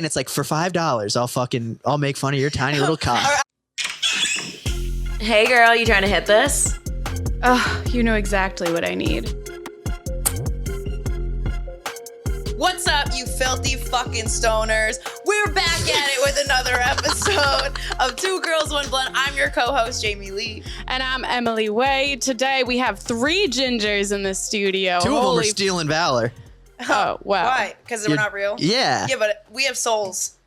And it's like, for $5, I'll make fun of your tiny little cock. Hey girl, you trying to hit this? Oh, you know exactly what I need. What's up, you filthy fucking stoners? We're back at it with another episode of Two Girls, One Blunt. I'm your co-host, Jaime Lee. And I'm Emily Way. Today we have 3 gingers in the studio. Two of them are stealing valor. Oh, wow. Why? Because we're not real? Yeah. Yeah, but we have souls.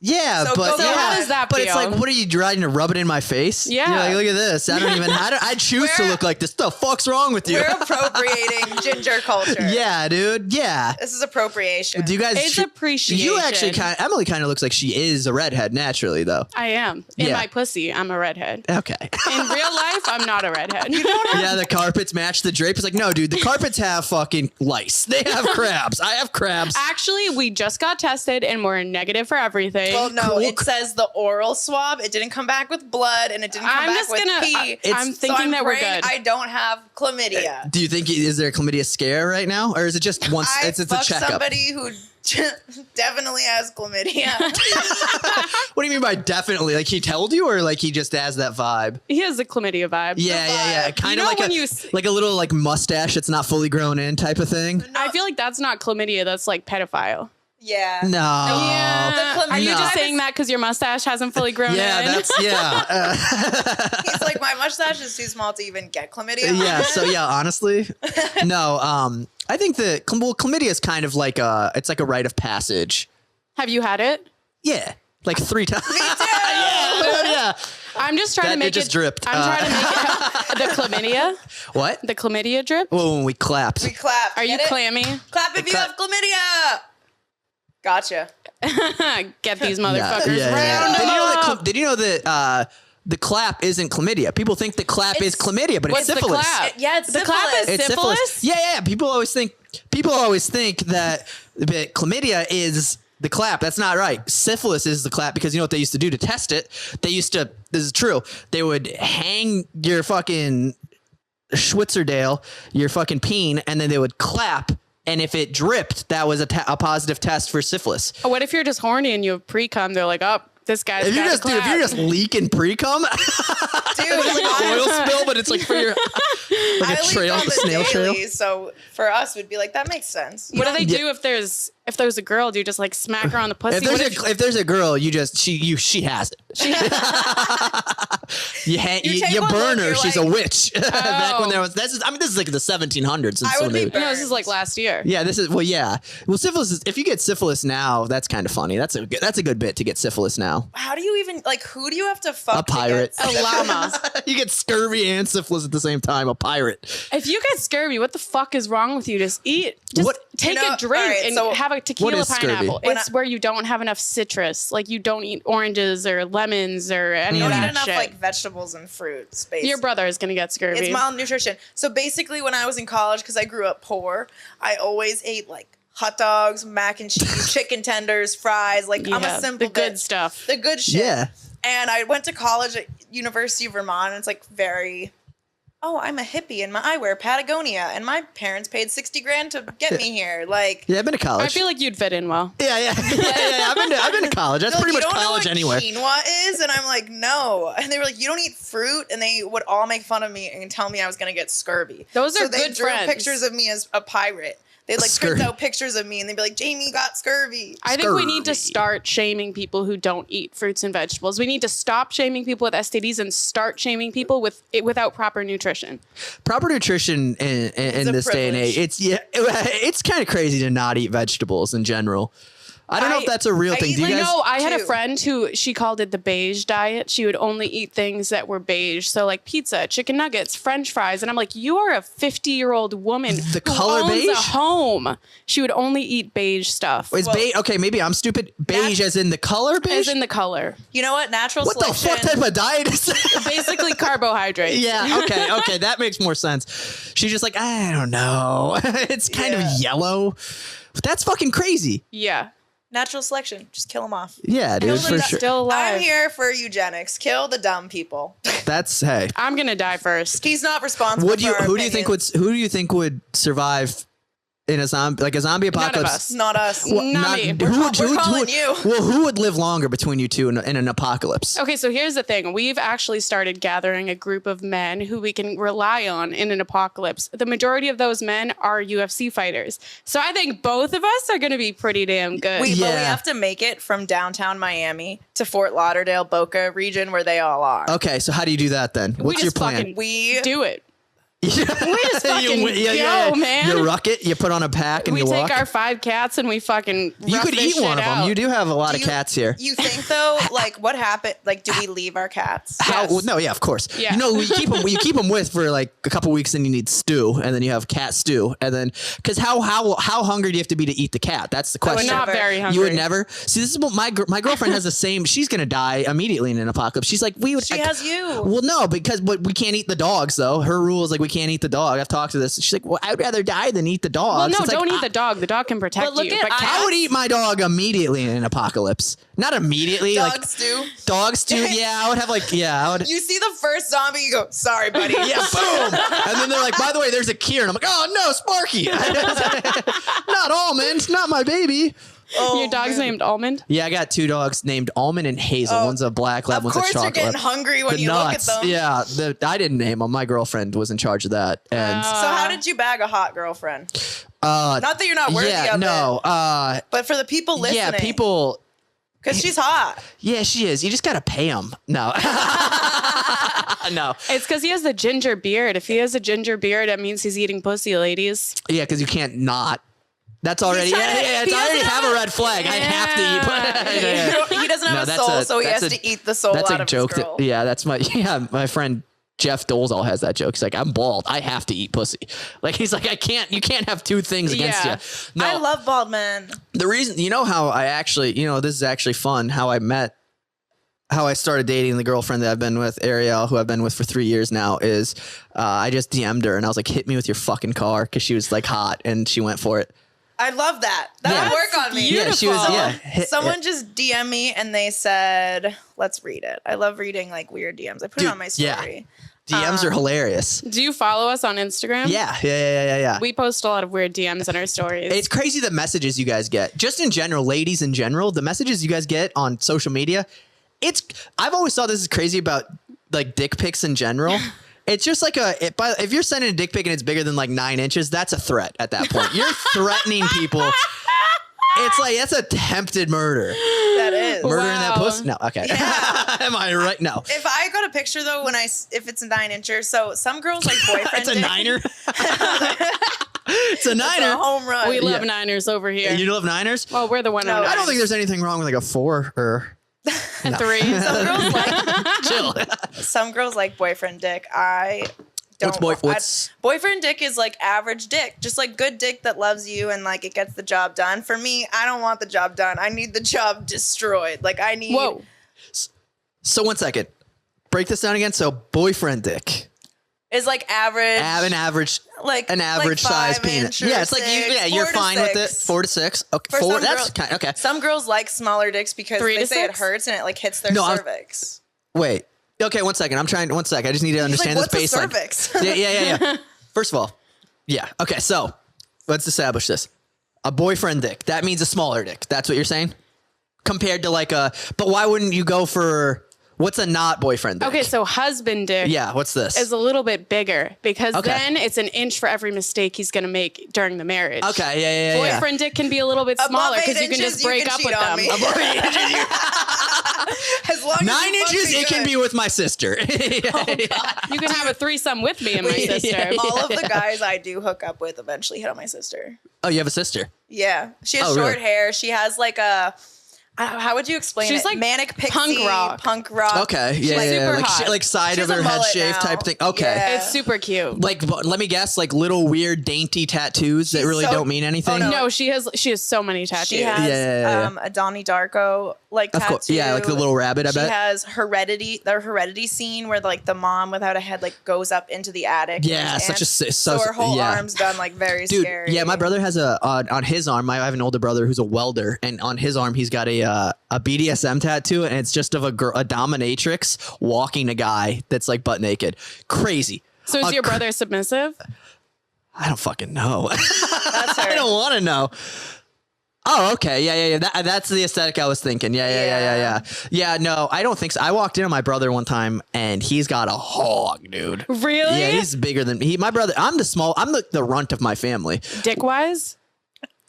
Yeah, So but go So how does that But feel? it's like, what are you trying to rub it in my face? Yeah. You're like, look at this. I choose to look like this. The fuck's wrong with you? We're appropriating ginger culture. Yeah, dude. Yeah. This is appropriation. Do you guys? It's appreciation. You actually Emily kind of looks like she is a redhead naturally, though. I am. In Yeah. my pussy, I'm a redhead. Okay. In real life, I'm not a redhead. Yeah, the carpets match the drape. It's like, no, dude, the carpets have fucking lice. They have crabs. I have crabs. Actually, we just got tested and we're negative for everything. Well, no, Cool. it says the oral swab. It didn't come back with blood, and it didn't come back with pee. I'm thinking that we're good. I don't have chlamydia. Do you think, is there a chlamydia scare right now? Or is it just once, I it's a fucked checkup? somebody who definitely has chlamydia. What do you mean by definitely? Like he told you, or like he just has that vibe? He has the chlamydia vibe. Yeah. Kind of know like when like a little like mustache that's not fully grown in type of thing. I feel like that's not chlamydia. That's like pedophile. Yeah. No. Yeah. The Are you chlamydia just is- saying that because your mustache hasn't fully grown Yeah, in? He's like, my mustache is too small to even get chlamydia. Yeah. So yeah, honestly, no. I think that chlamydia is kind of like it's like a rite of passage. Have you had it? Yeah, like 3 times. Me too. Yeah. I'm just trying to make It just dripped. I'm trying to make it the chlamydia. What? The chlamydia drip. Well, when we clapped. We clap. Are you Get it? clammy? Clap if you have chlamydia. Gotcha. Get these motherfuckers Yeah. round Did them you know up. Did you know that the clap isn't chlamydia? People think the clap is chlamydia, but it's What's the syphilis. clap? Yeah, it's the clap is It's syphilis. Yeah. People always think that chlamydia is the clap. That's not right. Syphilis is the clap, because you know what they used to do to test it? This is true. They would hang your fucking Schwitzerdale, your fucking peen, and then they would clap. And if it dripped, that was a positive test for syphilis. Oh, what if you're just horny and you have pre-cum? They're like, oh, this guy's If you're got a just clap. if you're just leaking pre-cum, Dude, oil spill, but it's like for your like a trail, on the snail trail. daily, so for us, we'd be like, that makes sense. What do they do if there's a girl? Do you just like smack her on the pussy? If there's a girl, she has it. You burn her. you're She's like, a witch. Back when there was this is like the 1700s. I would be No, this is like last year. Yeah, syphilis is, if you get syphilis now, that's kind of funny. That's a good bit to get syphilis now. How do you even, like, who do you have to fuck? A pirate. To get A llama. You get scurvy and syphilis at the same time. A pirate. If you get scurvy, what the fuck is wrong with you? Just take You know, a drink alright, and so have a what tequila is scurvy? pineapple. When It's where you don't have enough citrus. Like you don't eat oranges or lemons or any You of don't that eat enough shit. like vegetables and fruits. Basically. Your brother is gonna get scurvy. It's malnutrition. So basically, when I was in college, because I grew up poor, I always ate like hot dogs, mac and cheese, chicken tenders, fries. Like I'm a simple the good bitch. stuff. The good shit. Yeah. And I went to college at University of Vermont, and it's like very, I'm a hippie and I wear Patagonia, and my parents paid $60,000 to get me here. Like, Yeah, I've been to college. I feel like you'd fit in well. Yeah. I've been to college. That's they're pretty like, much "You don't know college what anywhere. quinoa is?" And I'm like, no. And they were like, "You don't eat fruit," and they would all make fun of me and tell me I was gonna get scurvy. Those are so they good drew friends. pictures of me as a pirate. They'd like print out pictures of me, and they'd be like, "Jamie got scurvy." I think we need to Scurvy. start shaming people who don't eat fruits and vegetables. We need to stop shaming people with STDs and start shaming people without proper nutrition. Proper nutrition in a this day and age, privilege. it's kind of crazy to not eat vegetables in general. I don't know if that's a real thing. eat Do you guys? No, I had a too. friend who she called it the beige diet. She would only eat things that were beige. So like pizza, chicken nuggets, French fries. And I'm like, you are a 50-year-old woman The who color owns beige? a home. She would only eat beige stuff. Is beige? Okay, maybe I'm stupid. Beige as in the color beige? As in the color. You know what? Natural What the selection. fuck type of diet is that? Basically carbohydrates. Yeah, okay, that makes more sense. She's just like, I don't know. It's kind of yellow. That's fucking crazy. Yeah. Natural selection. Just kill them off. Yeah, dude, Kill for them. sure. Still alive. I'm here for eugenics. Kill the dumb people. That's hey. I'm going to die first. He's not responsible. Would you? For our Who do you think opinions. would? Who do you think would survive in a zombie apocalypse? us. Not us. Not me. We're calling you. Well, who would live longer between you two in an apocalypse? Okay, so here's the thing. We've actually started gathering a group of men who we can rely on in an apocalypse. The majority of those men are UFC fighters. So I think both of us are going to be pretty damn good. But we Yeah. have to make it from downtown Miami to Fort Lauderdale, Boca region, where they all are. Okay, so how do you do that then? We What's your just plan? fucking We do it. We just fucking go, man. You ruck it, you put on a pack, and We you take walk. our 5 cats and we fucking You rough could this eat one shit of them. out. You do have a lot of you- cats here. You think though, like what happened? Like, do we leave our cats? How? Yes. No, yeah, of course. Yeah. You know, you keep them with for like a couple weeks, and you need stew, and then you have cat stew, and then because how hungry do you have to be to eat the cat? That's the question. We're not Never. very hungry. You would never see. This is what my girlfriend has the same. She's gonna die immediately in an apocalypse. She's like, we would. She has you. Well, no, but we can't eat the dogs though. Her rule is like we can't eat the dog. I've talked to this. She's like, well, I'd rather die than eat the dog. Well, no, It's like, don't eat the dog. The dog can protect But look you. at- But I cats, I would eat my dog immediately in an apocalypse. Not immediately, Dogs like do. dogs too. Yeah, I would have I would. You see the first zombie, you go, sorry, buddy. Yeah, boom. And then they're like, by the way, there's a Kier. And I'm like, oh, no, Sparky. Not Almond. Not my baby. your dog's named Almond. Yeah, I got 2 dogs named Almond and Hazel. One's a black lab, Of one's a course, you're chocolate getting lab. hungry when The you nuts. look at them. Yeah, I didn't name them. My girlfriend was in charge of that. And So how did you bag a hot girlfriend? uh, Not that you're not worthy yeah, of no, it, but for the people listening. yeah, people. Because she's hot. Yeah, she is. You just gotta pay them. No, no. It's because he has the ginger beard. If he has a ginger beard, that means he's eating pussy, ladies. Yeah, because you can't not. That's already trying to- yeah. It's he already doesn't have a red flag. I have to eat. Yeah. He doesn't have No, a that's soul, a- so he that's has a- to eat the soul That's out a of joke. his girl. That's my friend Jeff Dolezal has that joke. He's like, I'm bald. I have to eat pussy. Like he's like, you can't have 2 things against Yeah. you. No, I love bald men. the reason, how I actually, this is actually fun. How I started dating the girlfriend that I've been with, Ariel, who I've been with for 3 years now, is I just DM'd her and I was like, hit me with your fucking car, because she was like hot and she went for it. I love that. That Yeah. would work on me. Yeah, she was. Beautiful. Yeah, Someone just DM me and they said, let's read it. I love reading like weird DMs. I put it on my yeah. story. DMs are hilarious. Do you follow us on Instagram? Yeah. We post a lot of weird DMs in our stories. It's crazy the messages you guys get. Just in general, ladies in general, the messages you guys get on social media. I've always thought this is crazy about like dick pics in general. It's just like if you're sending a dick pic and it's bigger than like 9 inches, that's a threat at that point. You're threatening people. It's like, that's attempted murder. That is. Murdering that Wow. pussy? No, okay. Yeah. Am I right? No. If I got a picture though, if it's a 9-incher, so some girls like boyfriend It's a dick. niner. It's a It's a niner. home run. we love Yeah. Niners over here. You love Niners? Well, we're the one. No, I don't think there's anything wrong with like a 4 or a 3. Some girls like chill. some girls like boyfriend dick. I don't. What's boyfriend dick is like average dick, just like good dick that loves you and like it gets the job done. For me, I don't want the job done. I need the job destroyed. Like I need. Whoa. So 1 second. Break this down again. So boyfriend dick. Is like average. An average like an average size 5 penis. inch or Yeah, it's like 6, you're 4 to fine with it. 6. 4 to 6. Okay, For 4. some That's girls- kind okay. Some girls like smaller dicks because 3 they to say it 6? hurts and it like hits their No, I was- cervix. Wait. Okay, 1 second. I'm trying. 1 sec. I just need to understand What's this a baseline. cervix? Yeah. First of all, yeah. Okay, so let's establish this. A boyfriend dick. That means a smaller dick. That's what you're saying? Compared to like a. But why wouldn't you go for. What's a not boyfriend dick? Okay, so husband dick Yeah, what's this? is a little bit bigger because Okay. then it's an inch for every mistake he's going to make during the marriage. Okay, yeah. Boyfriend dick can be a little bit Above smaller 8 because you can inches, just you break can up cheat with on them. me. As long as 9 you fuck inches, me it can good. be with my sister. You can have a threesome with me and my sister. Yeah. All of the guys I do hook up with eventually hit on my sister. Oh, you have a sister? Yeah, she has Oh, short really? hair. She has like a. How would you explain She's it? like manic pixie, punk rock. Okay, She's yeah, super like hot. like side She of has her a head mullet shave now. type thing. Okay. Yeah. It's super cute. Like, let me guess, like little weird dainty tattoos that She's really so- don't mean anything. Oh, No, she has so many tattoos. She has Yeah. a Donnie Darko like Of tattoo. course, yeah, like the little rabbit. I She bet. has the heredity scene where like the mom without a head like goes up into the attic. Yeah, and such a stands. so her whole yeah. arm's done like very Dude, scary. yeah, my brother has on his arm. I have an older brother who's a welder, and on his arm he's got a BDSM tattoo, and it's just of a dominatrix walking a guy that's like butt naked. Crazy. So is your brother submissive? I don't fucking know. That's her. I don't want to know. Oh, okay. Yeah. That's the aesthetic I was thinking. Yeah, no, I don't think so. I walked in on my brother one time and he's got a hog, dude. Really? Yeah, he's bigger than me. My brother, I'm the runt of my family. Dick wise?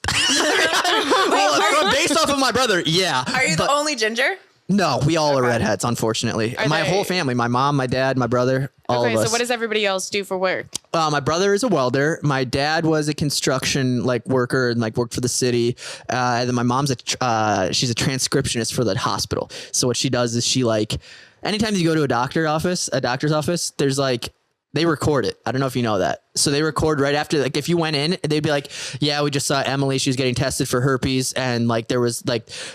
Well, based off of my brother, yeah. Are you the only ginger? No, we all are redheads, unfortunately. Are my they- whole family, my mom, my dad, my brother, all Okay, of us. so what does everybody else do for work? My brother is a welder. My dad was a construction worker and worked for the city. And then my mom's she's a transcriptionist for the hospital. So what she does is she anytime you go to a doctor's office, there's they record it. I don't know if you know that. So they record right after, if you went in, they'd be like, yeah, we just saw Emily. She was getting tested for herpes and there was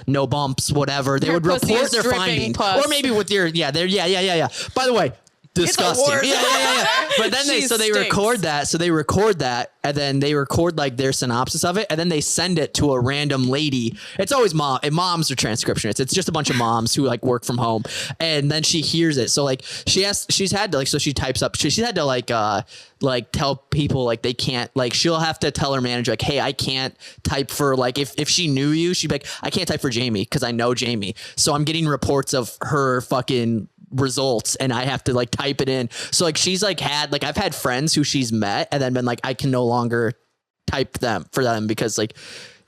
no bumps, whatever. They Her would pussy report is their dripping findings. pus. Or maybe with your, yeah. By the way, disgusting. war Yeah. But then She they stinks. record that. So they record that and then they record their synopsis of it and then they send it to a random lady. It's always mom and moms are transcriptionists. It's just a bunch of moms who work from home and then she hears it. So she's had to so she types up. She's had to tell people they can't she'll have to tell her manager hey, I can't type for if she knew you, she'd be like, I can't type for Jaime because I know Jaime. So I'm getting reports of her fucking results and I have to type it in. So she's had I've had friends who she's met and then been I can no longer type for them because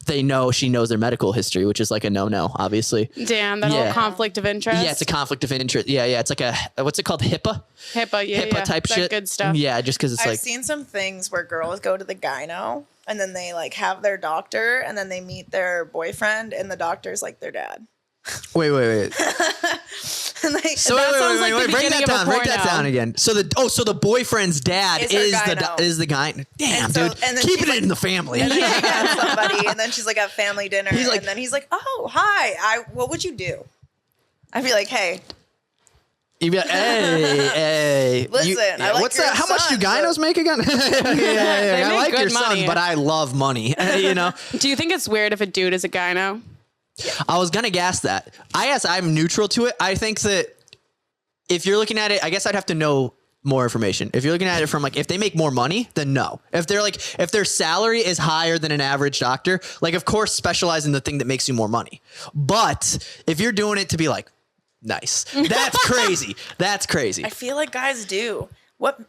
they know she knows their medical history, which is a no, obviously. Damn, that whole conflict of interest. Yeah, it's a conflict of interest. Yeah. It's what's it called? HIPAA HIPAA type that shit. good stuff. Yeah, just because it's I've seen some things where girls go to the gyno and then they have their doctor and then they meet their boyfriend and the doctor's their dad. wait. And they, So That sounds like the break beginning that of a down. Break that porno. down again. So the boyfriend's dad Is her gyno. is the guy. Damn, And so- dude, and then keeping she's it in the family. and then she met somebody and then she's at family dinner He's and then he's oh, hi, what would you do? I'd be hey, You'd be hey. Listen, I like what's your that? How much do son, gynos make again? They I make like good your son, money. but I love money. Do you think it's weird if a dude is a gyno? I was gonna guess that. I'm neutral to it. I think that if you're looking at it, I guess I'd have to know more information. If you're looking at it from if they make more money, then no. If they're if their salary is higher than an average doctor, of course specialize in the thing that makes you more money. But if you're doing it to be nice, that's crazy. That's crazy. I feel guys do. What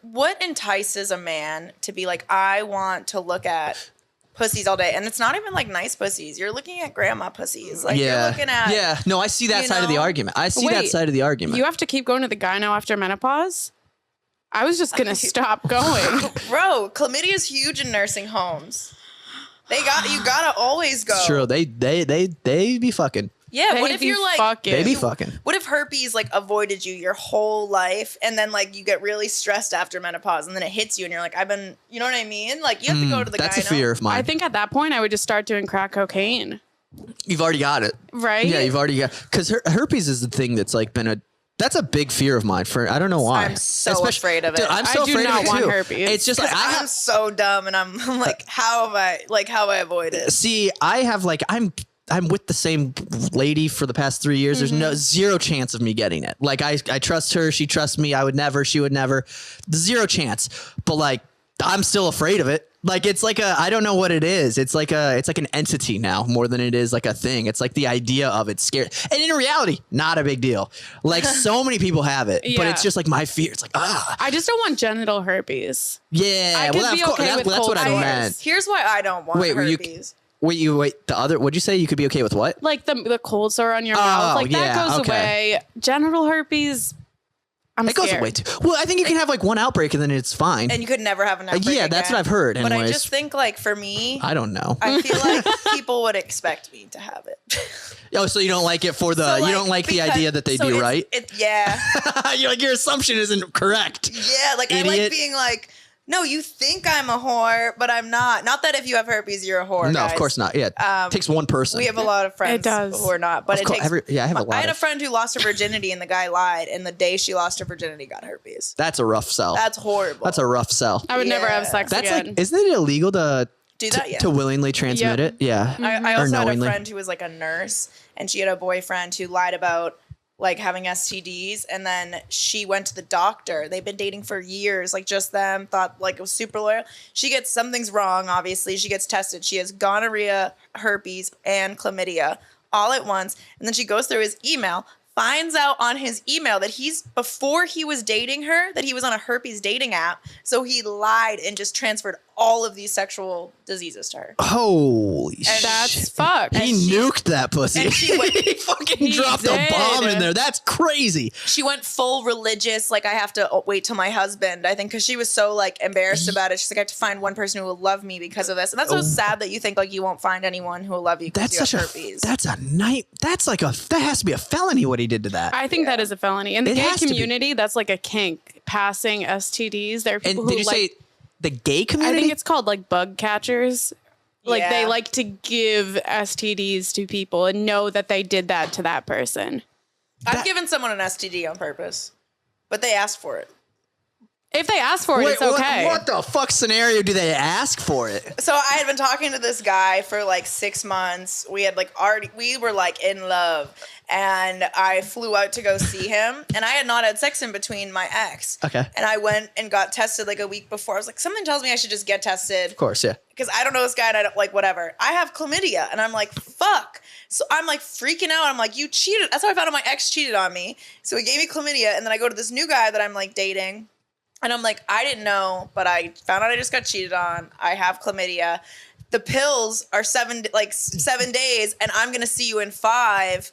entices a man to be I want to look at pussies all day? And it's not even nice pussies. You're looking at grandma pussies. You're looking at yeah. No, I see that side of the argument. I see that Wait, side of the argument. You have to keep going to the gyno after menopause? I was just gonna stop going. Bro, chlamydia is huge in nursing homes. You gotta always go. It's true. They be fucking. Yeah, They what if be you're fucking. They be fucking. what if herpes avoided you your whole life and then you get really stressed after menopause and then it hits you and you're you know what I mean? You have to go to the That's gyno. a fear of mine. I think at that point I would just start doing crack cocaine. You've already got it. Right? Yeah, you've already got because herpes is the thing that's been that's a big fear of mine. For I don't know why. I'm so afraid of it. Dude, I'm so I do afraid not of it want too. herpes. It's just I'm so dumb and I'm how have I avoid it? see. I have I'm with the same lady for the past 3 years. Mm-hmm. There's zero chance of me getting it. I trust her. She trusts me. I would never. She would never. Zero chance. But I'm still afraid of it. It's I don't know what it is. It's an entity now more than it is a thing. It's the idea of it scared. And in reality, not a big deal. So many people have it, but Yeah. it's just my fear. It's I just don't want genital herpes. yeah. I could be okay with that's cold what I sores. meant. Here's why I don't want Wait, herpes. Wait, the other, what'd you say? You could be okay with what? The cold sore on your mouth. That yeah, goes okay. away. Genital herpes, I'm It goes scared. away too. Well, I think you can have one outbreak and then it's fine. And you could never have an outbreak yeah, that's again. what I've heard. But I Anyways. just think for me, I don't know. I feel people would expect me to have it. Oh, so you don't like it for the, So, you don't like the because- idea that they so do, it's- right? Yeah. You're your assumption isn't correct. Yeah, I Idiot. like being no, you think I'm a whore, but I'm not. Not that if you have herpes, you're a whore. No, guys. of course not. Yeah, it takes one person. We have a lot of friends It does. who are not, but Of it course, takes. I have a lot. I had a of, friend who lost her virginity, and the guy lied, and the day she lost her virginity, got herpes. that's a rough sell. That's horrible. That's a rough sell. I would never have Yeah. sex That's again. isn't it illegal to Do that, yeah. to willingly transmit Yep. it? Yeah. I Or also had a knowingly. friend who was a nurse, and she had a boyfriend who lied about like having STDs, and then she went to the doctor. They've been dating for years, like just them, thought like it was super loyal. She gets something's wrong, obviously. She gets tested. She has gonorrhea, herpes, and chlamydia all at once. And then she goes through his email, finds out on his email that before he was dating her, that he was on a herpes dating app. So he lied and just transferred all of these sexual diseases to her. Holy shit. That's fucked. He nuked that pussy. and she went- He fucking dropped a bomb in there. That's crazy. She went full religious. Like, I have to wait till my husband, I think, because she was so like embarrassed about it. She's like, I have to find one person who will love me because of this. And that's so sad that you think like you won't find anyone who will love you because you have herpes. That has to be a felony what he did to that. I think that is a felony. In the It gay has to be. community, that's like a kink, passing STDs. There are people And who did you like, say the gay I community? think it's called like bug catchers. Like they Yeah. like to give STDs to people and know that they did that to that person. I've given someone an STD on purpose, but they asked for it. If they ask for it, Wait, it's okay. What the fuck scenario do they ask for it? So I had been talking to this guy for like 6 months. We had like we were like in love, and I flew out to go see him, and I had not had sex in between my ex. Okay. And I went and got tested like a week before. I was like, something tells me I should just get tested. Of course, yeah. Because I don't know this guy and I don't like whatever. I have chlamydia, and I'm like, fuck. So I'm like freaking out. I'm like, you cheated. That's how I found out my ex cheated on me. So he gave me chlamydia, and then I go to this new guy that I'm like dating. And I'm like, I didn't know, but I found out I just got cheated on. I have chlamydia. The pills are 7 days, and I'm going to see you in 5.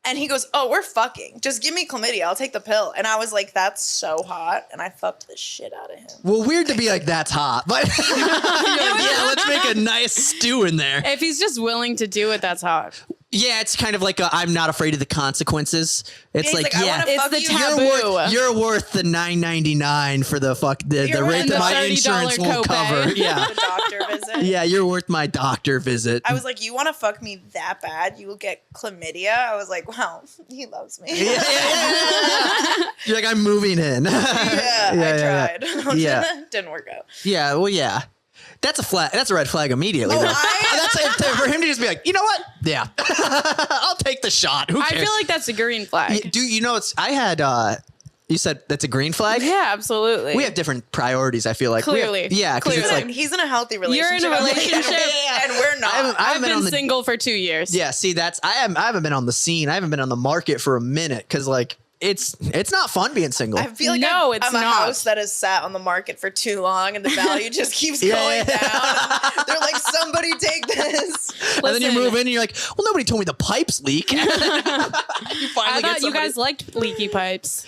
And he goes, oh, we're fucking. Just give me chlamydia. I'll take the pill. And I was like, that's so hot. And I fucked the shit out of him. Well, weird to be like, that's hot. But you're like, yeah, let's make a nice stew in there. If he's just willing to do it, that's hot. Yeah, it's kind of like I'm not afraid of the consequences. It's He's like, I yeah, wanna It's fuck the you. taboo. you're worth the $9.99 for the You're rate worth that the my $30 insurance won't copay. cover. Yeah, The doctor visit. yeah, you're worth my doctor visit. I was like, you want to fuck me that bad? You will get chlamydia? I was like, wow, he loves me. yeah. You're like, I'm moving in. I tried. Yeah. Didn't work out. Yeah, well, yeah. That's a red flag immediately. though. For him to just be like, you know what? Yeah, I'll take the shot. Who I cares? feel like that's a green flag. Do you know I had you said that's a green flag? Yeah, absolutely. We have different priorities, I feel like. Clearly. Yeah, because it's Clearly. like, He's in a healthy relationship. You're in a I'm like, relationship. and we're not. I I've haven't been on the single for 2 years. Yeah, see, I haven't been on the scene. I haven't been on the market for a minute because like it's not fun being single. I feel like No, I'm it's a not. house that has sat on the market for too long, and the value just keeps Yeah. going down. They're like, somebody take this. And then you Listen. move in and you're like, well, nobody told me the pipes leak. You I finally thought you guys liked leaky pipes.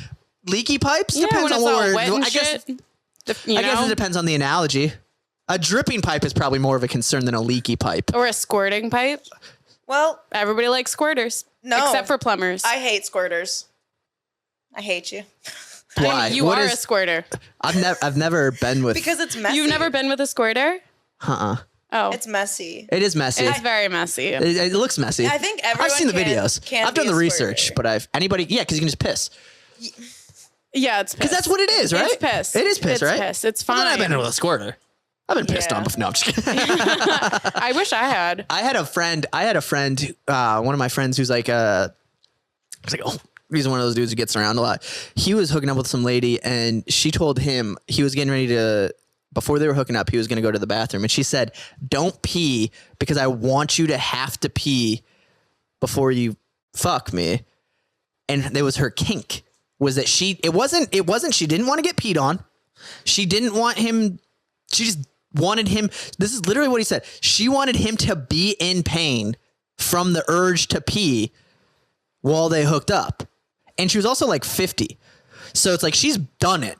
leaky pipes? Yeah, Depends when on it's what all we're- wet and I guess shit. You I guess know? it depends on the analogy. A dripping pipe is probably more of a concern than a leaky pipe. Or a squirting pipe. Well, Everybody likes squirters. No. Except for plumbers. I hate squirters. I hate you. Why? You What are is- a squirter. I've never been with. Because it's messy. You've never been with a squirter? Uh-uh. Oh. It's messy. It is messy. It's very messy. It looks messy. I think everyone I've seen the can- videos. can I've done be the a research, squirter. but because you can just piss. Yeah, it's piss. Because that's what it is, right? It's piss. It is piss, It's right? piss. It's Well, then fine. I've been with a squirter. I've been pissed Yeah. on before. No, I'm just kidding. I wish I had. I had a friend, one of my friends who's like, he's one of those dudes who gets around a lot. He was hooking up with some lady and she told him he was getting ready to, before they were hooking up, he was going to go to the bathroom. And she said, don't pee because I want you to have to pee before you fuck me. And that was her kink, was that she didn't want to get peed on. She didn't want him. She just wanted him. This is literally what he said. She wanted him to be in pain from the urge to pee while they hooked up. And she was also like 50. So it's like she's done it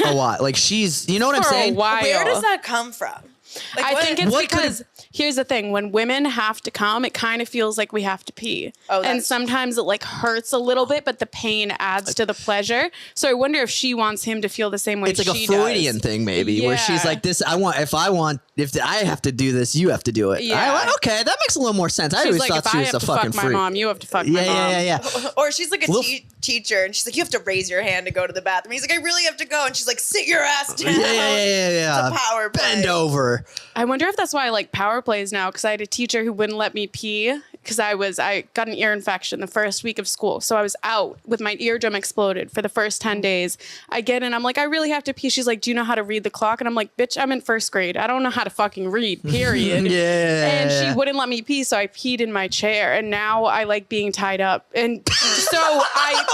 a lot. Like she's, you know what I'm For a saying? while. Where does that come from? Like, I what- think it's what could've- because here's the thing: when women have to come, it kind of feels like we have to pee, Oh, and that's- sometimes it like hurts a little bit, but the pain adds to the pleasure. So I wonder if she wants him to feel the same way. It's like she a Freudian does. thing, maybe, where she's Yeah. like, "This, if I have to do this, you have to do it." Yeah. Okay, that makes a little more sense. I She's always like, thought if she I was have a to fucking fuck my freak. mom, you have to fuck my mom. Oh, or she's like a Little- teacher, and she's like, you have to raise your hand to go to the bathroom. He's like, I really have to go, and she's like, sit your ass down. Yeah. It's a power play. Bend over. I wonder if that's why I like power plays now, because I had a teacher who wouldn't let me pee because I got an ear infection the first week of school. So I was out with my eardrum exploded for the first 10 days. I get in, I'm like, I really have to pee. She's like, do you know how to read the clock? And I'm like, bitch, I'm in first grade. I don't know how to fucking read, period. And she wouldn't let me pee. So I peed in my chair. And now I like being tied up. And so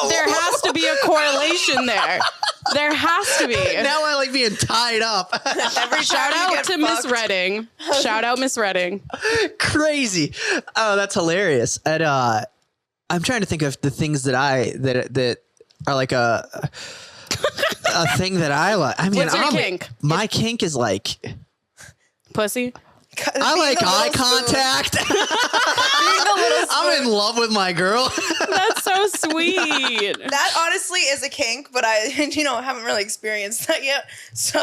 there has to be a correlation there. There has to be. Now I like being tied up. Every Shout time you out get to Miss fucked. Redding. Shout out Miss Redding. Crazy. Oh, that's hilarious. And I'm trying to think of the things that are like a thing that I like. I mean, What's your kink? My kink is like Pussy? I like eye contact. I'm in love with my girl. That's so sweet. That honestly is a kink, but I, haven't really experienced that yet. So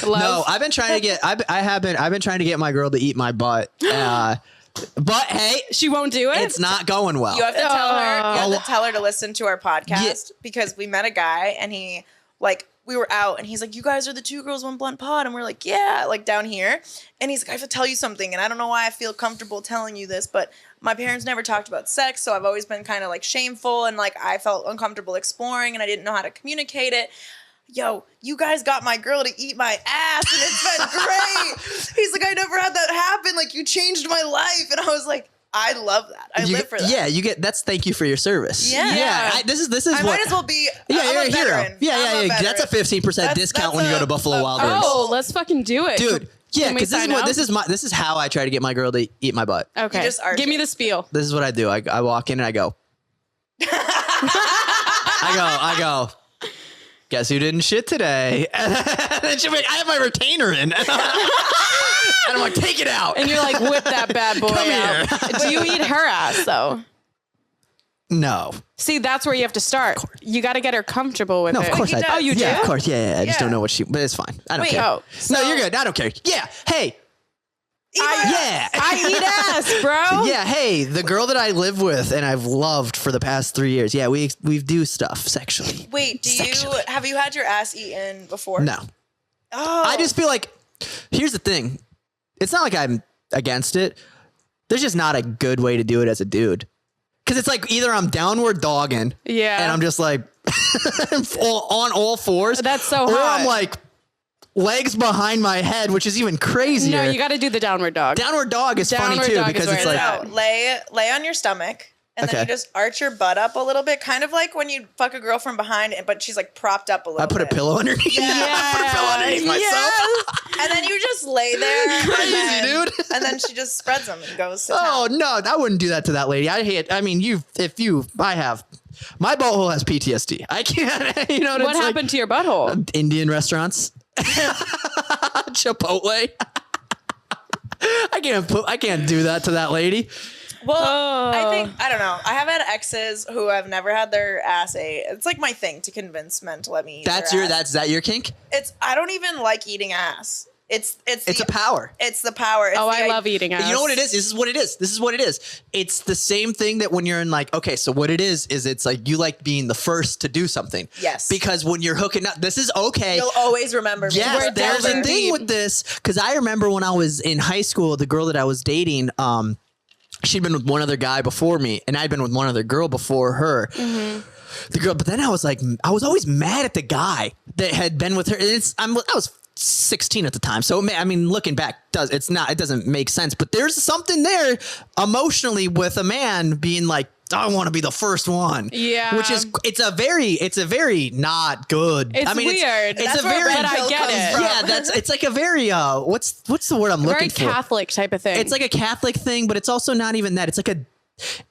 No, I've been trying to get. I've been trying to get my girl to eat my butt. But hey, She won't do it? it's not going well. you have to tell her. You have Oh. to tell her to listen to our podcast because we met a guy and he we were out and he's like, you guys are the Two Girls, One Blunt pod. And we're like, yeah, like down here. And he's like, I have to tell you something. And I don't know why I feel comfortable telling you this, but my parents never talked about sex. So I've always been kind of like shameful and like I felt uncomfortable exploring and I didn't know how to communicate it. Yo, you guys got my girl to eat my ass and it's been great. He's like, I never had that happen. Like you changed my life. And I was like, I love that. I live for that. Yeah, you get that's thank you for your service. Yeah. This is I what might as well be. Yeah, I'm you're a a hero. veteran. Yeah, I'm a That's a veteran. 15% discount when you go to Buffalo Wild Wings. Oh, let's fucking do it. Dude, yeah, Can we because sign up? this is how I try to get my girl to eat my butt. Okay. You just arch Give me it. the spiel. This is what I do. I walk in and I go. I go. Guess who didn't shit today? And then she'll be like, I have my retainer in. And I'm like, take it out. And you're like, whip that bad boy Come out. Do you eat her ass though? No. See, that's where you have to start. You got to get her comfortable with No, it. of course he I does. Oh, you Yeah, do? of course. Yeah. I just Yeah. don't know what but it's fine. I don't Wait, care. Oh, No, you're good. I don't care. Yeah. Hey. Yeah. I eat ass, bro. Yeah, hey, the girl that I live with and I've loved for the past 3 years. Yeah, we do stuff sexually. Wait, Sexually. have you had your ass eaten before? No. Oh, I just feel like here's the thing. It's not like I'm against it. There's just not a good way to do it as a dude. Cause it's like either I'm downward dogging Yeah. and I'm just like on all fours. That's so Or hot. I'm like legs behind my head, which is even crazier. No, you got to do the downward dog. Downward dog is Downward funny too dog is because where it's it's like at. No, lay on your stomach. And then Okay. you just arch your butt up a little bit, kind of like when you fuck a girl from behind, but she's like propped up a little I put a bit. pillow underneath. Yeah. I put a pillow underneath myself. And then you just lay there. Crazy, and then, dude. And then she just spreads them and goes to Oh town. no, I wouldn't do that to that lady. I have my butthole has PTSD. I can't. You know what, What it's happened to your butthole? like? Indian restaurants, Chipotle. I can't do that to that lady. Well, Oh. I don't know. I have had exes who have never had their ass ate. It's like my thing to convince men to let me eat their ass. That's that your kink? I don't even like eating ass. It's It's a power. It's the power. It's Oh, the I love eating ass. You know what it is? This is what it is. It's the same thing that when you're in like, okay, so what it is it's like you like being the first to do something. Yes. Because when you're hooking up, this is okay. You'll always remember me. Yes, We're there's a down thing deep. with this because I remember when I was in high school, the girl that I was dating, she'd been with one other guy before me, and I'd been with one other girl before her. Mm-hmm. The girl, but then I was like, I was always mad at the guy that had been with her. And I was 16 at the time, so I mean, looking back, it doesn't make sense. But there's something there emotionally with a man being like, I want to be the first one. Yeah. Which is it's a very not good. It's I mean, weird. It's That's a where very red pill get comes it. from. yeah. It's like a very what's the word I'm Very looking for? Catholic type of thing. It's like a Catholic thing, but it's also not even that. It's like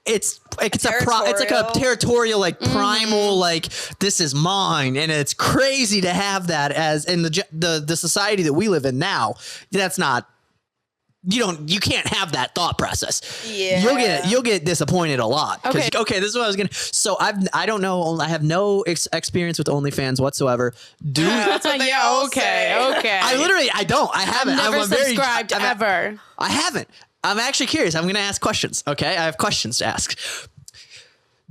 it's like a Territorial. territorial, like primal, like this is mine, and it's crazy to have that as in the society that we live in now. That's not. You can't have that thought process. Yeah. You'll get disappointed a lot. Okay. Okay, this is what I was gonna. So I don't know. I have no experience with OnlyFans whatsoever. That's what they yeah, all okay, say. okay. I don't. I haven't. Never I'm a very- subscribed I'm a- ever. I haven't. I'm actually curious. I'm going to ask questions. Okay. I have questions to ask.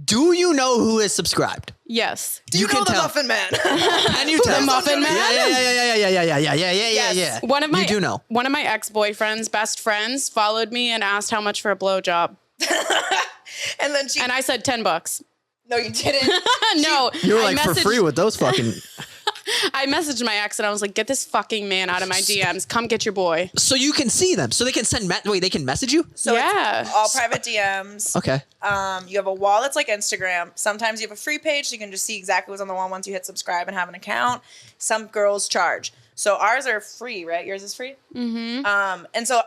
Do you know who is subscribed? Yes. Do you know the tell. Muffin Man? Can you tell? The Muffin Man? Yeah. One of my You do know. One of my ex-boyfriend's best friends followed me and asked how much for a blowjob. And then And I said $10. no, you didn't. No, You were I like for messaged- free with those fucking. I messaged my ex and I was like, get this fucking man out of my DMs. Come get your boy. So you can see them. So they can send. Wait, they can message you. So Yeah. it's all private DMs. Okay. You have a wall that's like Instagram. Sometimes you have a free page, so you can just see exactly what's on the wall once you hit subscribe and have an account. Some girls charge. So ours are free, right? Yours is free. Mm-hmm. And so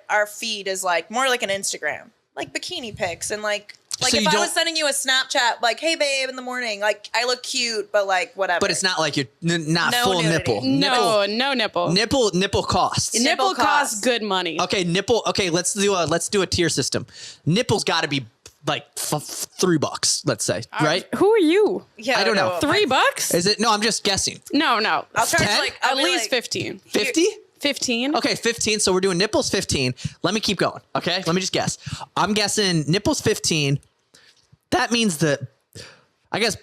our feed is like more like an Instagram, like bikini pics and like So if you I don't- was sending you a Snapchat, like, hey babe, in the morning, like I look cute, but like whatever. But it's not like you're not No full nudity. nipple. No, no nipple. Nipple costs. Nipple Nipple costs costs. good money. Okay, nipple. Okay, let's do a tier system. Nipples got to be like $3, let's say, right? Who are you? Yeah, I don't know. $3? Is it? No, I'm just guessing. No, no. I'll charge 10? like At least 15. 50? 15? Okay, 15. So we're doing nipples 15. Let me keep going. Okay, let me just guess. I'm guessing nipples 15. That means that I guess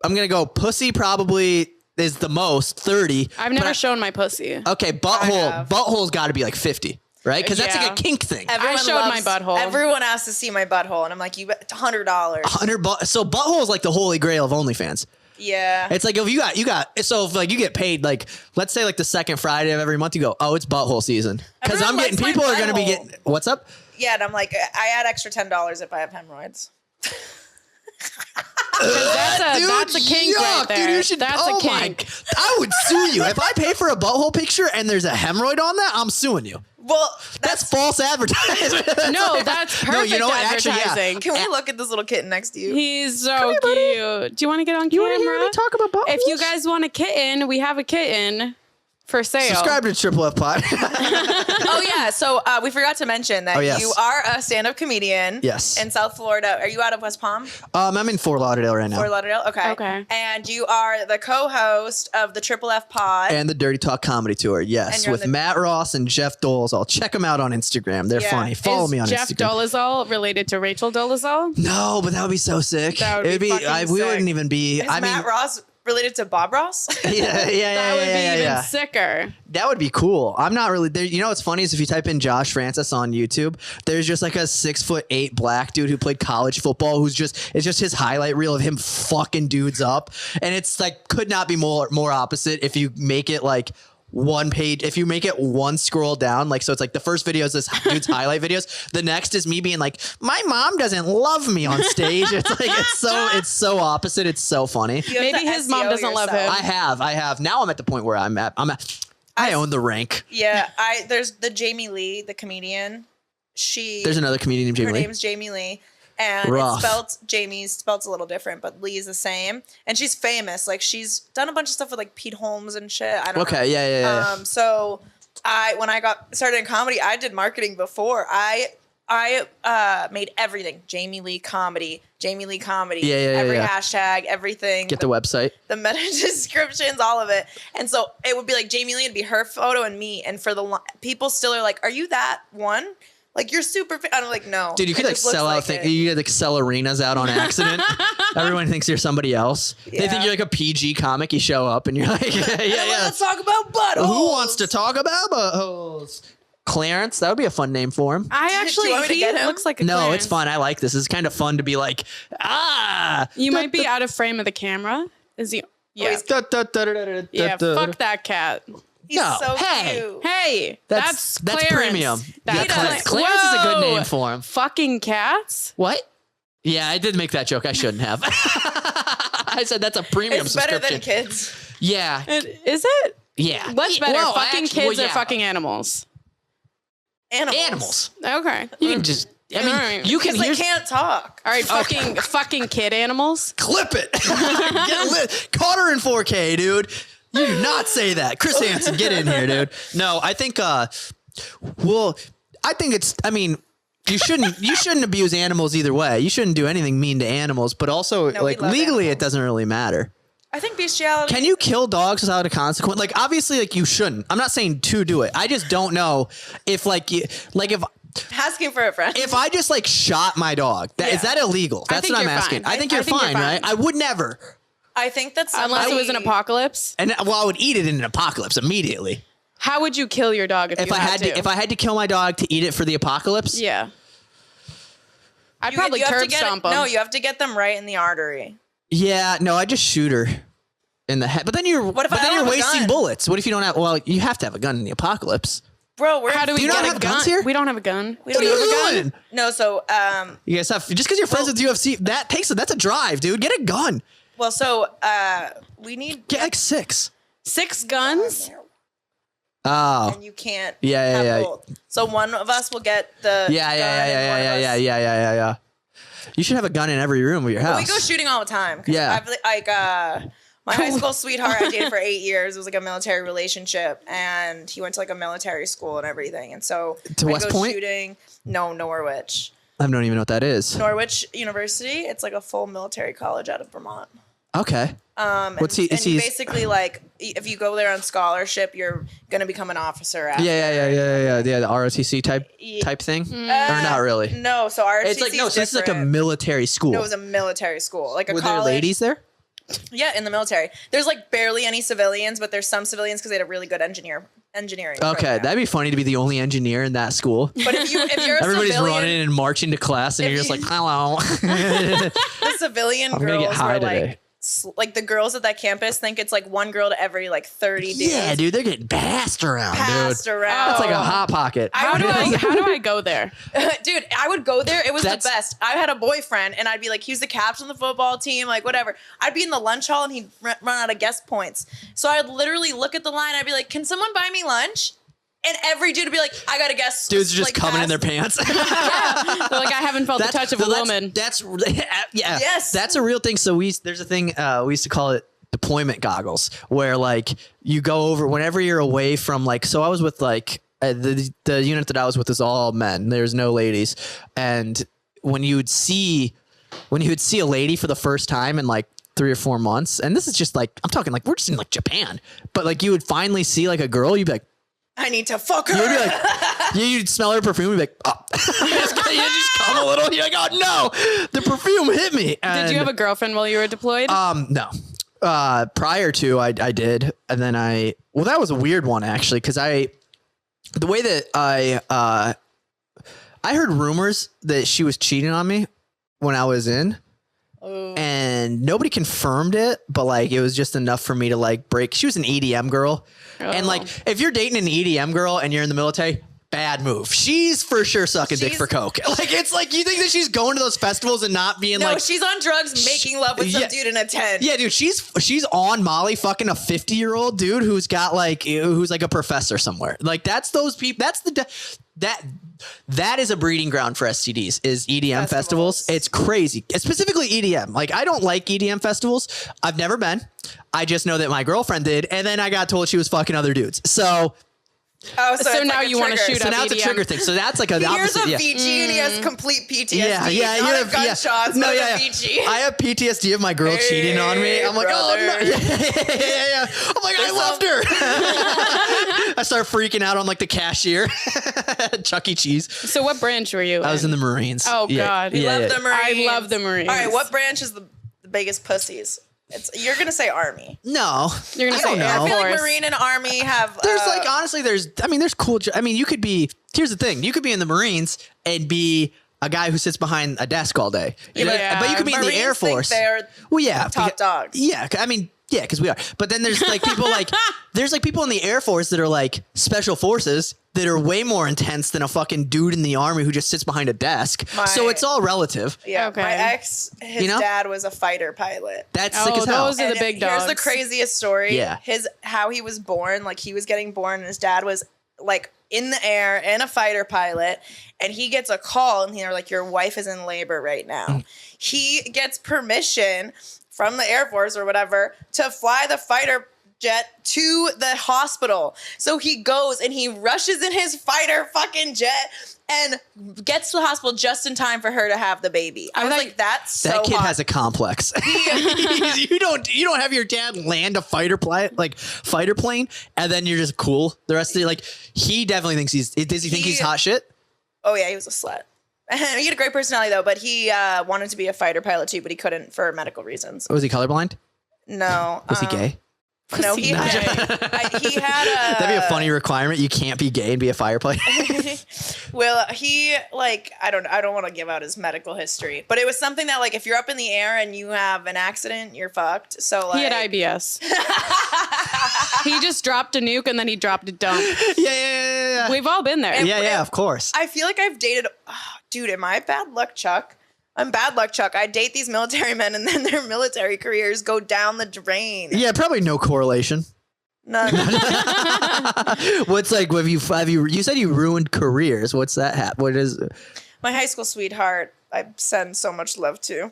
I'm gonna go pussy probably is the most 30. I've never shown my pussy. Okay, butthole's got to be like 50, right? Because that's like Yeah. a kink thing. Everyone I showed my butthole. Everyone has to see my butthole, and I'm like, it's $100. So butthole is like the holy grail of OnlyFans. Yeah. It's like if you got so if like you get paid like let's say like the second Friday of every month you go, oh, it's butthole season, because Everyone I'm getting likes my people are gonna be butthole. getting what's up. Yeah, and I'm like, I add extra $10 if I have hemorrhoids. That's a kink right there. Dude, you should, That's oh a kink. I would sue you if I pay for a butthole picture and there's a hemorrhoid on that. I'm suing you. Well, That's false advertisement. No, that's perfect No, you know what? Actually, yeah. advertising. Can we look at this little kitten next to you? He's so cute. Do you want to get on camera? wanna hear me talk about buttholes? If you guys want a kitten, we have a kitten for sale. Subscribe to Triple F Pod. Oh yeah, so we forgot to mention that Oh, yes. you are a stand-up comedian. Yes. In South Florida. Are you out of West Palm? I'm in Fort Lauderdale right now. Fort Lauderdale? Okay. Okay. And you are the co-host of the Triple F Pod. And the Dirty Talk Comedy Tour, And yes, you're with the- Matt Ross and Jeff Dolezal. Check them out on Instagram. They're Yeah. funny. Follow Is me on Jeff Instagram. Dolezal related to Rachel Dolezal? No, but that would be so sick. That would It'd be be. fucking We sick. wouldn't even be. Is I mean, Matt Ross related to Bob Ross? yeah. That would be even yeah. sicker. That would be cool. I'm not really there. You know what's funny is if you type in Josh Francis on YouTube, there's just like a 6'8" black dude who played college football it's just his highlight reel of him fucking dudes up. And it's like could not be more opposite if you make it like one page, if you make it one scroll down, like so it's like the first video is this dude's highlight videos. The next is me being like, my mom doesn't love me on stage. It's like it's so opposite. It's so funny. You have Maybe to his mom SEO doesn't love yourself. him. I have. Now I'm at the point where I own the rank. Yeah, there's the Jamie Lee, the comedian. There's another comedian named Jamie Her Lee. name's Jamie Lee. And Rough. Jamie's spelled a little different, but Lee is the same. And she's famous. Like she's done a bunch of stuff with like Pete Holmes and shit. I don't know. Okay, yeah. So when I got started in comedy, I did marketing before. I made everything. Jamie Lee comedy. Yeah, Every yeah. hashtag, everything. Get the website. The meta descriptions, all of it. And so it would be like Jamie Lee would be her photo and me. And for the people still are like, are you that one? Like you're super. I'm like, no. Dude, you could It like just looks sell out like things. it. You could like sell arenas out on accident. Everyone thinks you're somebody else. They think Yeah. you're like a PG comic. You show up and you're like, yeah. Let's talk about buttholes. Who wants to talk about buttholes? Clarence, that would be a fun name for him. I actually, want me to he get him? looks like a No, Clarence. it's fun. I like this. It's kind of fun to be like, You might be out of frame of the camera. Is he? Yeah. he's- Yeah. Fuck that cat. He's No, so hey. cute. Hey, that's that's Clarence. premium. That's Yeah, Clarence. Clarence is a good Whoa. name for him. Fucking cats. What? Yeah, I did make that joke. I shouldn't have. I said that's a premium It's better subscription. than kids. Yeah, Is it? yeah. What's better, Well, fucking actually, kids well, or yeah. fucking animals? Animals. Okay. You can just. I mean, Alright. you can Because hear. they can't talk. All right, fucking kid animals. Clip it. Get lit. Caught her in 4K, dude. You do not say that. Chris Hansen, get in here, dude. No, I think well, I think it's I mean, you shouldn't abuse animals either way. You shouldn't do anything mean to animals, but also No, we like love legally animals. it doesn't really matter. I think bestiality. Can you kill dogs without a consequence? Like obviously like you shouldn't. I'm not saying to do it. I just don't know if asking for a friend? if I just like shot my dog, is that illegal? I That's think what I'm you're asking. fine. I think I you're think you're fine, right? fine. I would never. I think that's Unless it was an apocalypse. And well, I would eat it in an apocalypse immediately. How would you kill your dog if you If I had to kill my dog to eat it for the apocalypse, Yeah. I'd probably curb stomp them. No, you have to get them right in the artery. Yeah, no, I just shoot her in the head. But then you're wasting bullets. What if you don't have? Well, you have to have a gun in the apocalypse. Bro, how do we not get have a gun? guns here? We don't have a gun. What are you doing? No, so you guys have just because you're friends with UFC, that's a drive, dude. Get a gun. Well, so we need Get like 6. 6 guns. Oh. And you can't. Yeah. Both. So one of us will get the. Yeah. You should have a gun in every room of your house. We go shooting all the time. Yeah. I've, like my high school sweetheart I dated for 8 years. It was like a military relationship, and he went to like a military school and everything. And so to West Point? Shooting. No, Norwich. I don't even know what that is. Norwich University. It's like a full military college out of Vermont. Okay. What's he? Basically, like, if you go there on scholarship, you're gonna become an officer. After. Yeah. The ROTC type thing, or not really. No, so ROTC. It's like so this is like a military school. No, it was a military school, like a Were college. there ladies there? Yeah, in the military. There's like barely any civilians, but there's some civilians because they had a really good engineering. Okay, program. that'd be funny to be the only engineer in that school. But if you're a everybody's civilian, running and marching to class, and you're just like, hello. The civilian girls are like the girls at that campus think it's like one girl to every like 30 dudes. Yeah, dude, they're getting passed around, dude. Around. That's like a hot pocket. How do I go there? Dude, I would go there. It was the best. I had a boyfriend, and I'd be like, he's the captain of the football team, like whatever. I'd be in the lunch hall, and he'd run out of guest points. So I'd literally look at the line. I'd be like, can someone buy me lunch? And every dude would be like, I got a guest. Dudes are just coming in their pants. Yeah. They're like, I haven't felt the touch of a woman. Yes. That's a real thing. So there's a thing, we used to call it deployment goggles, where like you go over whenever you're away from like, so I was with like, the unit that I was with is all men. There's no ladies. And when you would see a lady for the first time in like 3 or 4 months, and this is just like, I'm talking like, we're just in like Japan, but like you would finally see like a girl, you'd be like, I need to fuck her. You'd be like, you'd smell her perfume, you'd be like, oh. You just come a little, you're like, oh no, the perfume hit me. And, did you have a girlfriend while you were deployed? No. Prior to, I did. And then that was a weird one actually, because the way that I heard rumors that she was cheating on me when I was in. Ooh. And nobody confirmed it, but like it was just enough for me to like break. She was an EDM girl. Oh. And like if you're dating an EDM girl and you're in the military, bad move. She's for sure sucking dick for coke. Like it's like you think that she's going to those festivals and not being like, no, she's on drugs making love with some dude in a tent. Yeah, dude, she's on Molly fucking a 50-year-old dude who's like a professor somewhere. Like that's those people. That is a breeding ground for STDs is EDM festivals. It's crazy. Specifically EDM. Like I don't like EDM festivals. I've never been. I just know that my girlfriend did. And then I got told she was fucking other dudes. So so now you want to shoot so up now EDM. it's a trigger thing. So that's like a Here's opposite. a VG and he has complete PTSD. Yeah. You have gunshots. No, yeah. VG. I have PTSD of my girl cheating on me. I'm like, brother. oh no. Yeah. I'm like, I loved her. I start freaking out on like the cashier. Chuck E. Cheese. So what branch were you in? I was in the Marines. Oh God. You love the Marines. I love the Marines. All right, what branch is the biggest pussies? You're gonna say Army. No, you're gonna say Air Force. I feel like Marine and Army have. There's like honestly, there's cool. I mean, you could be. Here's the thing: you could be in the Marines and be a guy who sits behind a desk all day. Yeah. But you could be Marines in the Air Force. They're top dogs. Yeah, I mean. Yeah, because we are. But then there's like people there's like people in the Air Force that are like special forces that are way more intense than a fucking dude in the Army who just sits behind a desk. So it's all relative. Yeah. Okay. My ex, his dad was a fighter pilot. That's sick as hell. Those are the big dogs. Here's the craziest story. Yeah. How he was born. Like he was getting born, and his dad was like in the air and a fighter pilot, and he gets a call, and they're like, "Your wife is in labor right now." He gets permission from the Air Force or whatever to fly the fighter jet to the hospital. So he goes and he rushes in his fighter fucking jet and gets to the hospital just in time for her to have the baby. I was like, that's so that kid hot. has a complex. you don't have your dad land a fighter plane and then you're just cool the rest of the like. He definitely thinks does he think he's hot shit? Oh yeah, he was a slut. He had a great personality though, but he wanted to be a fighter pilot too, but he couldn't for medical reasons. Was he colorblind? No. Was he gay? No, he had a. That'd be a funny requirement. You can't be gay and be a firefighter. Well, he I don't want to give out his medical history, but it was something that if you're up in the air and you have an accident, you're fucked. So He had IBS. He just dropped a nuke and then he dropped a dump. Yeah. We've all been there. Yeah, of course. I feel like I've dated. Oh, dude, am I bad luck, Chuck? I'm bad luck, Chuck. I date these military men and then their military careers go down the drain. Yeah, probably no correlation. None. What's have you said you ruined careers. What's that what is My high school sweetheart, I send so much love to.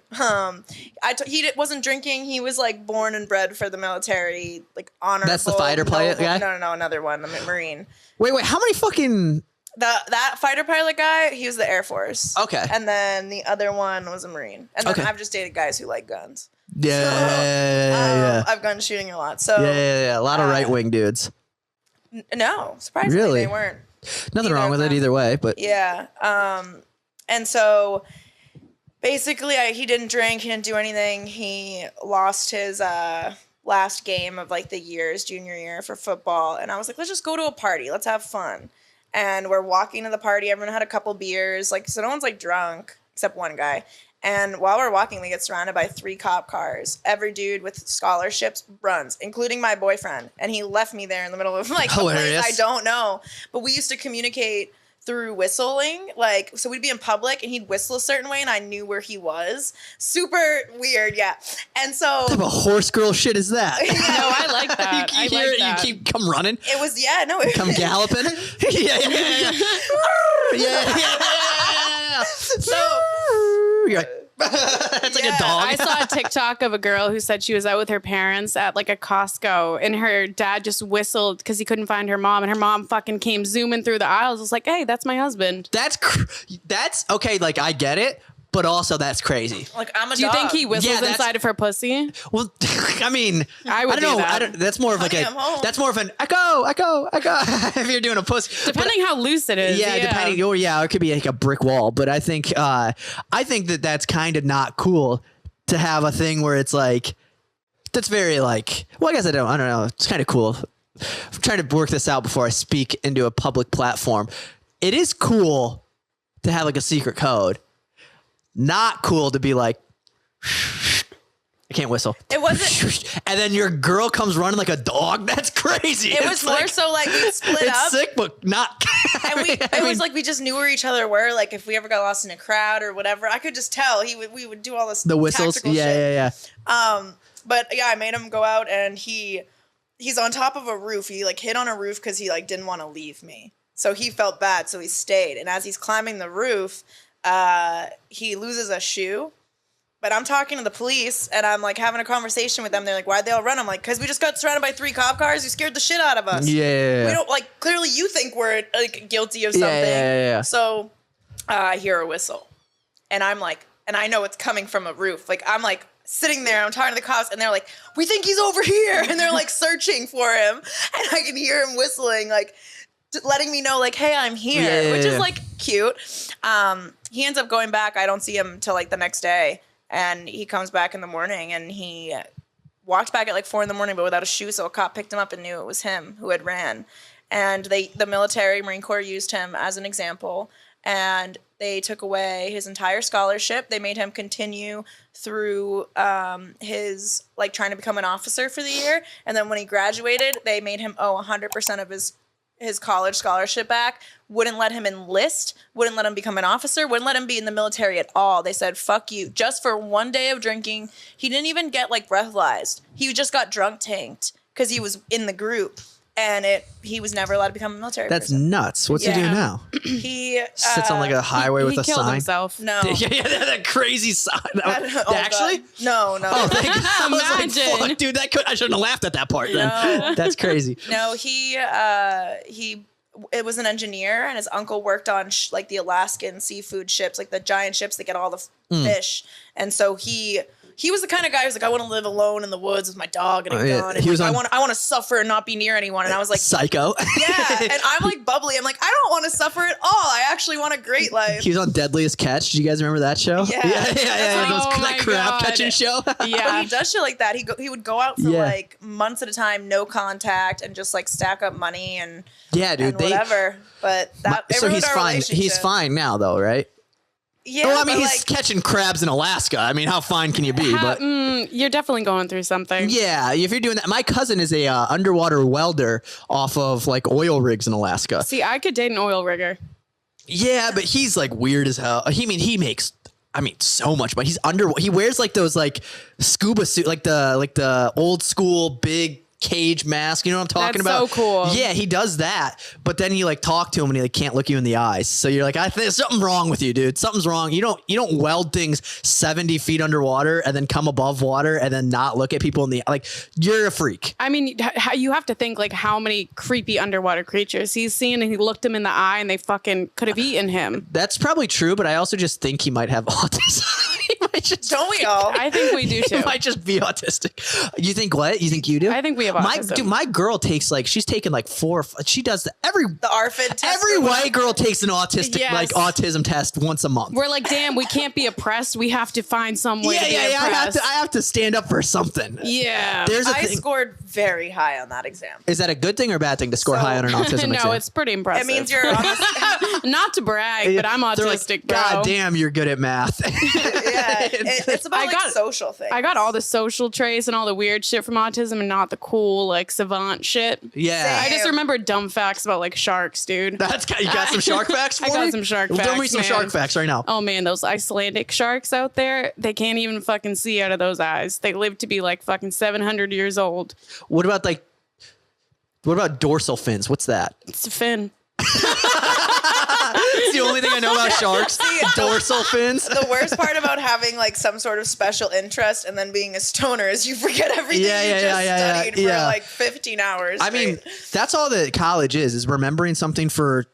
He wasn't drinking. He was born and bred for the military, honorable. That's the fighter pilot guy? No, another one, the Marine. Wait, how many fucking That fighter pilot guy, he was the Air Force. Okay. And then the other one was a Marine. And then Okay. I've just dated guys who like guns. Yeah. I've gone shooting a lot. So Yeah. A lot of right wing dudes. No, surprisingly Really? they weren't. Nothing wrong with it either way, but Yeah. And so basically he didn't drink, he didn't do anything. He lost his last game of the year's junior year for football. And I was like, let's just go to a party. Let's have fun. And we're walking to the party. Everyone had a couple beers. So no one's drunk except one guy. And while we're walking, we get surrounded by 3 cop cars. Every dude with scholarships runs, including my boyfriend. And he left me there in the middle of a place I don't know. But we used to communicate through whistling. So we'd be in public and he'd whistle a certain way and I knew where he was. Super weird, yeah. And so what type of horse girl shit is that? No, I like that. You hear it, you come running. it was Come galloping. Yeah. So You're like, that's like a dog. I saw a TikTok of a girl who said she was out with her parents at a Costco and her dad just whistled because he couldn't find her mom and her mom fucking came zooming through the aisles. It was like, hey, that's my husband. That's okay. I get it, but also that's crazy. I'm a Do you dog. think he whistles inside of her pussy? Well, I mean, I would don't know. do that. That's more of Honey, I'm home. that's more of an echo. If you're doing a pussy, Depending how loose it is. yeah, depending. Or it could be a brick wall. But I think that's kind of not cool to have a thing where it's that's very well, I guess I don't know. It's kind of cool. I'm trying to work this out before I speak into a public platform. It is cool to have a secret code. Not cool to be I can't whistle. It wasn't. And then your girl comes running like a dog. That's crazy. It was more so we split it's up. sick, but not. And it was we just knew where each other were. If we ever got lost in a crowd or whatever, I could just tell we would do all this. The whistles. tactical shit. Yeah. But yeah, I made him go out and he's on top of a roof. He hid on a roof because he didn't want to leave me. So he felt bad, so he stayed. And as he's climbing the roof, he loses a shoe. But I'm talking to the police and I'm having a conversation with them. They're like, why'd they all run? I'm like, because we just got surrounded by 3 cop cars. You scared the shit out of us. Yeah. We don't clearly you think we're guilty of something. Yeah. So I hear a whistle and I'm and I know it's coming from a roof. I'm sitting there, I'm talking to the cops and they're like, we think he's over here. And they're searching for him. And I can hear him whistling, letting me know hey, I'm here, which is cute. He ends up going back. I don't see him till the next day. And he comes back in the morning and he walked back at 4 a.m, but without a shoe. So a cop picked him up and knew it was him who had ran. And the military, Marine Corps used him as an example. And they took away his entire scholarship. They made him continue through his trying to become an officer for the year. And then when he graduated, they made him owe 100% of his college scholarship back, wouldn't let him enlist, wouldn't let him become an officer, wouldn't let him be in the military at all. They said, fuck you. Just for one day of drinking, he didn't even get breathalyzed. He just got drunk tanked because he was in the group. And he was never allowed to become a military person. Nuts. What's he do now? He sits on a highway with a killed sign. himself. No. Yeah, that crazy sign. Actually? God. No. Oh, thank God. I was Imagine. fuck, dude, I shouldn't have laughed at that part then. No. That's crazy. No, it was an engineer, and his uncle worked on the Alaskan seafood ships, the giant ships that get all the fish. And so he he was the kind of guy who's like, I want to live alone in the woods with my dog and a gun. And He was like, on- I want to suffer and not be near anyone. And I was like, Psycho. yeah. And I'm like bubbly. I'm like, I don't want to suffer at all. I actually want a great life. He was on Deadliest Catch. Do you guys remember that show? Yeah. yeah. Oh my That crab God. catching show. But Yeah. he does shit like that. He would go out for Yeah. like months at a time, no contact, and just like stack up money and Yeah, dude. and whatever. But that it so ruined he's our fine. He's relationship. fine now, though, right? Yeah. Well, I mean, but, he's like, catching crabs in Alaska. I mean, how fine can you be? But You're definitely going through something. yeah, if you're doing that, my cousin is a underwater welder off of like oil rigs in Alaska. See, I could date an oil rigger. Yeah, but he's like weird as hell. He makes. I mean, so much, but he's he wears like those like scuba suit, like the old school big cage mask. You know what I'm talking That's about? so cool. Yeah, he does that. But then you like talk to him and he like can't look you in the eyes. So you're like, I think there's something wrong with you, dude. Something's wrong. You don't weld things 70 feet underwater and then come above water and then not look at people in the like. You're a freak. I mean, you have to think like how many creepy underwater creatures he's seen, and he looked him in the eye, and they fucking could have eaten him. That's probably true, but I also just think he might have autism. He might just. don't we all? I think we do He too. might just be autistic. You think what? You think you do? I think we have autism. My girl takes like she's taken like she does the ARFID test. every or whatever. white girl takes an autistic Yes. like autism test once a month. We're like, damn, we can't be oppressed. We have to find some way to be oppressed. I have to stand up for something. Yeah. There's a I thing. scored very high on that exam. Is that a good thing or a bad thing to score So- high on an autism no, exam? it's pretty impressive. It means you're honest. not to brag, but I'm They're like, autistic, bro. God damn, you're good at math. Yeah, it's about like social things. I got all the social traits and all the weird shit from autism, and not the cool like savant shit. Yeah. I just remember dumb facts about like sharks, dude. You got some shark facts for I got me? some shark Tell me facts, some man. shark facts right now. Oh man, those Icelandic sharks out there, they can't even fucking see out of those eyes. They live to be like fucking 700 years old. What about dorsal fins? What's that? It's a fin. It's the only thing I know about sharks. Dorsal fins. The worst part about having like some sort of special interest and then being a stoner is you forget everything Yeah, you yeah, just yeah, studied for yeah. like 15 hours. I mean, straight. that's all that college is remembering something for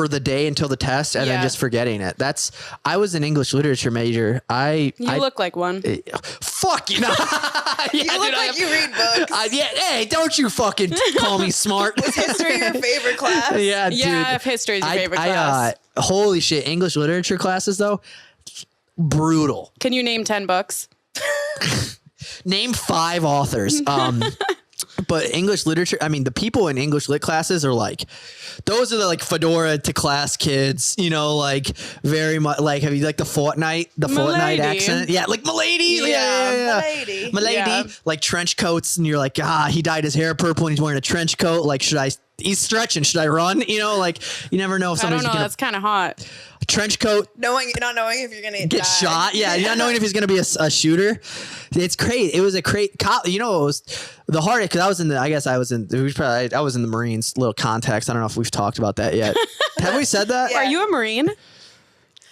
the day until the test and then Yeah. just forgetting it. I was an English literature major. You look like one. Fuck you. No. you look like you read books. Hey, don't you fucking call me smart. Was history your favorite class? Yeah, dude. Yeah, if history is your favorite class. Holy shit. English literature classes, though, brutal. Can you name 10 books? Name 5 authors. But English literature, I mean, the people in English lit classes are like, those are the like fedora to class kids, you know, like very much like, have you like the Fortnite Milady. accent? Yeah, like Milady. Yeah, Milady. Milady, Yeah. like trench coats, and you're like, he dyed his hair purple and he's wearing a trench coat. Like, he's stretching. Should I run? You know, like, you never know if I somebody's don't know. gonna That's kind of hot. trench coat. Not knowing if you're gonna Get die. shot, yeah. You're not knowing if he's gonna be a shooter. It's crazy. It was a you know, it was the hardest because I was in the Marines. Little context. I don't know if we've talked about that yet. Have we said that? Yeah. Are you a Marine?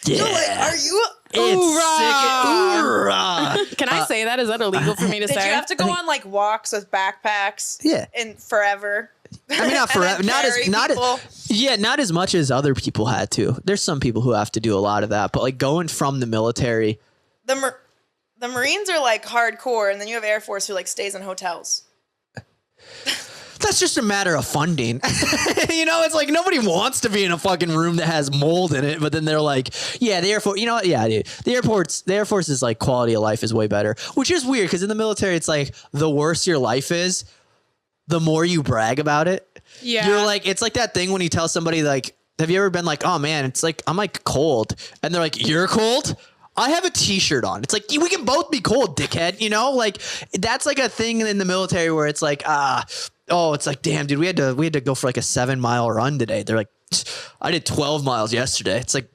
Yeah. You're like, are you? It's sick. Hoorah. Can I say that? Is that illegal for me to Did say? you have to go on like walks with backpacks? Yeah. And forever. I mean, not And forever. then Not carry people. not as much as other people had to. There's some people who have to do a lot of that, but like going from the military. The Marines are like hardcore, and then you have Air Force who like stays in hotels. That's just a matter of funding. You know, it's like nobody wants to be in a fucking room that has mold in it, but then they're like, yeah, the Air Force, you know what? Yeah, dude. The Air Force is like quality of life is way better, which is weird because in the military, it's like the worse your life is, the more you brag about it. Yeah. You're like, it's like that thing when you tell somebody like, have you ever been like, oh man, it's like, I'm like cold. And they're like, you're cold? I have a t-shirt on. It's like, we can both be cold, dickhead. You know, like that's like a thing in the military where it's like, it's like, damn, dude, we had to go for like a 7-mile run today. They're like, I did 12 miles yesterday. It's like,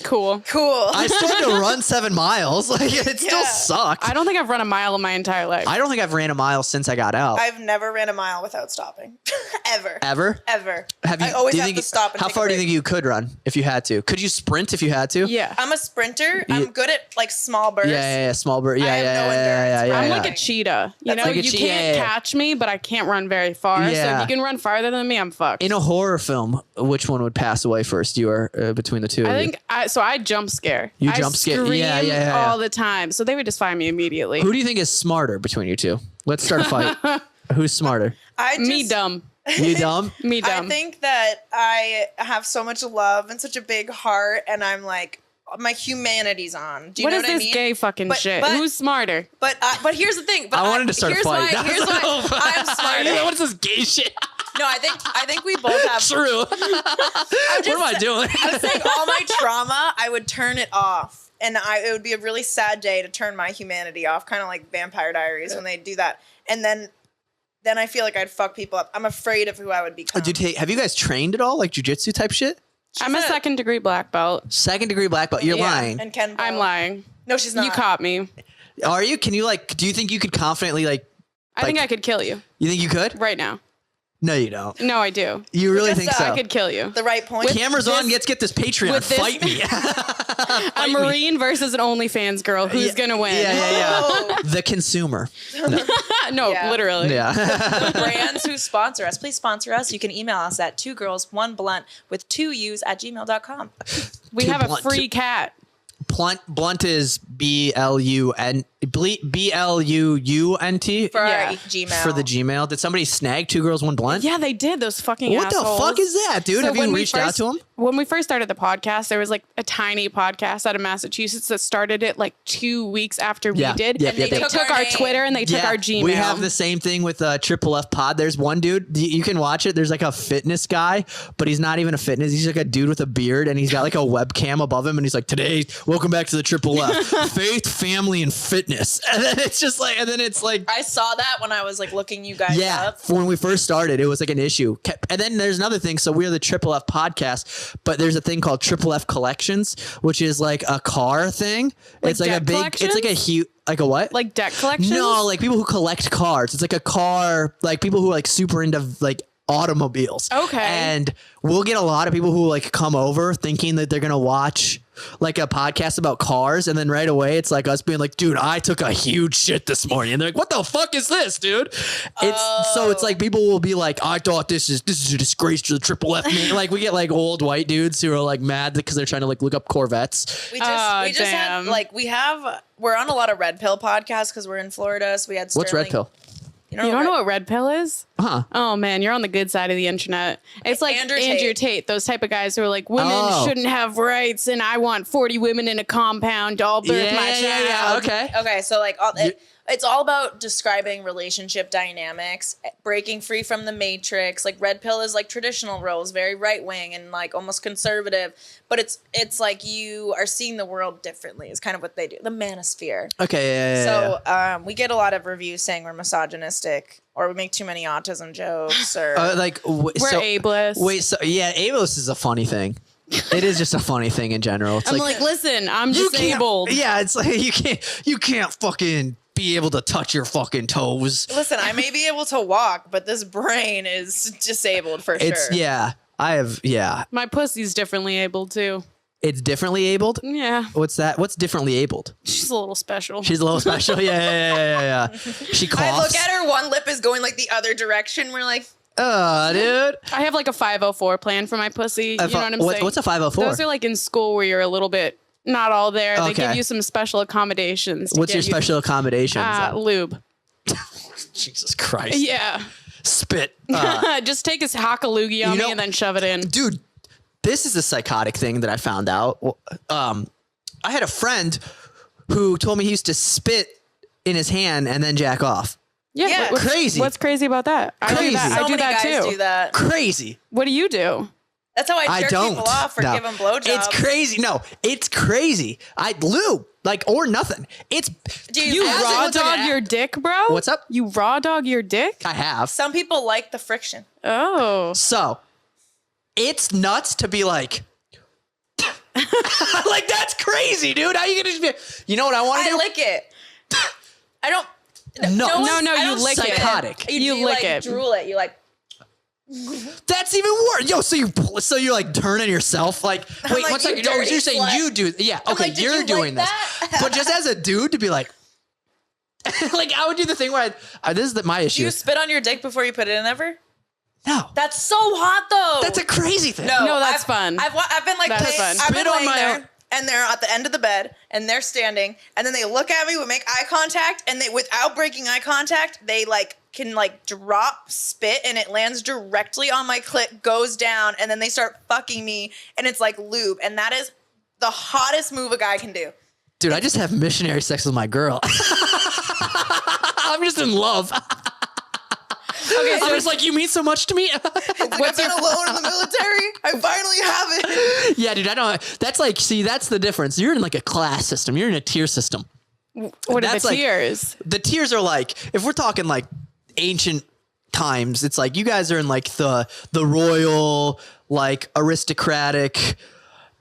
Cool. I still had to run 7 miles. Like it still sucked. I don't think I've run a mile in my entire life. I don't think I've ran a mile since I got out. I've never ran a mile without stopping. Ever. Ever? Have you? I always have to stop and how take far a do you break. think you could run if you had to? Could you sprint if you had to? Yeah. I'm a sprinter. I'm good at like small bursts. Yeah, small bird. Yeah, I have yeah, no yeah, endurance. yeah, I'm yeah. like a cheetah. You That's know, like a you cheetah, can't yeah. catch me, but I can't run very far. So Yeah. if you can run farther than me, I'm fucked. In a horror film, which one would pass away first? You are between the two. I of you? think So I jump scare. You I jump scare. scream Yeah. all the time. So they would just find me immediately. Who do you think is smarter between you two? Let's start a fight. Who's smarter? Me dumb. You dumb? Me dumb. I think that I have so much love and such a big heart, and I'm like, my humanity's on. Do you What know is what I this mean? gay fucking But- shit? but- Who's smarter? But here's the thing. But I wanted to start a here's fight. Why, here's why I'm smarter. What is this gay shit? No, I think we both have. True. What am I doing? I was saying all my trauma, I would turn it off, and it would be a really sad day to turn my humanity off, kind of like Vampire Diaries when they do that, and then I feel like I'd fuck people up. I'm afraid of who I would become. Have you guys trained at all, like jujitsu type shit? I'm a 2nd degree black belt. 2nd degree black belt. You're Yeah, lying. And Ken. I'm lying. No, she's not. You caught me. Are you? Can you do you think you could confidently I think I could kill you You think you could? right now. No, you don't. No, I do. You really Just think so so? I could kill you. The right point. Cameras on. Let's get this Patreon. with this- Fight me. A Marine versus an OnlyFans girl. Who's gonna win? Yeah. The consumer. No, Yeah. literally. Yeah. Brands who sponsor us, please sponsor us. You can email us at 2girls1blunt with 2 U's at gmail.com. We Too have a blunt. free cat. Blunt is BLUNT For Yeah. our Gmail. for the Gmail. Did somebody snag 2 girls 1 blunt? Yeah, they did. Those fucking What assholes. the fuck is that, dude? So Have when you we reached out to them? When we first started the podcast, there was like a tiny podcast out of Massachusetts that started it like 2 weeks after we Yeah. did. Yep, And they yep, yep. took our Twitter and they took our Gmail. We have the same thing with Triple F Pod. There's one dude, you can watch it. There's like a fitness guy, but he's not even a fitness. He's like a dude with a beard and he's got like a webcam above him and he's like, today, welcome back to the Triple F. Faith, family, and fitness. And then it's just like, I saw that when I was like looking you guys yeah, up. when we first started, it was like an issue. And then there's another thing. So we're the Triple F podcast, but there's a thing called Triple F Collections, which is like a car thing. Like it's like a debt big, collections? it's like a huge, like a what? like debt collections. No, like people who collect cars. It's like a car, like people who are like super into like automobiles. Okay. And we'll get a lot of people who like come over thinking that they're going to watch like a podcast about cars. And then right away it's like us being like, dude, I took a huge shit this morning. And they're like, what the fuck is this, dude? So it's like people will be like, I thought this is a disgrace to the Triple F. Like we get like old white dudes who are like mad because they're trying to like look up Corvettes. We just damn. had like we're on a lot of Red Pill podcasts because we're in Florida. So we had Sterling. What's Red Pill? You don't know what red pill is? Huh. Oh man, you're on the good side of the internet. It's like Andrew Andrew Tate. Tate, those type of guys who are like, women Oh. shouldn't have rights, and I want 40 women in a compound to all birth my child. Okay. Okay, so like it's all about describing relationship dynamics, breaking free from the matrix. Like Red Pill is like traditional roles, very right wing and like almost conservative, but it's like you are seeing the world differently. Is kind of what they do. The manosphere. Okay. Yeah. So we get a lot of reviews saying we're misogynistic or we make too many autism jokes or We're ableist. Wait, so yeah, ableist is a funny thing. It is just a funny thing in general. It's I'm like, listen, I'm you can't- disabled. Yeah, it's like you can't fucking be able to touch your fucking toes. listen, I may be able to walk, but this brain is disabled for It's sure. My pussy's differently abled too. It's differently abled. Yeah, What's that? What's differently abled? she's a little special. She's a little special. Yeah. She coughs. I look at her, one lip is going like the other direction. We're like, Oh, dude. I have like a 504 plan for my pussy. You know what I'm saying? What's a 504? Those are like in school where you're a little bit not all there. They Okay. give you some special accommodations. to What's your get you- special accommodations? lube. Jesus Christ. Yeah. Spit. Just take his hockaloogie on You know- me and then shove it in. Dude, this is a psychotic thing that I found out. I had a friend who told me he used to spit in his hand and then jack off. Yeah, crazy. What's crazy about that? I do Crazy. that. so I do many that guys too. do that. Crazy. What do you do? That's how I jerk don't. people off or No. give them blowjobs. It's crazy. No, it's crazy. I lube like or nothing. It's Dude, You as raw it- dog your dick, bro? What's up? You raw dog your dick? I have. Some people like the friction. Oh. So it's nuts to be like like that's crazy, dude. How you gonna just be? You know what I want to I do? lick it. I don't. No. No, one's- no, I you don't lick spit it. Psychotic. You lick like, it. Drool it. You like. That's even worse. Yo, so you're like turning yourself like wait, like, one second. you No, dirty you're saying slut. you do yeah, okay, like, did you're you doing like this. that? But just as a dude to be like like I would do the thing where this is my Do issue. you spit on your dick before you put it in ever? No. That's so hot though. That's a crazy thing. No, that's I've- fun. I've been like That's laying, fun. I've been Spit on laying my there. own- and they're at the end of the bed and they're standing and then they look at me, we make eye contact, and they, without breaking eye contact, they like can like drop spit and it lands directly on my clit, goes down, and then they start fucking me and it's like lube. And that is the hottest move a guy can do. Dude, I just have missionary sex with my girl. I'm just in love. Okay, so I'm just like, you mean so much to me. I've been alone in the military. I finally have it. Yeah, dude, I don't. That's like, see, that's the difference. You're in like a class system. You're in a tier system. what are That's the like- tiers? The tiers are like, if we're talking like ancient times, it's like you guys are in like the royal, like aristocratic.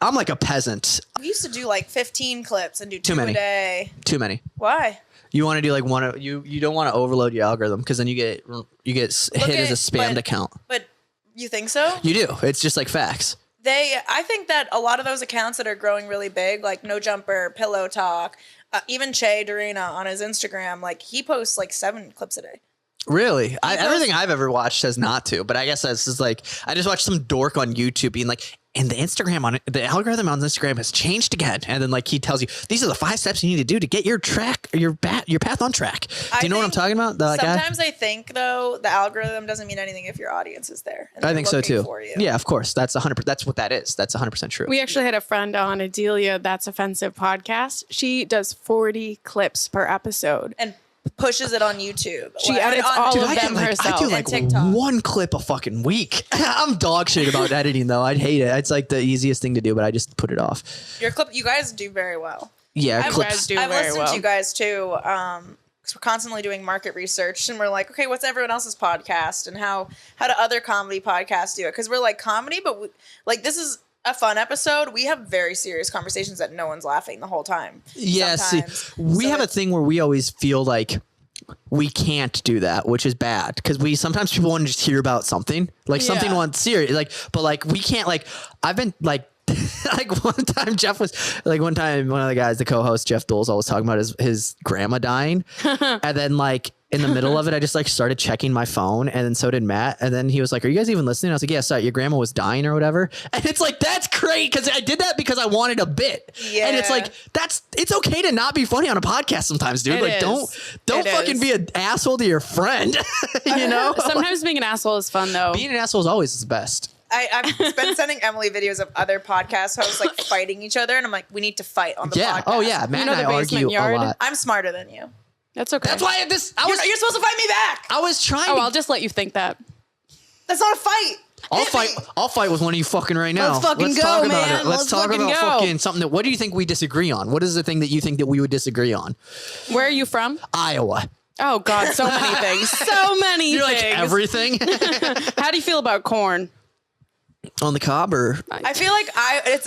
I'm like a peasant. We used to do like 15 clips and do Too 2 many. a day. Too many. Why? You want to do like one. You don't want to overload your algorithm because then you get hit as a spammed account. But you think so? You do. It's just like facts. I think that a lot of those accounts that are growing really big, like No Jumper, Pillow Talk, even Che Dorina on his Instagram, like he posts like 7 clips a day. Really? Everything I've ever watched says not to, but I guess that's just like, I just watched some dork on YouTube being like, and the algorithm on Instagram has changed again. And then like he tells you, these are the 5 steps you need to do to get your path on track. Do you know what I'm talking about? Sometimes I think though, the algorithm doesn't mean anything if your audience is there. And I they're think so looking too. for you. Yeah, of course. That's 100%. That's what that is. That's 100% true. We actually had a friend on Adelia That's Offensive podcast. She does 40 clips per episode. And pushes it on YouTube. She edits all Dude, of them herself. I do And like TikTok. 1 clip a fucking week. I'm dog shit about editing though. I'd hate it. It's like the easiest thing to do, but I just put it off. Your clip, you guys do very well. Yeah, You clips. guys do I've very listened well. to you guys too, because we're constantly doing market research, and we're like, okay, what's everyone else's podcast, and how do other comedy podcasts do it? Because we're like comedy, but like this is a fun episode. We have very serious conversations that no one's laughing the whole time. Yeah, sometimes. see, we So have a it's- thing where we always feel like we can't do that, which is bad because sometimes people want to just hear about something like something Yeah. on serious, like, but like we can't, like, I've been like, like one time one of the guys, the co-host Jeff Dole's always talking about his grandma dying. And then like in the middle of it, I just like started checking my phone, and then so did Matt. And then he was like, "Are you guys even listening?" I was like, "Yeah, sorry, your grandma was dying or whatever." And it's like, that's great because I did that because I wanted a bit. And it's Yeah. like, it's okay to not be funny on a podcast sometimes, dude. It Like, is. don't It fucking is. be an asshole to your friend. You know, Sometimes being an asshole is fun though. being an asshole is always the best. I've been sending Emily videos of other podcast hosts like fighting each other, and I'm like, we need to fight on the Yeah. podcast. Oh yeah, Matt know and I the basement argue yard? a lot. I'm smarter than you. That's okay. That's why You're supposed to fight me back. I was trying. Oh, to I'll just let you think that. That's not a fight. I'll Hit fight. me. I'll fight with one of you fucking right now. Let's fucking go, talk about man. it. Let's Let's talk fucking about go. fucking something. What do you think we disagree on? What is the thing that you think that we would disagree on? Where are you from? Iowa. Oh God, so many things. So many You're things. like everything How do you feel about corn? on the cob, or I feel like it's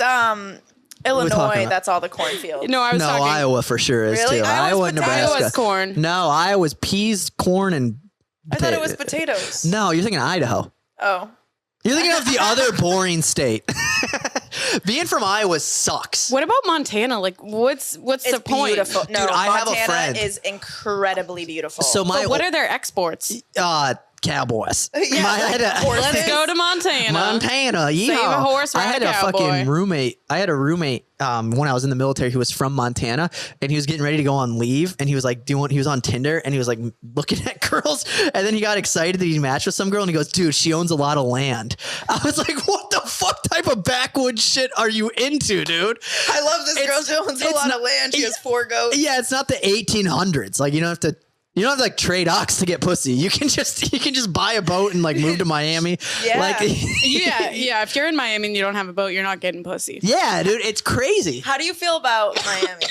Illinois. talking about? That's all the cornfields. No, I was no? talking. Iowa for sure is Really? too. Iowa's Iowa and potatoes. Nebraska. Iowa's corn. No, Iowa's peas, corn, and. I thought it was potatoes. No, you're thinking Idaho. Oh. You're thinking of the other boring state. Being from Iowa sucks. What about Montana? Like, what's It's the point? beautiful. No, Dude, I have a Montana friend. is incredibly beautiful. So But what are their exports? Cowboys. Yeah, I had a- horses. Let's go to Montana. Montana, yeah. Save a horse, I ride had a a cowboy. fucking roommate. I had a roommate when I was in the military who was from Montana, and he was getting ready to go on leave, and he was like, he was on Tinder, and he was like looking at girls, and then he got excited that he matched with some girl, and he goes, "Dude, she owns a lot of land." I was like, "What the fuck type of backwoods shit are you into, dude?" I love this girl. She owns a it's lot not- of land. She has 4 goats. Yeah, it's not the 1800s. Like, you don't have to like trade ox to get pussy. You can just buy a boat and like move to Miami. Yeah. Like, Yeah. If you're in Miami and you don't have a boat, you're not getting pussy. yeah, dude, it's crazy. How do you feel about Miami?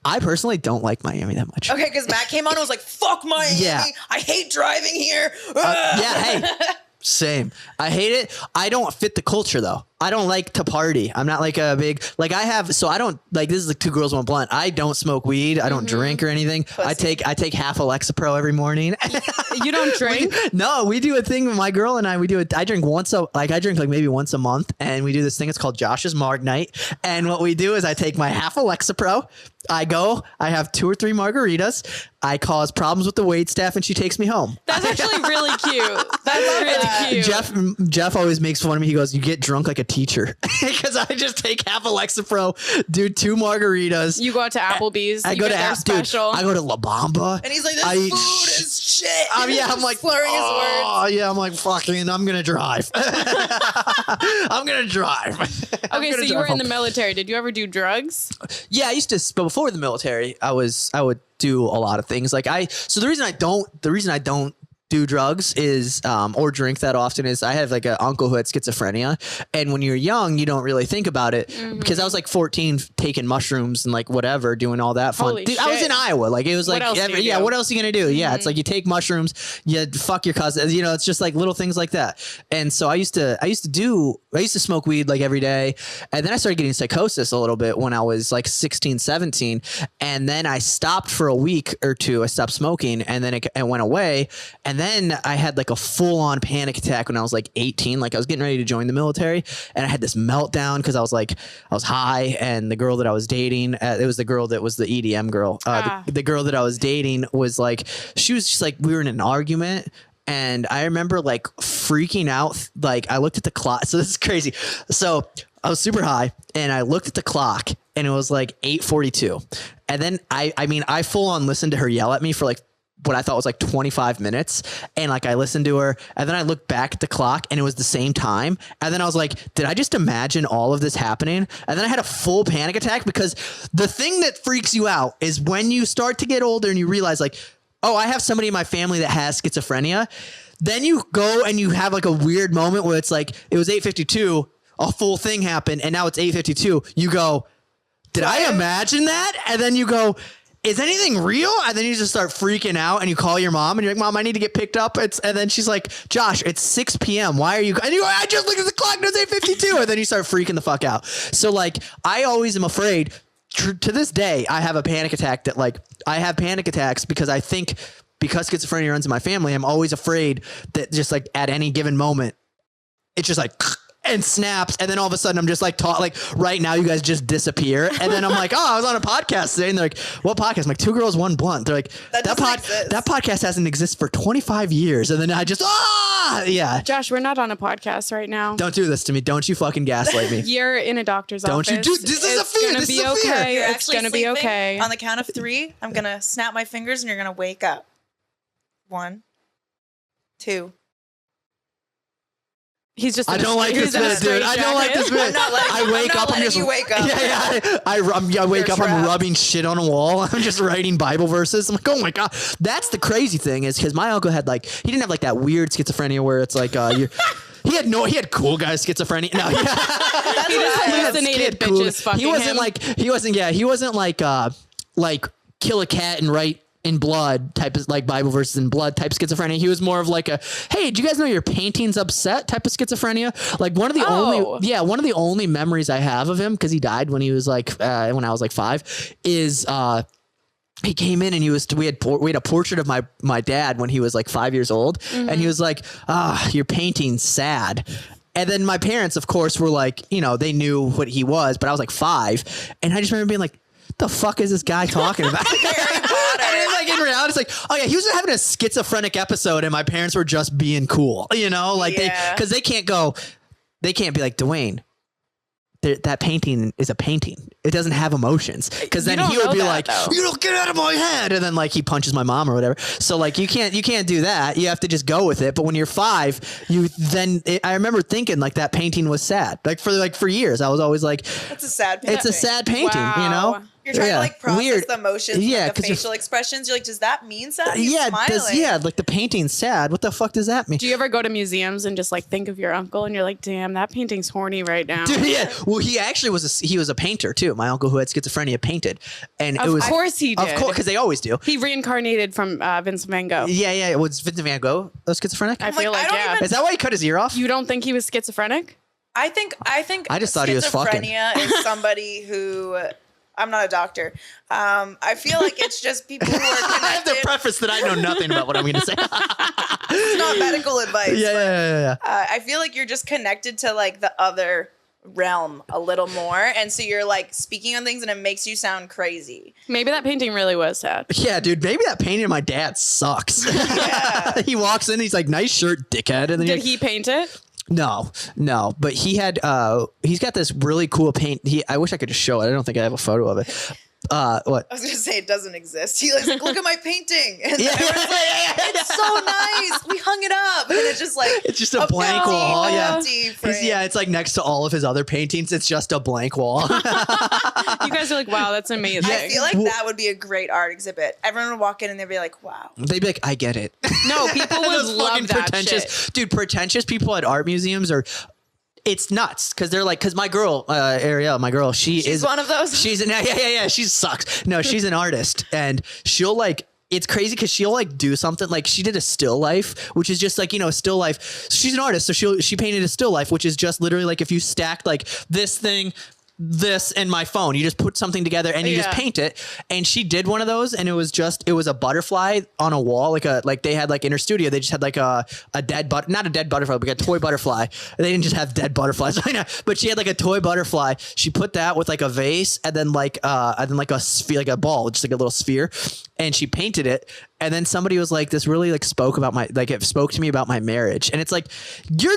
I personally don't like Miami that much. Okay, because Matt came on and was like, fuck Miami. Yeah. I hate driving here. Yeah, hey, same. I hate it. I don't fit the culture though. I don't like to party. I'm not like a big, like I don't like, this is like 2 girls, 1 blunt. I don't smoke weed. I don't drink or anything. I take half Alexapro every morning. You don't drink? No, we do a thing with my girl and I drink I drink like maybe once a month, and we do this thing. It's called Josh's Marg Night. And what we do is I take my half Alexapro. I have 2 or 3 margaritas. I cause problems with the waitstaff, and she takes me home. That's actually really cute. That's really cute. Jeff always makes fun of me. He goes, "You get drunk like a teacher because I just take half a Lexapro, do 2 margaritas. You go out to Applebee's. I go to special. Dude, I go to La Bamba. And he's like, this food is shit. Yeah, I'm like, slurring his words. Yeah, I'm like, fucking, I'm going to drive. I'm going to drive. Okay, so you were in the military. Did you ever do drugs? Yeah, I used to, but before the military, I would do a lot of things. So the reason I don't do drugs is or drink that often is I have like an uncle who had schizophrenia, and when you're young you don't really think about it because I was like 14 taking mushrooms and like whatever doing all that fun. Dude, I was in Iowa, like it was like what else are you gonna do? Yeah, it's like you take mushrooms, you fuck your cousin, you know, it's just like little things like that. And so I used to smoke weed like every day, and then I started getting psychosis a little bit when I was like 16 17, and then I stopped for a week or two. I stopped smoking, and then it went away. And then I had like a full-on panic attack when I was like 18. Like I was getting ready to join the military, and I had this meltdown because I was high, and the girl that I was dating, it was the girl that was the EDM girl. The girl that I was dating was like, she was just like, we were in an argument. And I remember like freaking out. Like I looked at the clock. So this is crazy. So I was super high, and I looked at the clock, and it was like 8:42. And then I full on listened to her yell at me for like what I thought was like 25 minutes. And like I listened to her, and then I looked back at the clock, and it was the same time. And then I was like, did I just imagine all of this happening? And then I had a full panic attack, because the thing that freaks you out is when you start to get older and you realize like, oh, I have somebody in my family that has schizophrenia. Then you go and you have like a weird moment where it's like, it was 8:52, a full thing happened, and now it's 8:52. You go, did I imagine that? And then you go, is anything real? And then you just start freaking out, and you call your mom, and you're like, Mom, I need to get picked up. And then she's like, Josh, it's 6 p.m. Why are you? And you go, I just looked at the clock, and it was 8:52. And then you start freaking the fuck out. So like, I always am afraid. To this day, I have a panic attack that like, I have panic attacks because I think, because schizophrenia runs in my family, I'm always afraid that just like at any given moment, it's just like and snaps, and then all of a sudden I'm just like like right now you guys just disappear, and then I'm like, oh, I was on a podcast today, and they're like, what podcast? I'm like, 2 Girls, 1 Blunt. They're like, that podcast hasn't existed for 25 years, and then I just yeah. Josh, we're not on a podcast right now. Don't do this to me. Don't you fucking gaslight me. You're in a doctor's office. Don't you do this? Is a fear. It's gonna be okay. It's gonna be okay. On the count of 3, I'm gonna snap my fingers, and you're gonna wake up. 1, 2. He's just. I don't like this bit, dude. I don't like this bit. I wake up. I'm just. You wake up. Yeah. I wake up. I'm rubbing shit on a wall. I'm just writing Bible verses. I'm like, oh my god. That's the crazy thing, is because my uncle had like, he didn't have like that weird schizophrenia where it's like he had cool guy schizophrenia. No, he just hallucinated bitches fucking He wasn't him. like he wasn't like kill a cat and write in blood type of like Bible verses in blood type schizophrenia. He was more of like a, hey, do you guys know your painting's upset type of schizophrenia? Like one of the only memories I have of him, because he died when he was like when I was like 5, is he came in and we had a portrait of my dad when he was like 5 years old, and he was like, your painting's sad. And then my parents, of course, were like, you know, they knew what he was, but I was like 5, and I just remember being like, the fuck is this guy talking about? And it's like, in reality, it's like, oh yeah, he was having a schizophrenic episode, and my parents were just being cool, you know, like because they can't be like, Dwayne, that painting is a painting. It doesn't have emotions. Because then he would be like, you don't get out of my head. And then like he punches my mom or whatever. So like you can't do that. You have to just go with it. But when you're 5, I remember thinking like that painting was sad. Like for years, I was always like, that's a sad painting. It's a sad painting, you know? You're trying to like process the emotions, the facial expressions. You're like, does that mean sad? Like the painting's sad. What the fuck does that mean? Do you ever go to museums and just like think of your uncle, and you're like, damn, that painting's horny right now? Dude, yeah. Well, he actually was a painter too. My uncle who had schizophrenia painted, and of course he did. Of course, because they always do. He reincarnated from Vincent Van Gogh. Yeah. Was Vincent Van Gogh schizophrenic? I feel like yeah. Is that why he cut his ear off? You don't think he was schizophrenic? I think. I just thought he was fucking. Schizophrenia is somebody who. I'm not a doctor. I feel like it's just people who are connected. I have to preface that I know nothing about what I'm going to say. It's not medical advice. Yeah. I feel like you're just connected to like the other realm a little more, and so you're like speaking on things, and it makes you sound crazy. Maybe that painting really was sad. Yeah, dude. Maybe that painting of my dad sucks. Yeah. He walks in, he's like, "Nice shirt, dickhead." And then did he paint it? No, but he's got this really cool paint. I wish I could just show it. I don't think I have a photo of it. What? I was gonna say it doesn't exist. He like, look at my painting. And it's so nice. We hung it up. And it's just like it's just a blank wall. Yeah. Yeah. It's like next to all of his other paintings. It's just a blank wall. You guys are like, wow, that's amazing. I feel like that would be a great art exhibit. Everyone would walk in and they'd be like, wow. They'd be like, I get it. No, people would Those love fucking that pretentious, shit. dude. Pretentious people at art museums are. It's nuts because they're like, because my girl, Ariel, my girl, she's one of those. She's yeah. She sucks. No, she's an artist, and she'll like. It's crazy because she'll like do something like she did a still life, which is just like, you know, still life. She's an artist, so she painted a still life, which is just literally like if you stacked like this thing, this and my phone, you just put something together and you just paint it. And she did one of those, and it was a butterfly on a wall, like they had like in her studio, they just had like a dead not a dead butterfly, but a toy butterfly. They didn't just have dead butterflies, but she had like a toy butterfly. She put that with like a vase and then like a sphere, like a ball, just like a little sphere, and she painted it. And then somebody was like, this really like spoke to me about my marriage. And it's like, you're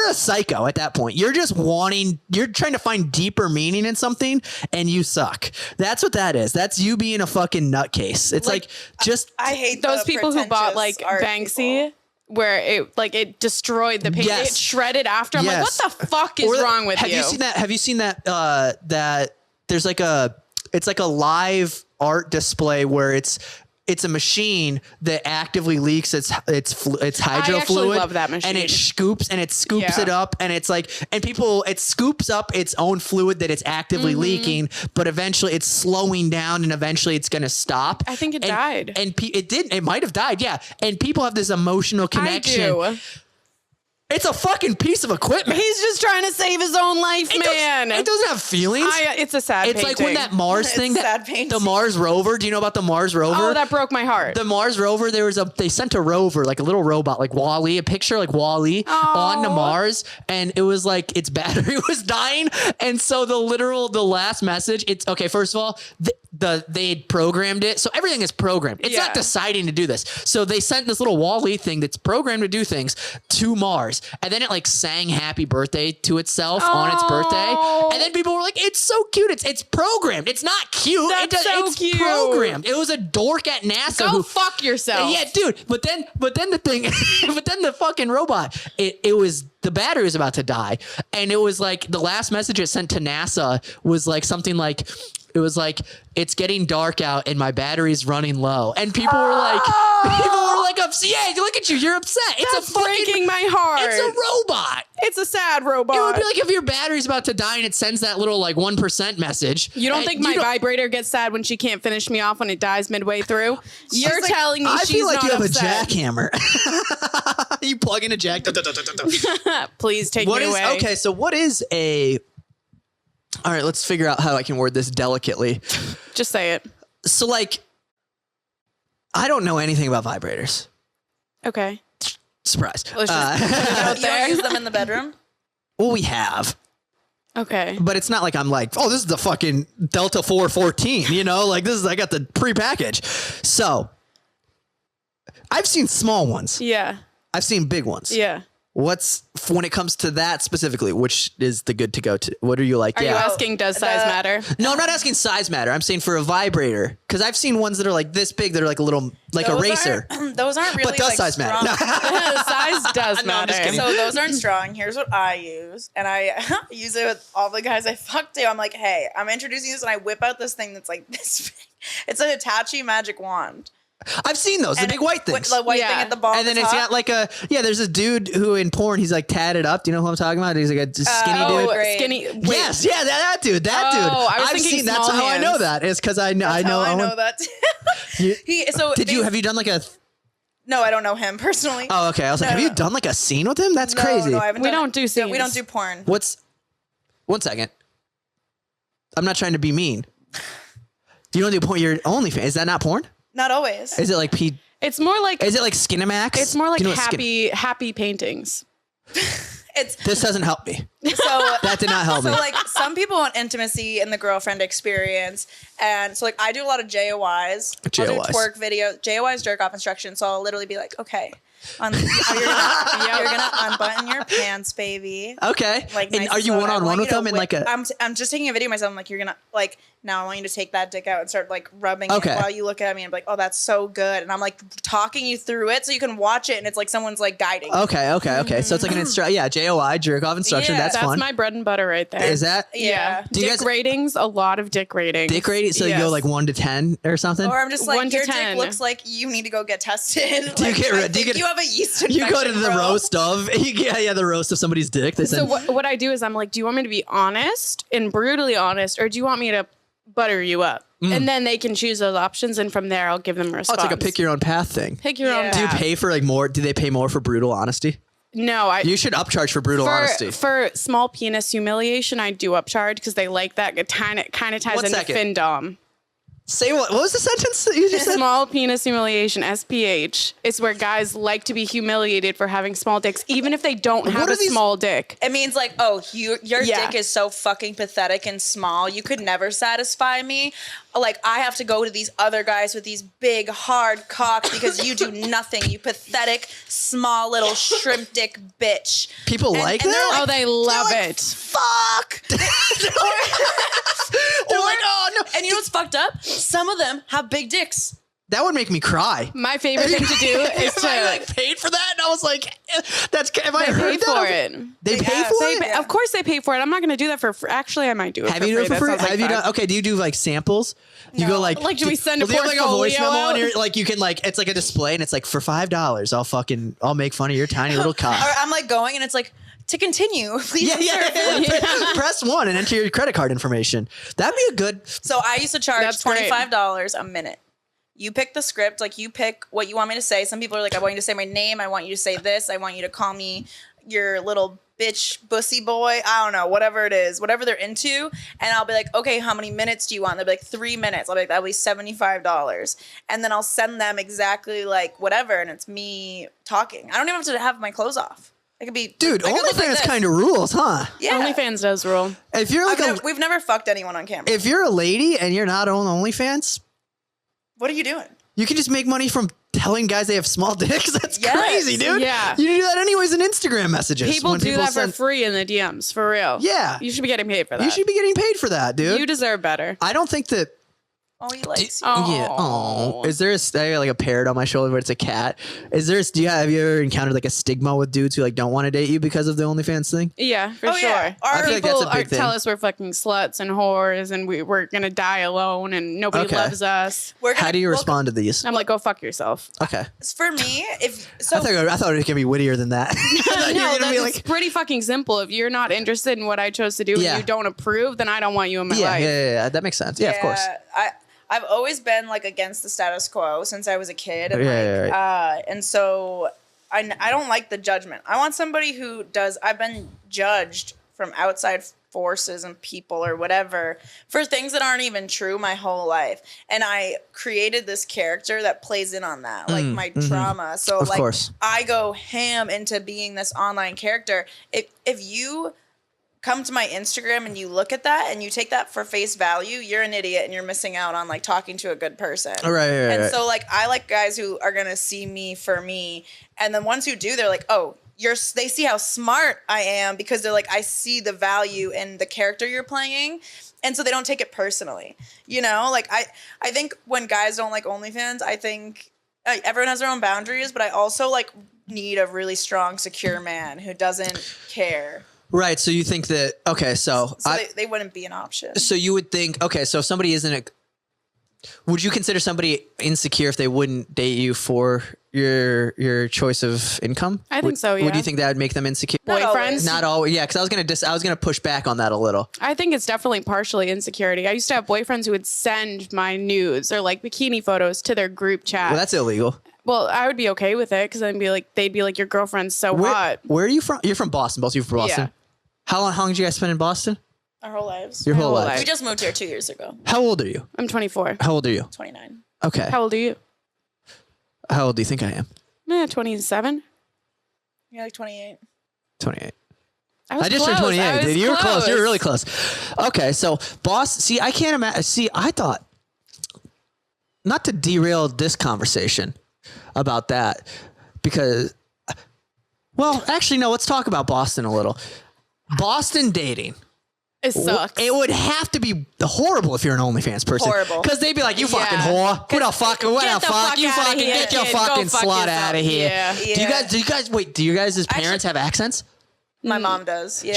a psycho at that point. You're trying to find deeper meaning in something, and you suck. That's what that is. That's you being a fucking nutcase. It's like just. I hate those people who bought like Banksy. People. Where it destroyed the paint, it shredded after. I'm like, what the fuck is wrong with you? Have you seen that? That there's like it's like a live art display where it's a machine that actively leaks its hydro fluid. Love that machine. And it scoops it up, and it's like, and it scoops up its own fluid that it's actively leaking, but eventually it's slowing down and eventually it's going to stop. I think it died. And it might have died. Yeah. And people have this emotional connection. I do. It's a fucking piece of equipment. He's just trying to save his own life, man. It doesn't have feelings. It's a sad painting. It's like when that Mars thing, sad painting. the Mars rover. Do you know about the Mars rover? Oh, that broke my heart. The Mars rover, they sent a rover, like a little robot, like WALL-E, a picture like WALL-E on to Mars, and it was like its battery was dying. And so the last message, it's okay, first of all, they had programmed it. So everything is programmed. It's not deciding to do this. So they sent this little WALL-E thing that's programmed to do things to Mars. And then it like sang happy birthday to itself on its birthday. And then people were like, it's so cute. It's programmed. It's not cute. It's cute. Programmed. It was a dork at NASA. Go fuck yourself. Yeah, dude. But then the thing, but then the fucking robot, it was, the battery was about to die. And it was like the last message it sent to NASA was like something like, it was like, it's getting dark out and my battery's running low. And people were like, yeah, look at you. You're upset. That's breaking my heart. It's a robot. It's a sad robot. It would be like if your battery's about to die and it sends that little like 1% message. You don't think my vibrator gets sad when she can't finish me off when it dies midway through? You're telling me I she's feel like not you have upset. a jackhammer. You plug in a jack. Please take me away. Okay, so what is a... All right, let's figure out how I can word this delicately. Just say it. So like, I don't know anything about vibrators. Okay. Surprise. Let's just You don't use them in the bedroom? Well, we have. Okay. But it's not like I'm like, oh, this is the fucking Delta 414, you know? Like I got the pre-package. So, I've seen small ones. Yeah. I've seen big ones. Yeah. When it comes to that specifically, which is the good to go to? What are you like? Are you asking, does size matter? No, I'm not asking size matter. I'm saying for a vibrator. Because I've seen ones that are like this big that are like a little, like a racer. Those aren't really But does size matter? No. Size does No, I'm just matter. kidding. So those aren't strong. Here's what I use. And I use it with all the guys I fuck to. I'm like, hey, I'm introducing this, and I whip out this thing that's like this big. It's an Hitachi magic wand. I've seen those, the big white things. The white thing at the bottom. And then it's got like there's a dude who in porn, he's like tatted up. Do you know who I'm talking about? He's like a skinny dude. Great. Skinny. Wait. Yes, yeah, that dude. I was I've thinking seen. That's small how I know hands. that. It's because I know. I know that. Have you done like a? No, I don't know him personally. Oh, okay. I was like, have you done like a scene with him? That's crazy. No, I haven't. We done don't it. do No, scenes. we don't do porn. One second. I'm not trying to be mean. You don't do porn. Your OnlyFans, is that not porn? Not always. Is it like P? It's more like Is it like Skinemax? It's more like Do you know what happy paintings. This doesn't help me. So That did not help me. So like some people want intimacy in the girlfriend experience, and so like I do a lot of JOYs. I'll do JOYs. twerk video. JOYs jerk off instructions. So I'll literally be like, okay, you're gonna unbutton your pants, baby. Okay. Like, and nice are you and slow. one on I one want with you to them in whip- like a? I'm just taking a video of myself. I'm like, you're gonna like now. I want you to take that dick out and start like rubbing Okay. it while you look at me and be like, oh, that's so good. And I'm like talking you through it so you can watch it, and it's like someone's like guiding. you. Okay. So it's like an JOY jerk off instruction. Yeah. that's That's fun. my bread and butter right there. Is that Yeah. Do you dick guys- ratings, a lot of dick ratings. dick rating? So you go Yes. like 1 to 10 or something. Or I'm just like, 1 to your 10. dick looks like you need to go get tested. Do you Like, get- I do you think get- you have a yeast infection, You go to the bro. roast of the roast of somebody's dick. They So said, what I do is I'm like, do you want me to be honest and brutally honest, or do you want me to butter you up? And then they can choose those options, and from there I'll give them a oh, response. it's like a pick your own path thing. Pick your own Yeah. Do you path. pay for like more? Do they pay more for brutal honesty? No, I You should upcharge for brutal honesty. for small penis humiliation, I do upcharge because they like that. It kind of ties 1 into second. findom. Say what? What was the sentence that you just said? Small penis humiliation, SPH, is where guys like to be humiliated for having small dicks, even if they don't have are a these- small dick. It means like, oh, your Yeah. dick is so fucking pathetic and small. You could never satisfy me. Like, I have to go to these other guys with these big, hard cocks because you do nothing. You pathetic, small little shrimp dick bitch. People like and they're that? Oh, they love like, it. Fuck. They're like, oh no. And you know what's fucked up? Some of them have big dicks. That would make me cry. My favorite thing to do is If I to like paid for that, and I was like, that's. Have I they heard pay that? for it. They pay Yeah, for They it. pay- Of course they pay for it. I'm not going to do that for free. Actually, I might do it. Have you done it for That free? sounds like Have you fun. done? Okay. Do you do like samples? You go like. Like, do we send a do you have like a voice portfolio memo out? on your like? You can like it's like a display, and it's like for $5, I'll make fun of your tiny little cock. Or I'm like going and it's like, to continue, please. Yeah. Press 1 and enter your credit card information. That'd be a good. So I used to charge That's great. $25 a minute. You pick the script, like you pick what you want me to say. Some people are like, I want you to say my name. I want you to say this. I want you to call me your little bitch bussy boy. I don't know, whatever it is, whatever they're into. And I'll be like, okay, how many minutes do you want? They'll be like 3 minutes. I'll be like, that'll be $75. And then I'll send them exactly like whatever. And it's me talking. I don't even have to have my clothes off. It could be, Dude, I could look like OnlyFans this. kind of rules, huh? Yeah. OnlyFans does rule. If you're like We've never fucked anyone on camera. if you're a lady and you're not on OnlyFans, What are you doing? you can just make money from telling guys they have small dicks. That's Yes. crazy, dude. Yeah. You do that anyways in Instagram messages. People when do that send- for free in the DMs, for real. Yeah. You should be getting paid for that. You should be getting paid for that, dude. You deserve better. I don't think that. Oh, he likes you. Oh. Yeah. Oh, is there I got like a parrot on my shoulder, but it's a cat? Is there? Have you ever encountered like a stigma with dudes who like don't want to date you because of the OnlyFans thing? Yeah, for Oh, sure. yeah. I feel like that's People a big thing. tell us we're fucking sluts and whores and we're going to die alone and nobody Okay. loves us. We're How do you well, respond to these? I'm like, go fuck yourself. Okay. For me, if so, I thought it could be wittier than that. I thought you were No, gonna be that's like, pretty fucking simple. If you're not interested in what I chose to do Yeah. and you don't approve, then I don't want you in my yeah, life. yeah, that makes sense. Yeah, of course. I've always been like against the status quo since I was a kid, and Yeah, and so I don't like the judgment. I want somebody who does. I've been judged from outside forces and people or whatever for things that aren't even true my whole life, and I created this character that plays in on that, like my trauma. So Of like course. I go ham into being this online character. If you come to my Instagram and you look at that and you take that for face value, you're an idiot and you're missing out on like talking to a good person. Right. And so like I like guys who are gonna see me for me, and then ones who do, they're like, oh, they see how smart I am because they're like, I see the value in the character you're playing, and so they don't take it personally. You know, like I think when guys don't like OnlyFans, I think everyone has their own boundaries, but I also like need a really strong, secure man who doesn't care. Right. So you think that? Okay. So They wouldn't be an option. So you would think, okay, so if somebody would you consider somebody insecure if they wouldn't date you for your choice of income? I think so, yeah. Would you think that would make them insecure? Not Boyfriends? always. Not always. Yeah, because I was gonna push back on that a little. I think it's definitely partially insecurity. I used to have boyfriends who would send my nudes or like bikini photos to their group chat. Well, that's illegal. Well, I would be okay with it because they'd be like, your girlfriend's so hot. Where are you from? You're from Boston. Both of you from Boston. Yeah. How long did you guys spend in Boston? Our whole lives. Your whole whole life. life. We just moved here 2 years ago. How old are you? I'm 24. How old are you? 29. Okay. How old are you? How old do you think I am? 27. You're like 28. 28. I just turned 28. Dude. You were close. You were really close. Okay, so Boston. See, I can't imagine. See, I thought, not to derail this conversation about that, because, well, actually, no. Let's talk about Boston a little. Boston dating. It sucks. It would have to be horrible if you're an OnlyFans person. Horrible. Because they'd be like, you fucking whore. Who the fuck? What the fuck? You fucking get your fucking slut out of here. Yeah. Do you guys' parents have accents? My mom does. Yeah.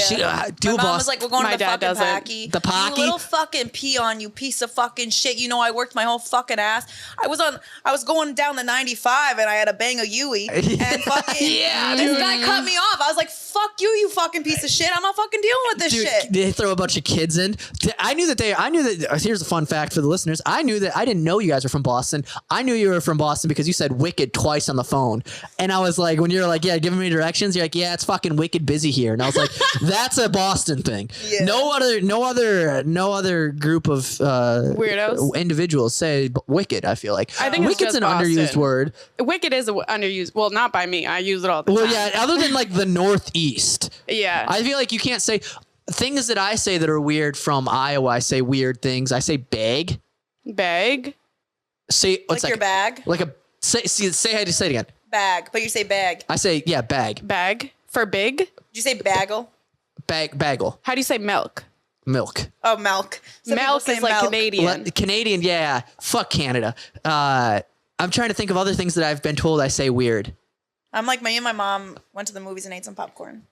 My mom was like, we're going to the fucking Packy. The Packy? You little fucking pee on you piece of fucking shit. You know, I worked my whole fucking ass. I was going down the 95 and I had to bang a Yui. And fucking this guy cut me off. I was like, fuck you, you fucking piece of shit. I'm not fucking dealing with this shit. They throw a bunch of kids in. I knew that here's a fun fact for the listeners. I didn't know you guys were from Boston. I knew you were from Boston because you said wicked twice on the phone. And I was like, when you're like, yeah, giving me directions, you're like, yeah, it's fucking wicked busy here. And I was like, that's a Boston thing. Yeah. No other group of weirdos individuals say wicked. I feel like I think wicked's an underused word. Wicked is underused. Well, not by me. I use it all the time. Well, yeah. Other than like the Northeast. Yeah. I feel like you can't say things that I say that are weird from Iowa. I say weird things. I say bag. Bag. Say what's like your bag. Like a say how do you say it again? Bag, but you say bag. I say bag. Bag for big. Did you say bagel? Bagel. How do you say milk? Milk. Oh, milk. Milk is like Canadian. Canadian, yeah. Fuck Canada. I'm trying to think of other things that I've been told I say weird. I'm like, me and my mom went to the movies and ate some popcorn.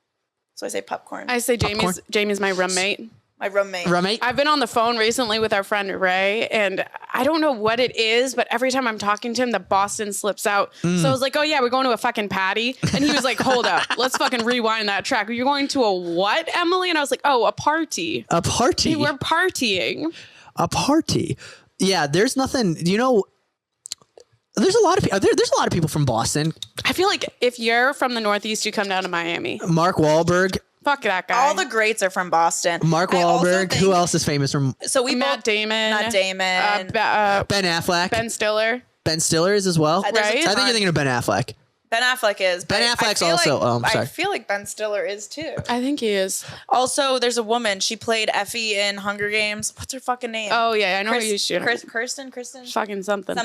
So I say popcorn. I say Jamie's my roommate. My roommate. I've been on the phone recently with our friend Ray, and I don't know what it is, but every time I'm talking to him, the Boston slips out. So I was like, oh yeah, we're going to a fucking patty. And he was like, hold up, let's fucking rewind that track. You're going to a what, Emily? And I was like, oh, a party. A party? Hey, we're partying. A party. Yeah, there's nothing, there's a lot of people. There's a lot of people from Boston. I feel like if you're from the Northeast, you come down to Miami. Mark Wahlberg. Fuck that guy. All the greats are from Boston. Mark Wahlberg. Who else is famous from? So Matt Damon. Ben Affleck. Ben Stiller. Ben Stiller is as well. Right? I think you're thinking of Ben Affleck. Ben Affleck is. Ben Affleck's also. Sorry. I feel like Ben Stiller is too. I think he is. Also, there's a woman. She played Effie in Hunger Games. What's her fucking name? Oh yeah, I know who you shoot. Kristen. Fucking something.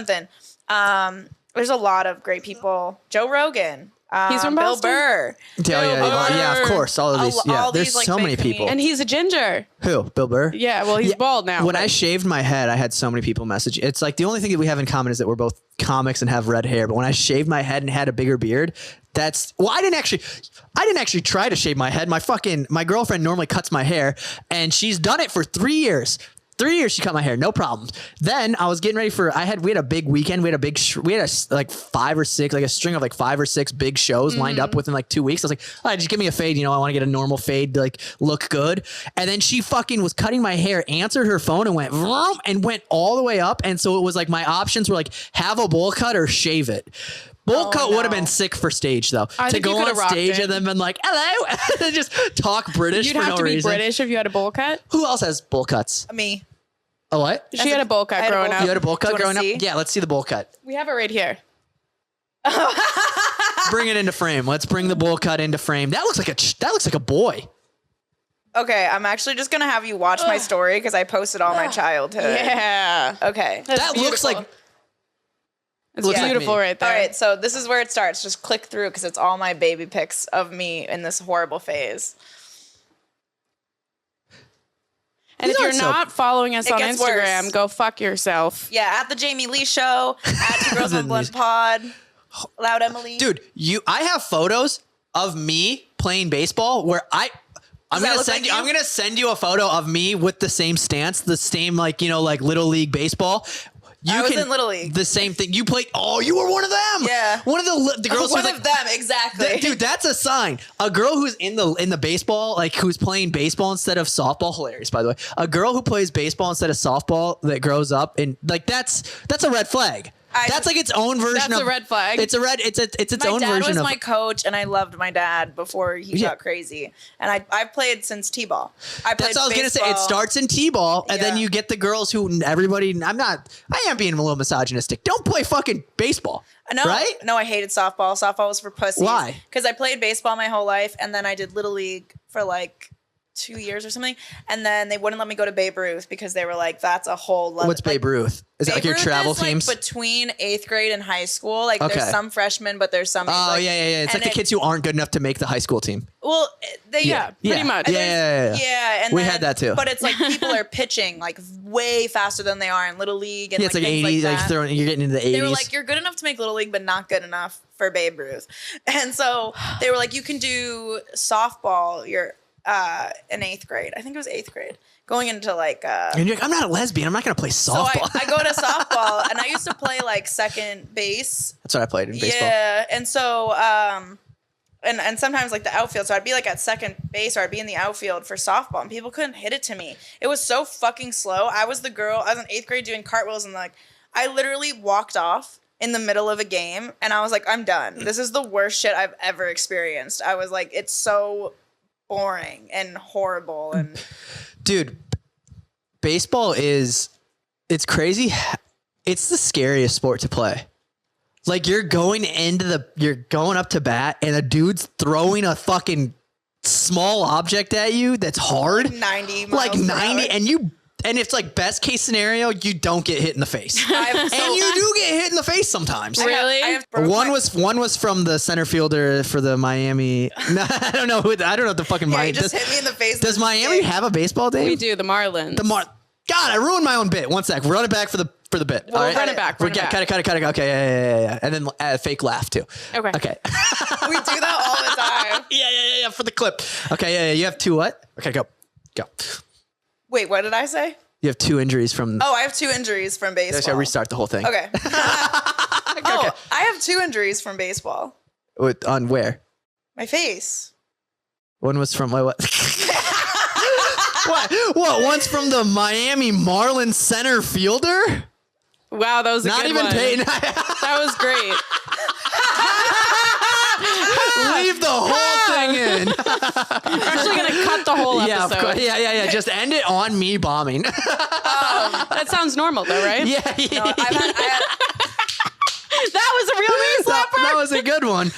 There's a lot of great people. Joe Rogan. He's from Bill Boston? Burr. Yeah, of course. All of these. Yeah, there's like, so many people. And he's a ginger. Who? Bill Burr? Yeah, well, he's bald now. When I shaved my head, I had so many people message. It's like the only thing that we have in common is that we're both comics and have red hair. But when I shaved my head and had a bigger beard, I didn't actually try to shave my head. My girlfriend normally cuts my hair, and she's done it for 3 years. 3 years she cut my hair, no problems. Then I was getting ready for, we had a big weekend. We had like 5 or 6, like a string of like 5 or 6 big shows lined up within like 2 weeks. I was like, all right, just give me a fade. I want to get a normal fade to like look good. And then she fucking was cutting my hair, answered her phone and went vroom, and went all the way up. And so it was like my options were like have a bowl cut or shave it. Bowl cut would have been sick for stage though. To go on stage and then been like, hello, and just talk British You'd for no reason. You'd have to be British if you had a bowl cut. Who else has bowl cuts? Me. A what? She had a bowl cut growing up. You had a bowl cut growing up? See? Yeah, let's see the bowl cut. We have it right here. Bring it into frame. Let's bring the bowl cut into frame. That looks like a boy. Okay, I'm actually just gonna have you watch my story because I posted all my childhood. Yeah. Okay. That looks like. It's beautiful right there. All right, so this is where it starts. Just click through because it's all my baby pics of me in this horrible phase. And if you're not following us on Instagram, worse. go fuck yourself. Yeah, at the Jamie Lee Show, at Two Girls One Blunt Pod, Loud Emily. Dude, I have photos of me playing baseball where I'm gonna send you a photo of me with the same stance, the same like little league baseball. I was in Little League. The same thing. You played. Oh, you were one of them. Yeah. One of the girls. One of them, exactly. Dude, that's a sign. A girl who's in the baseball, like who's playing baseball instead of softball. Hilarious, by the way. A girl who plays baseball instead of softball that grows up and like that's a red flag. That's like its own version. That's a red flag. It's its own version of. My dad was my coach, and I loved my dad before he got crazy. And I've played since t-ball. That's what I was gonna say. It starts in t-ball, and then you get the girls who everybody. I am being a little misogynistic. Don't play fucking baseball. No, right? No, I hated softball. Softball was for pussies. Why? Because I played baseball my whole life, and then I did Little League for like 2 years or something, and then they wouldn't let me go to Babe Ruth because they were like, that's a whole level. What's Babe Ruth? Is it like your Ruth travel is, teams? Like between 8th grade and high school, like Okay. there's some freshmen, but there's some. Oh, like, yeah. It's like the kids who aren't good enough to make the high school team. Well, they pretty much. Yeah, and we then- had that too. But it's like people are pitching like way faster than they are in Little League. And Yeah, it's like things 80, like like that. throwing. You're getting into the 80s. They were like, you're good enough to make Little League, but not good enough for Babe Ruth. And so they were like, you can do softball. You're in 8th grade. I think it was 8th grade. Going into like and you're like, I'm not a lesbian. I'm not going to play so softball. I go to softball, and I used to play like second base. That's what I played in baseball. Yeah, and so and sometimes like the outfield. So I'd be like at second base, or I'd be in the outfield for softball, and people couldn't hit it to me. It was so fucking slow. I was the girl. I was in 8th grade doing cartwheels, and like I literally walked off in the middle of a game, and I was like, I'm done. This is the worst shit I've ever experienced. I was like, it's so boring and horrible. And Dude, baseball it's crazy. It's the scariest sport to play. Like you're going up to bat and a dude's throwing a fucking small object at you that's hard. 90 miles Like per 90 hour. and it's like best case scenario, you don't get hit in the face. I've- And you do get hit in the face sometimes. Really? I have broke One my- was from the center fielder for the Miami. No, I don't know the fucking Yeah, Miami. he just hit me in the face. Does with his Miami stick. have a baseball team? We do the Marlins. God, I ruined my own bit. One sec. Run it back for the bit. Well, All right? run it back. Run it back. Cut it. Okay, yeah. And then fake laugh too. Okay. Okay. We do that all the time. yeah, for the clip. Okay, yeah. You have two what? Okay, go. Wait, what did I say? You have 2 injuries from. Oh, I have 2 injuries from baseball. Let's restart the whole thing. Okay. Oh, I have 2 injuries from baseball. On where? My face. One was from what? What? One's from the Miami Marlins center fielder? Wow, that was a Not good even one. Peyton. That was great. Leave the whole thing in. We're actually gonna cut the whole Yeah, episode. of course. Yeah. Just end it on me bombing. That sounds normal though, right? yeah. No, I That was a real knee slapper. That was a good one.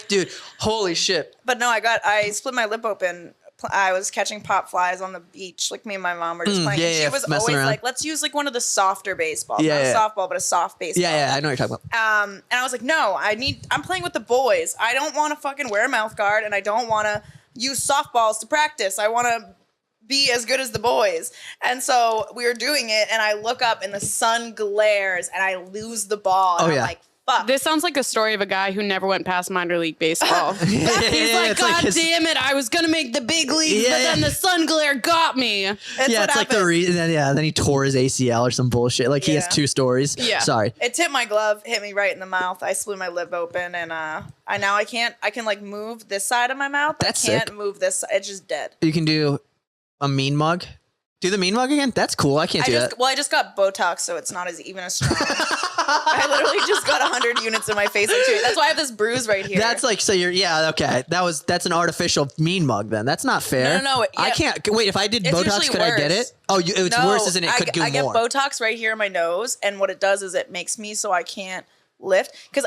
Dude, holy shit. but no, I split my lip open. I was catching pop flies on the beach. Like me and my mom were just playing. yeah, and she yeah, was messing always around. like, let's use like one of the softer baseballs. Yeah, Not yeah. a softball, but a soft baseball. Yeah, I know what you're talking about. And I was like, no, I'm playing with the boys. I don't want to fucking wear a mouth guard, and I don't want to use softballs to practice. I want to be as good as the boys. And so we were doing it, and I look up, and the sun glares, and I lose the ball. And Oh, I'm yeah. like, fuck. This sounds like a story of a guy who never went past minor league baseball. He's like, it's like God his- damn it, I was gonna make the big leagues, Yeah, but then yeah. the sun glare got me. That's Yeah, what it's like the happened. reason. Then he tore his ACL or some bullshit. Like he has Yeah. 2 stories. Yeah. Sorry. It tipped my glove, hit me right in the mouth. I split my lip open, and I can like move this side of my mouth. That's I can't sick. move this. It's just dead. You can do a mean mug. Do the mean mug again? That's cool. I can't do that. I just got Botox, so it's not as strong. I literally just got 100 units in my face. That's why I have this bruise right here. That's like, so okay. That's an artificial mean mug then. That's not fair. No, I yeah. can't. Wait, if I did It's Botox, usually could I get worse. it? Oh, it's No, worse, isn't it? It could do I get more. Botox right here in my nose, and what it does is it makes me so I can't lift because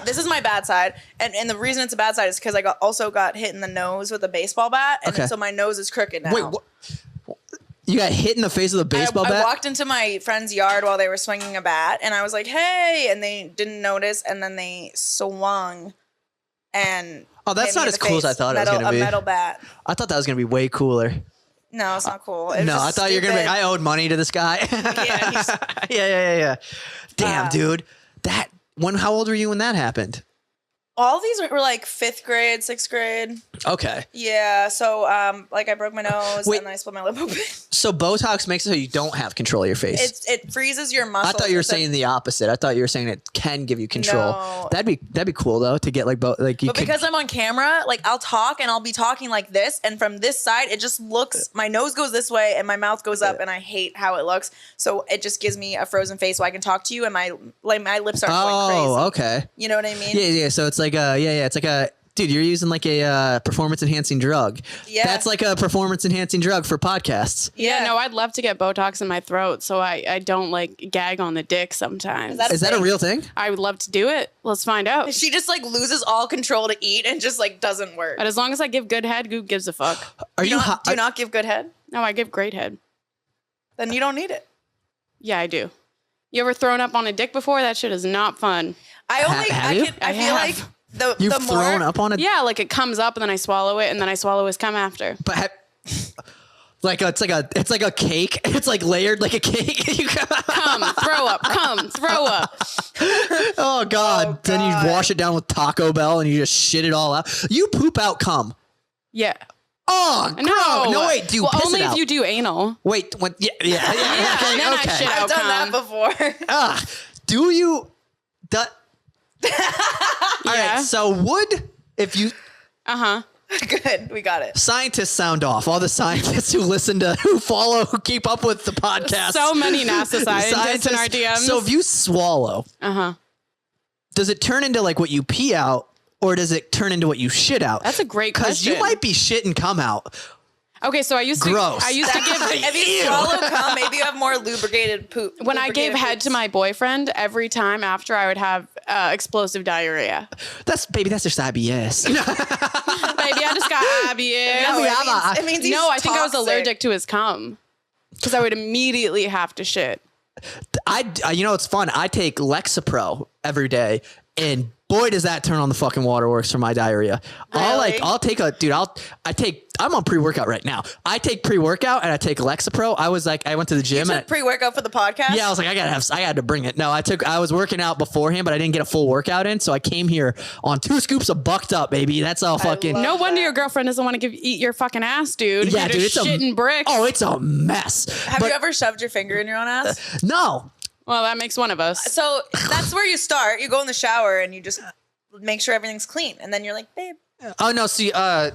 this is my bad side, and the reason it's a bad side is because I also got hit in the nose with a baseball bat, and Okay. so my nose is crooked now. Wait, what? You got hit in the face with a baseball I bat? walked into my friend's yard while they were swinging a bat, and I was like, "Hey!" and they didn't notice, and then they swung, and Oh, that's hit me not in as the cool as face. I thought it was gonna be. A metal bat. I thought that was gonna be way cooler. No, it's not cool. It was No, I just thought you were gonna be. stupid. I owed money to this guy. Yeah, he's- yeah. Damn, dude. How old were you when that happened? all these were like 5th grade, 6th grade. Okay. Yeah, so like I broke my nose Wait. and then I split my lip open. So Botox makes it so you don't have control of your face. It freezes your I muscles. thought you were It's like- saying the opposite. I thought you were saying it can give you control. No. That'd be cool though to get like you But could, because I'm on camera, like I'll talk and I'll be talking like this, and from this side, it just looks. My nose goes this way and my mouth goes up, and I hate how it looks. So it just gives me a frozen face, so I can talk to you, and my lips aren't going crazy. Oh, okay. You know what I mean? Yeah. So it's like it's like a dude, you're using like a performance enhancing drug. Yeah. That's like a performance enhancing drug for podcasts. Yeah, no, I'd love to get Botox in my throat so I don't like gag on the dick sometimes. Is Is that a real thing? I would love to do it. Let's find out. She just like loses all control to eat and just like doesn't work. But as long as I give good head, who gives a fuck? Are you? Do you not give good head? No, I give great head. Then you don't need it. Yeah, I do. You ever thrown up on a dick before? That shit is not fun. I only have you? I feel like You've the thrown more up on it? Yeah, like it comes up and then I swallow it and then I swallow his cum after. But it's like a cake. It's like layered like a cake. Come, throw up, come, throw up. Oh God. Oh, Then God. you wash it down with Taco Bell and you just shit it all out. You poop out cum. Yeah. Oh, No. No, wait. Do you well, piss only it if and you do anal. Wait. When, yeah. And then I Okay. shit I've out done cum. that before. Ah, do you? That. All Yeah. right. So if you Uh-huh. Good, we got it. scientists sound off, all the scientists who follow, who keep up with the podcast. So many NASA scientists in our DMs. So if you swallow, Uh-huh. does it turn into like what you pee out, or does it turn into what you shit out? That's a great Because question. you might be shit and come out. Okay, so I used to Gross. give If you Ew. swallow cum, maybe you have more lubricated poop. when I gave head to my boyfriend, every time after I would have explosive diarrhea. That's just IBS. Baby, I just got IBS. No, it means he's No, I think I was toxic. allergic to his cum because I would immediately have to shit. You know, it's fun. I take Lexapro every day, and boy, does that turn on the fucking waterworks for my diarrhea. Really? I'm on pre-workout right now. I take pre-workout and I take Lexapro. I went to the gym. You and took pre-workout for the podcast? yeah, I was like, I had to bring it. No, I was working out beforehand, but I didn't get a full workout in. So I came here on 2 scoops of Bucked Up, baby. That's all fucking. love No wonder that. your girlfriend doesn't want to eat your fucking ass, dude. Yeah, You're dude, just it's shitting bricks. Oh, it's a mess. Have you ever shoved your finger in your own ass? No. Well, that makes one of us. So that's where you start. You go in the shower and you just make sure everything's clean. And then you're like, babe. Oh no, see, I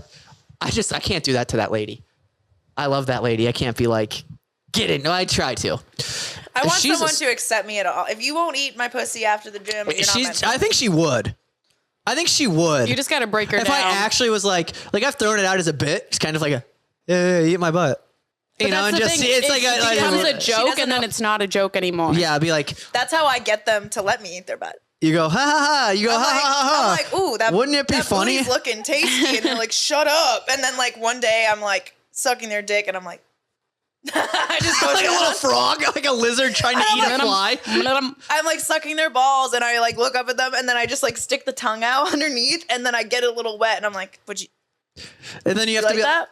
can't do that to that lady. I love that lady. I can't be like, get it. No, I try to. I want She's someone to accept me at all. If you won't eat my pussy after the gym, you're not meant to. I think she would. You just got to break her If down. I actually was like I've thrown it out as a bit. It's kind of like yeah, eat my butt. But You know, that's and the just thing, it's it like becomes a She joke, doesn't and then know. it's not a joke anymore. yeah, I'd be like, That's how I get them to let me eat their butt. you go ha ha ha. You go I'm ha like, ha ha. I'm like, ooh, that Wouldn't it be that funny? booty's looking tasty, and they're like, shut up. And then like one day I'm like sucking their dick, and I'm like, I just go like a down. little frog, like a lizard trying to eat a fly. I'm like sucking their balls, and I like look up at them, and then I just like stick the tongue out underneath, and then I get it a little wet, and I'm like, would you And then you have like to be. that?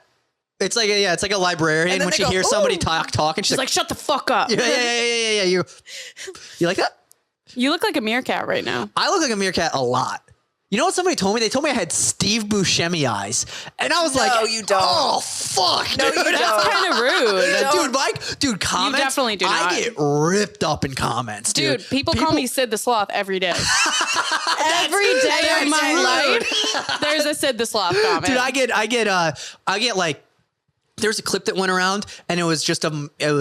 It's like it's like a librarian And then when they she go, hears somebody "Ooh." talk, and She's like, shut the fuck up. yeah. You like that? You look like a meerkat right now. I look like a meerkat a lot. You know what somebody told me? They told me I had Steve Buscemi eyes, and I was like, No, you don't. Oh fuck, No, dude. you That's don't. kind of rude. Dude, comments. definitely do not. I get ripped up in comments, dude. Dude, people call me Sid the Sloth every day. Every day of my life, there's a Sid the Sloth comment. Dude, I get like. There's a clip that went around, and it was just from our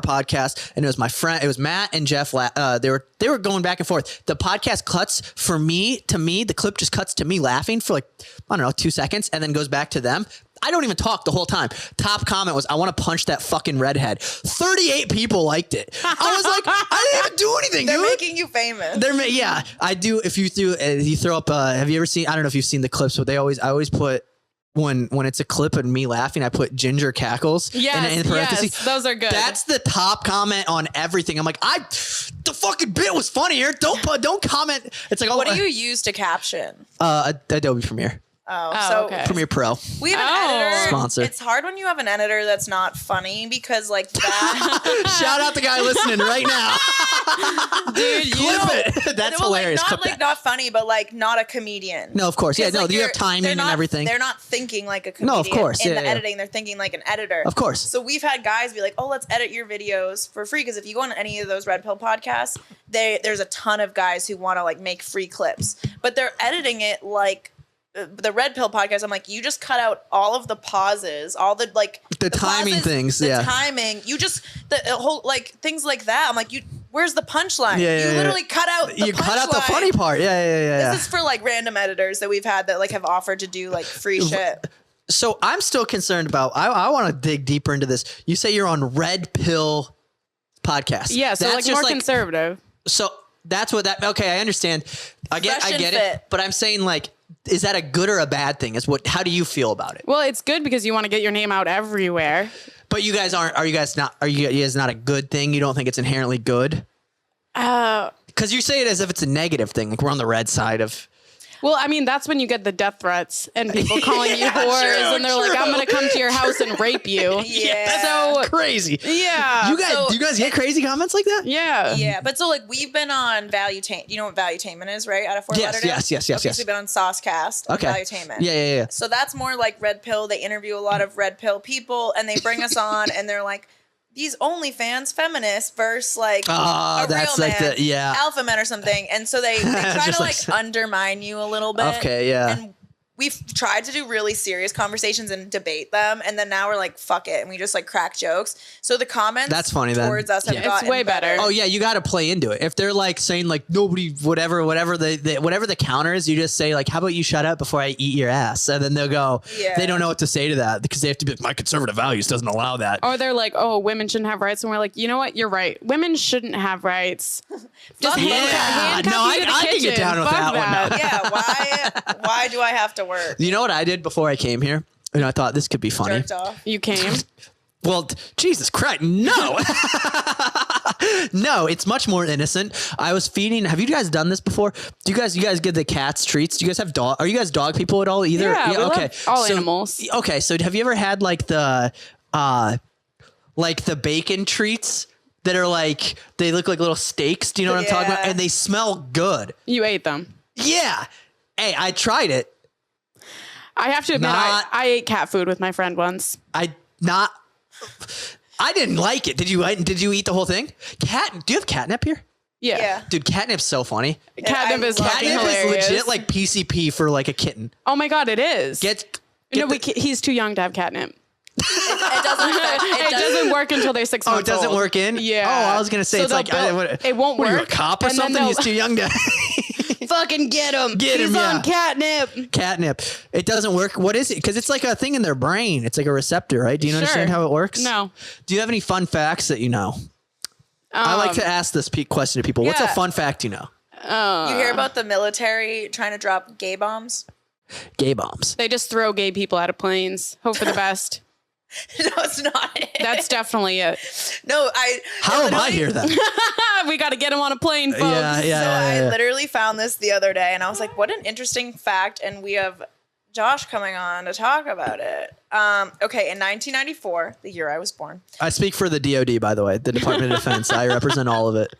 podcast, and it was my friend, it was Matt and Jeff. They were going back and forth. The podcast cuts to me. The clip just cuts to me laughing for like, I don't know, 2 seconds, and then goes back to them. I don't even talk the whole time. Top comment was, I want to punch that fucking redhead. 38 people liked it. I was like, I didn't even do anything, They're dude. making you famous. Yeah, I do. If you throw up, have you ever seen? I don't know if you've seen the clips, but I always put when it's a clip of me laughing, I put ginger cackles in parentheses. Yes, those are good. That's the top comment on everything. I'm like, the fucking bit was funnier. Don't comment. It's like, What do you use to caption? Adobe Premiere. So okay. Premiere Pro. we have an editor. Sponsor. It's hard when you have an editor that's not funny because like that. Shout out the guy listening right now. Dude, Clip it. That's Well, hilarious. Like, not Clip like that. not funny, but like not a comedian. No, of course. Yeah, 'Cause, no, like, you have timing they're and not- everything. They're not thinking like a No, comedian. of course. In Yeah, the yeah. editing, they're thinking like an editor. Of course. So we've had guys be like, "Oh, let's edit your videos for free." Because if you go on any of those Red Pill podcasts, there's a ton of guys who want to like make free clips, but they're editing it like. The Red Pill podcast, I'm like, you just cut out all of the pauses, all the timing things, the yeah. timing. You just the whole like things like that. I'm like, where's the punchline? Yeah, you literally cut out the You cut out the punchline. funny part. Yeah. This is for like random editors that we've had that like have offered to do like free shit. So I'm still concerned about, I want to dig deeper into this. You say you're on Red Pill podcast. Yeah, so That's like more just, conservative. So that's what that, okay, I understand. I get Fresh and it. fit. But I'm saying like, is that a good or a bad thing? How do you feel about it? Well, it's good because you want to get your name out everywhere. But you guys are you guys not a good thing? You don't think it's inherently good? Because you say it as if it's a negative thing. Like we're on the red side of. Well, I mean, that's when you get the death threats and people calling you whores, and they're like, "I'm going to come to your house and rape you." Yeah. So crazy. yeah, You guys, do you guys get crazy comments like that? yeah. Yeah, but so like we've been on Valuetainment. You know what Valuetainment is, right? Out of Fort Yes, Lauderdale. yes. Okay, so we've been on Saucecast. On Okay. Valuetainment. Yeah. So that's more like Red Pill. They interview a lot of Red Pill people, and they bring us on, and they're like, these OnlyFans feminists versus like a that's real like man, the alpha men or something. And so they try Just to like- like undermine you a little bit. Okay, yeah. And we've tried to do really serious conversations and debate them, and then now we're like, fuck it, and we just like crack jokes. So the comments That's funny then. towards us have Yeah, it's gotten way better. Oh yeah, you got to play into it. If they're like saying like nobody, whatever the counter is, you just say like, how about you shut up before I eat your ass? And then they'll go, Yeah. they don't know what to say to that because they have to be like, my conservative values doesn't allow that. Or they're like, "Oh, women shouldn't have rights," and we're like, "You know what? You're right. Women shouldn't have rights." Just Yeah. handcuff No, you to the I can get kitchen. down with Fuck that one now. Yeah, why do I have to work? You know what I did before I came here? And I thought this could be funny. Jerked off. You came. Well, Jesus Christ, no. No, it's much more innocent. I was feeding. Have you guys done this before? Do you guys give the cats treats? Do you guys have dog? Are you guys dog people at all either? Yeah, we love all animals. Okay, so have you ever had like the bacon treats that are like they look like little steaks? Do you know what I'm talking about? Yeah. And they smell good. You ate them. Yeah. Hey, I tried it. I have to admit, Not- I ate cat food with my friend once. I didn't like it. Did you eat the whole thing? Do you have catnip here? Yeah. Dude, catnip's so funny. Catnip I is love fucking Catnip hilarious. is legit like PCP for like a kitten. Oh my god, it is. He's too young to have catnip. It doesn't. It doesn't work until they're 6 Oh, months it doesn't old. work in? Yeah. Oh, I was gonna say So it's like it won't what, work. Are you a cop or and then something? He's too young to fucking get him. Get him, He's yeah. on catnip. catnip. It doesn't work. What is it? Because it's like a thing in their brain. It's like a receptor, right? Do you understand Sure. how it works? No. Do you have any fun facts that you know? I like to ask this question to people. What's a yeah. fun fact you know? You hear about the military trying to drop gay bombs? Gay bombs. They just throw gay people out of planes. Hope for the best. No, it's not it. That's definitely it. No, How am I literally- here then? We got to get him on a plane, folks. Yeah. So I literally found this the other day, and I was like, "What an interesting fact!" And we have Josh coming on to talk about it. Okay, in 1994, the year I was born, I speak for the DoD, by the way, the Department of Defense. I represent all of it.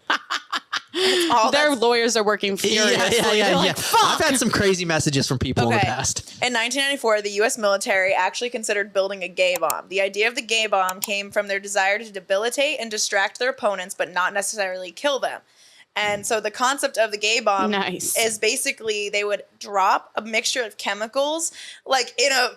all Their that's- lawyers are working furiously. They're like, I've had some crazy messages from people in the Okay. past. In 1994, the U.S. military actually considered building a gay bomb. The idea of the gay bomb came from their desire to debilitate and distract their opponents, but not necessarily kill them. And so the concept of the gay bomb Nice. is basically they would drop a mixture of chemicals like in a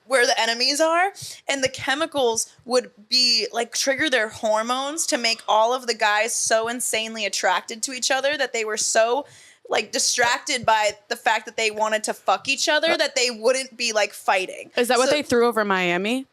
where the enemies are, and the chemicals would be like trigger their hormones to make all of the guys so insanely attracted to each other that they were so like distracted by the fact that they wanted to fuck each other that they wouldn't be like fighting. Is that what So- they threw over Miami?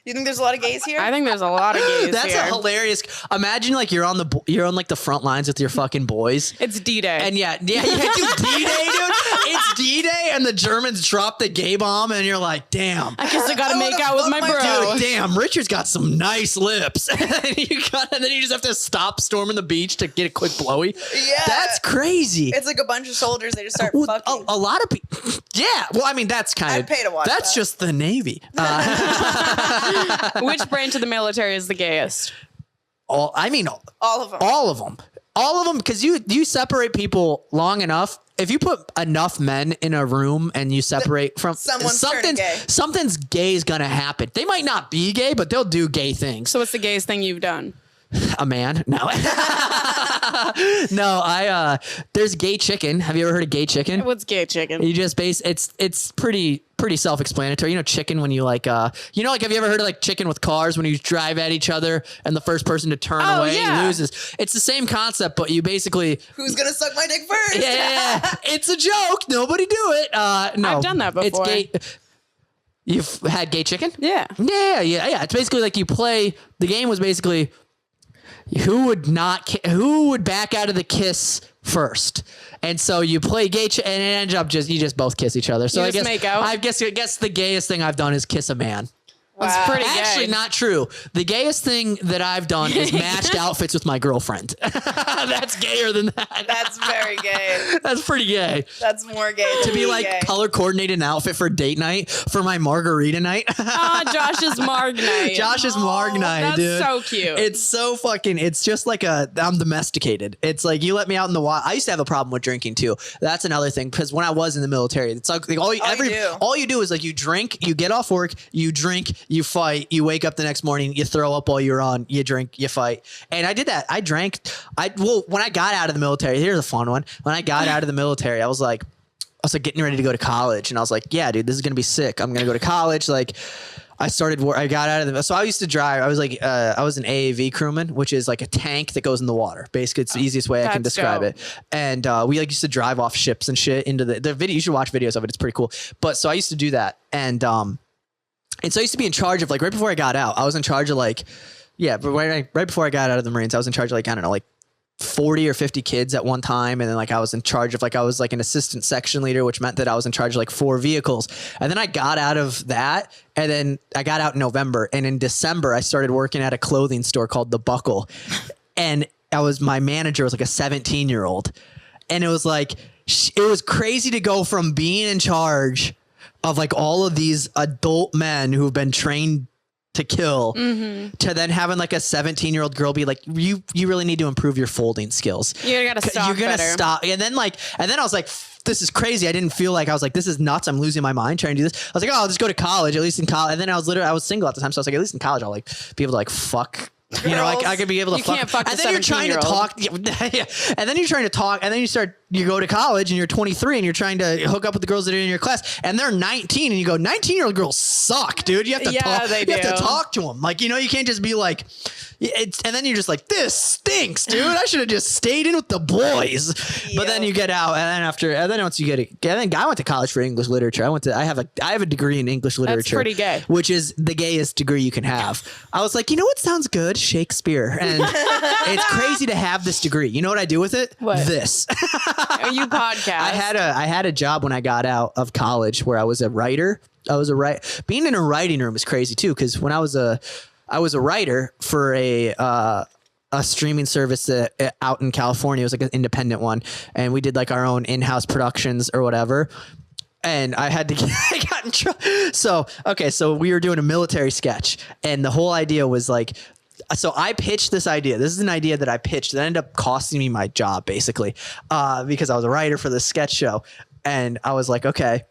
You think there's a lot of gays here? I think there's a lot of gays That's here. a hilarious. Imagine like you're on like the front lines with your fucking boys. It's D-Day. And yeah, dude, D-Day, dude. It's D-Day, and the Germans drop the gay bomb, and you're like, damn. I guess I got to I make wanna out with fuck my my bro. Dude, damn, Richard's got some nice lips. And then you just have to stop storming the beach to get a quick blowy. Yeah. That's crazy. It's like a bunch of soldiers. They just start Well, fucking. a lot of people. Yeah. Well, I mean, that's kind of. I'd pay to watch That's that. just the Navy. Which branch of the military is the gayest? All of them. All of them, because you separate people long enough. If you put enough men in a room and you separate from Someone's turning gay. something's gay is gonna happen. They might not be gay, but they'll do gay things. So what's the gayest thing you've done? A man? No. No, there's gay chicken. Have you ever heard of gay chicken? What's gay chicken? You just it's pretty self-explanatory. You know, chicken when you like, have you ever heard of like chicken with cars when you drive at each other and the first person to turn away loses? It's the same concept, but you basically. Who's going to suck my dick first? Yeah. It's a joke. Nobody do it. No. I've done that before. It's gay. You've had gay chicken? Yeah. Yeah. It's basically like you play, the game was basically who would back out of the kiss first. And so you play gay and it ends up you just both kiss each other. So I guess the gayest thing I've done is kiss a man. That's pretty gay. Actually, not true. The gayest thing that I've done is matched outfits with my girlfriend. That's gayer than that. That's very gay. That's pretty gay. That's more gay. To be like gay. color coordinated an outfit for date night for my margarita night. Josh's Marg night. Josh's Marg night, that's dude. so cute. It's so fucking. It's just like I'm domesticated. It's like you let me out in the wild. I used to have a problem with drinking too. That's another thing because when I was in the military, it's like all you do is like you drink, you get off work, you drink. You fight, you wake up the next morning, you throw up while you're on, you drink, you fight. And I did that. I drank. When I got out of the military, here's a fun one. When I got out of the military, I was like getting ready to go to college. And I was like, yeah, dude, this is going to be sick. I'm going to go to college. Like I got out of so I used to drive. I was like, I was an AAV crewman, which is like a tank that goes in the water. Basically, it's the easiest way I can describe it. And we like used to drive off ships and shit into the video. You should watch videos of it. It's pretty cool. But so I used to do that. And so I used to be in charge of like right before I got out, I was in charge of like, but right before I got out of the Marines, I was in charge of like, I don't know, like 40 or 50 kids at one time. And then like I was in charge of like, I was like an assistant section leader, which meant that I was in charge of like 4 vehicles. And then I got out of that. And then I got out in November. And in December, I started working at a clothing store called The Buckle. And my manager was like a 17-year-old. And it was like, it was crazy to go from being in charge of like all of these adult men who've been trained to kill to then having like a 17-year-old girl be like, you really need to improve your folding skills. You gotta stop. You're gonna stop. And then I was like, this is crazy. I didn't feel like I was like, this is nuts. I'm losing my mind trying to do this. I was like, oh, I'll just go to college, at least in college. And then I was single at the time. So I was like, at least in college, I'll like be able to like fuck. You know, I could be able to fuck. Can't fuck and then you're trying to talk. Yeah. And then you're trying to talk. And then you go to college and you're 23 and you're trying to hook up with the girls that are in your class and they're 19 and you go, 19-year-old girls suck, dude. You have to talk. You have to talk to them. Like, you can't just be like, and then you're just like, this stinks, dude. I should have just stayed in with the boys. But then you get out, and then once you get it, I went to college for English literature. I have a degree in English literature. That's pretty gay. Which is the gayest degree you can have. I was like, you know what sounds good? Shakespeare. And it's crazy to have this degree. You know what I do with it? What? This. You podcast. I had a job when I got out of college where I was a writer. Being in a writing room is crazy too, because when I was a writer for a streaming service out in California. It was like an independent one. And we did like our own in-house productions or whatever. And I had to I got in trouble. So we were doing a military sketch. And the whole idea was like, so I pitched this idea. This is an idea that I pitched that ended up costing me my job, basically, because I was a writer for this sketch show. And I was like, okay,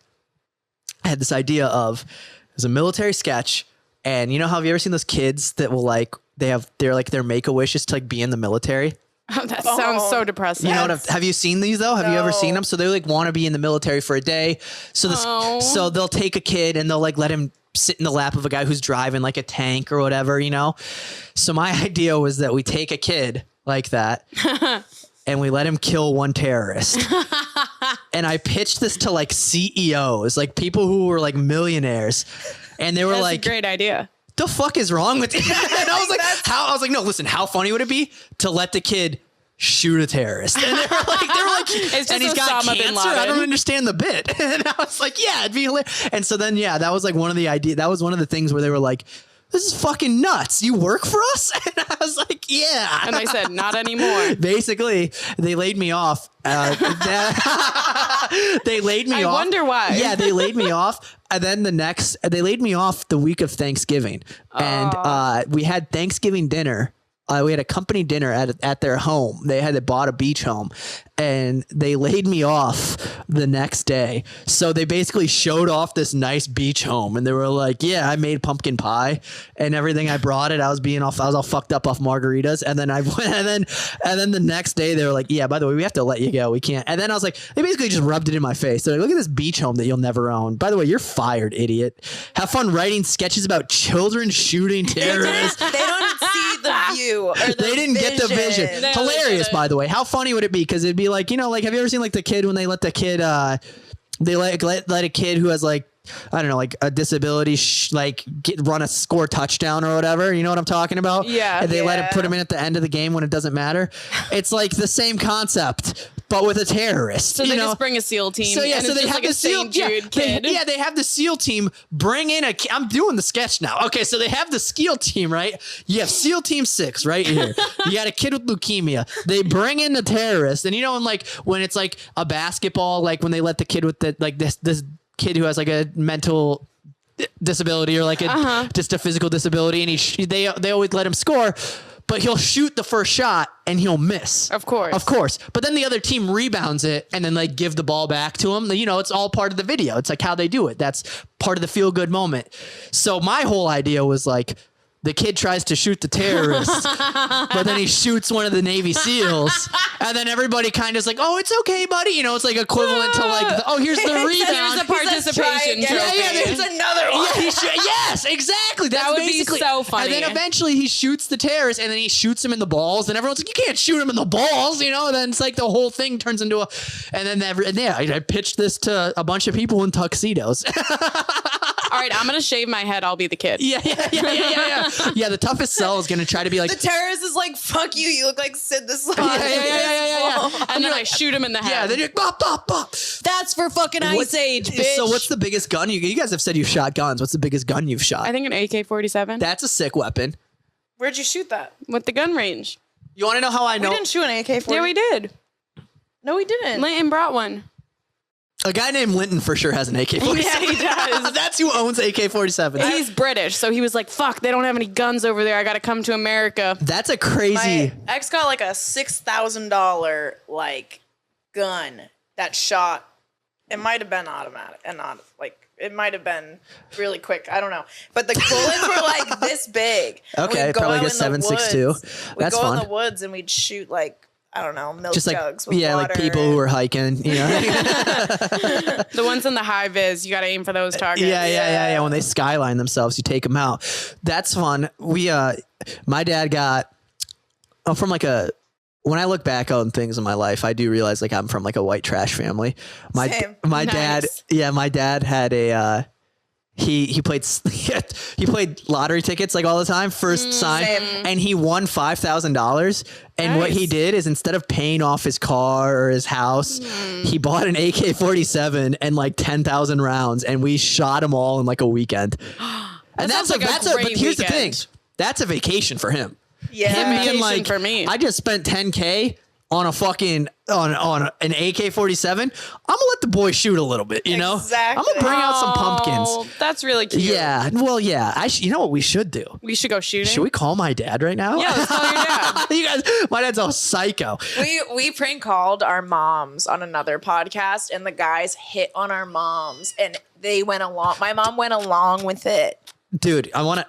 I had this idea of it was a military sketch. And you know how have you ever seen those kids that will like their make-a-wish is to like be in the military? That sounds so depressing. You know what? Have you seen these though? Have you ever seen them? So they like want to be in the military for a day. So they'll take a kid and they'll like let him sit in the lap of a guy who's driving like a tank or whatever, you know? So my idea was that we take a kid like that and we let him kill one terrorist. And I pitched this to like CEOs, like people who were like millionaires. And they were That's like, a great idea. The fuck is wrong with you? And I was like, no, listen, how funny would it be to let the kid shoot a terrorist? And they were like, it's and he's got Osama bin cancer. Laden. I don't understand the bit. And I was like, yeah, it'd be hilarious. And so then, yeah, that was like one of the ideas. That was one of the things where they were like, this is fucking nuts. You work for us? And I was like, yeah. And I said, not anymore. Basically, they laid me off. They laid me off. I wonder why. Yeah, they laid me off. And then they laid me off the week of Thanksgiving. And we had Thanksgiving dinner. We had a company dinner at their home. They bought a beach home, and they laid me off the next day. So they basically showed off this nice beach home, and they were like, yeah, I made pumpkin pie and everything. I brought it. I was all fucked up off margaritas. And then I went, and then the next day they were like, yeah, by the way, we have to let you go. We can't. And then I was like, they basically just rubbed it in my face. They're like, look at this beach home that you'll never own. By the way, you're fired, idiot. Have fun writing sketches about children shooting terrorists. They don't see the view. Or They didn't get the vision. No, Hilarious, by the way. How funny would it be? Because it'd be like, you know, like, have you ever seen like the kid when they let the kid, they let a kid who has like, I don't know, like a disability, run a score touchdown or whatever. You know what I'm talking about? Yeah. And they put him in at the end of the game when it doesn't matter. It's like the same concept, but with a terrorist. So they just bring a SEAL team. So yeah, and so it's they just have like the a SEAL St. Jude kid. They have the SEAL team bring in I'm doing the sketch now. Okay, so they have the SEAL team, right? You have SEAL Team 6 right here. You got a kid with leukemia. They bring in the terrorist, and you know, when it's like a basketball, like when they let the kid with this kid who has like a mental disability or like just a physical disability, and they always let him score, but he'll shoot the first shot and he'll miss. Of course. But then the other team rebounds it and then like give the ball back to him. You know, it's all part of the video. It's like how they do it. That's part of the feel good moment. So my whole idea was like, the kid tries to shoot the terrorist, but then he shoots one of the Navy SEALs, and then everybody kind of is like, "Oh, it's okay, buddy." You know, it's like equivalent to like, "Oh, here's the rebound." Here's the participation trophy. Yeah, There's another one. Yeah, yes, exactly. That's That would basically, be so funny. And then eventually he shoots the terrorist, and then he shoots him in the balls, and everyone's like, "You can't shoot him in the balls," you know. And then it's like the whole thing turns into a, and then I pitched this to a bunch of people in tuxedos. All right, I'm gonna shave my head. I'll be the kid. Yeah. Yeah, the toughest sell is gonna try to be like The terrorist is like, fuck you. You look like Sid the Sloth. Yeah. And then I shoot him in the head. Yeah, then you're bop, bop, bop. That's for fucking Ice Age, bitch. So what's the biggest gun you guys have said you've shot guns? What's the biggest gun you've shot? I think an AK-47 That's a sick weapon. Where'd you shoot that? with the gun range. You want to know how I We know? didn't shoot an AK-47. Yeah, we did. No, we didn't. Linton brought one. A guy named Linton for sure has an AK-47. Yeah, he does. That's who owns AK-47. He's British, so he was like, "Fuck, they don't have any guns over there. I got to come to America." That's a crazy. My ex got like a $6,000 like gun that shot. It might have been automatic and not like it might have been really quick. I don't know, but the bullets were like this big. Okay, We'd go probably out like a in the 7.62. woods. We'd That's go fun. in the woods and we'd shoot like, I don't know, milk Just like jugs with like water people who are hiking. You know. The ones in the high vis, you got to aim for those targets. Yeah. When they skyline themselves, you take them out. That's fun. My dad got from like a. When I look back on things in my life, I do realize like I'm from like a white trash family. Same. My Nice. dad, my dad had a. He played lottery tickets like all the time. First sign, same. and he won $5,000. And what he Nice. did is instead of paying off his car or his house, he bought an AK-47 and like 10,000 rounds, and we shot them all in like a weekend. And sounds like a but great here's the thing, weekend. that's a vacation for him. Yeah. Him being Vacation like, for me. I just spent 10K on a fucking on an AK-47. I'm gonna let the boy shoot a little bit, you know. Exactly. I'm gonna bring out some pumpkins. Oh, that's really cute. Yeah, well, yeah. You know what we should do? We should go shooting. Should we call my dad right now? Yeah, let's call your dad. You guys, my dad's all psycho. We prank called our moms on another podcast, and the guys hit on our moms, and they went along. My mom went along with it. Dude, I want to.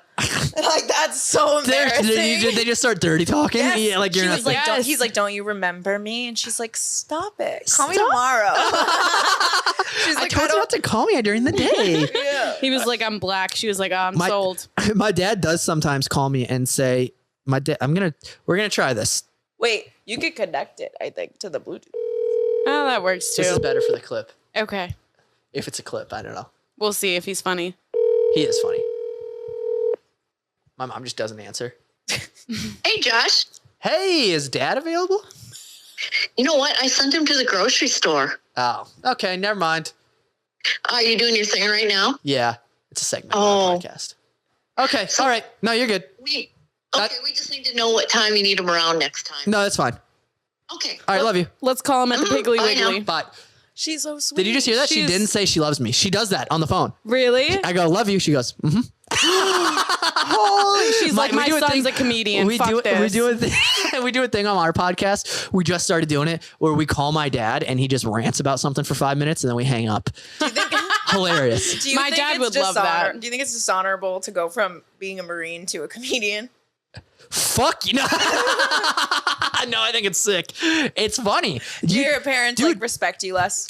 Like, that's so embarrassing. They just start dirty talking. Yes. Yeah, like you're She not was like, Yes. he's like, don't you remember me? And she's like, stop it. Call me Stop. tomorrow. She's I like, told you not to call me during the day. Yeah. He was like, "I'm black." She was like, "I'm sold." My dad does sometimes call me and say, we're gonna try this. Wait, you could connect it, I think, to the Bluetooth. Oh, that works too. This is better for the clip. Okay, If it's a clip, I don't know. we'll see if he's funny. He is funny. My mom just doesn't answer. Hey, Josh. Hey, is dad available? You know what? I sent him to the grocery store. Oh, okay, never mind. Are you doing your thing right now? Yeah, it's a segment on the podcast. Okay, all right. No, you're good. We just need to know what time you need him around next time. No, that's fine. Okay. All right, love you. Let's call him at the Piggly I know. Wiggly. Bye. She's so sweet. Did you just hear that? She She's- didn't say she loves me. She does that on the phone. Really? I go, love you. She goes, mm-hmm. Holy, she's like, We my do son's thing- a comedian. We Fuck do this. we do a thing. We do a thing on our podcast. We just started doing it where we call my dad and he just rants about something for 5 minutes and then we hang up. Hilarious. Do you My think dad it's would love that. Do you think it's dishonorable to go from being a Marine to a comedian? Fuck you know. No, I think it's sick. It's funny. Do your parents dude. like respect you less?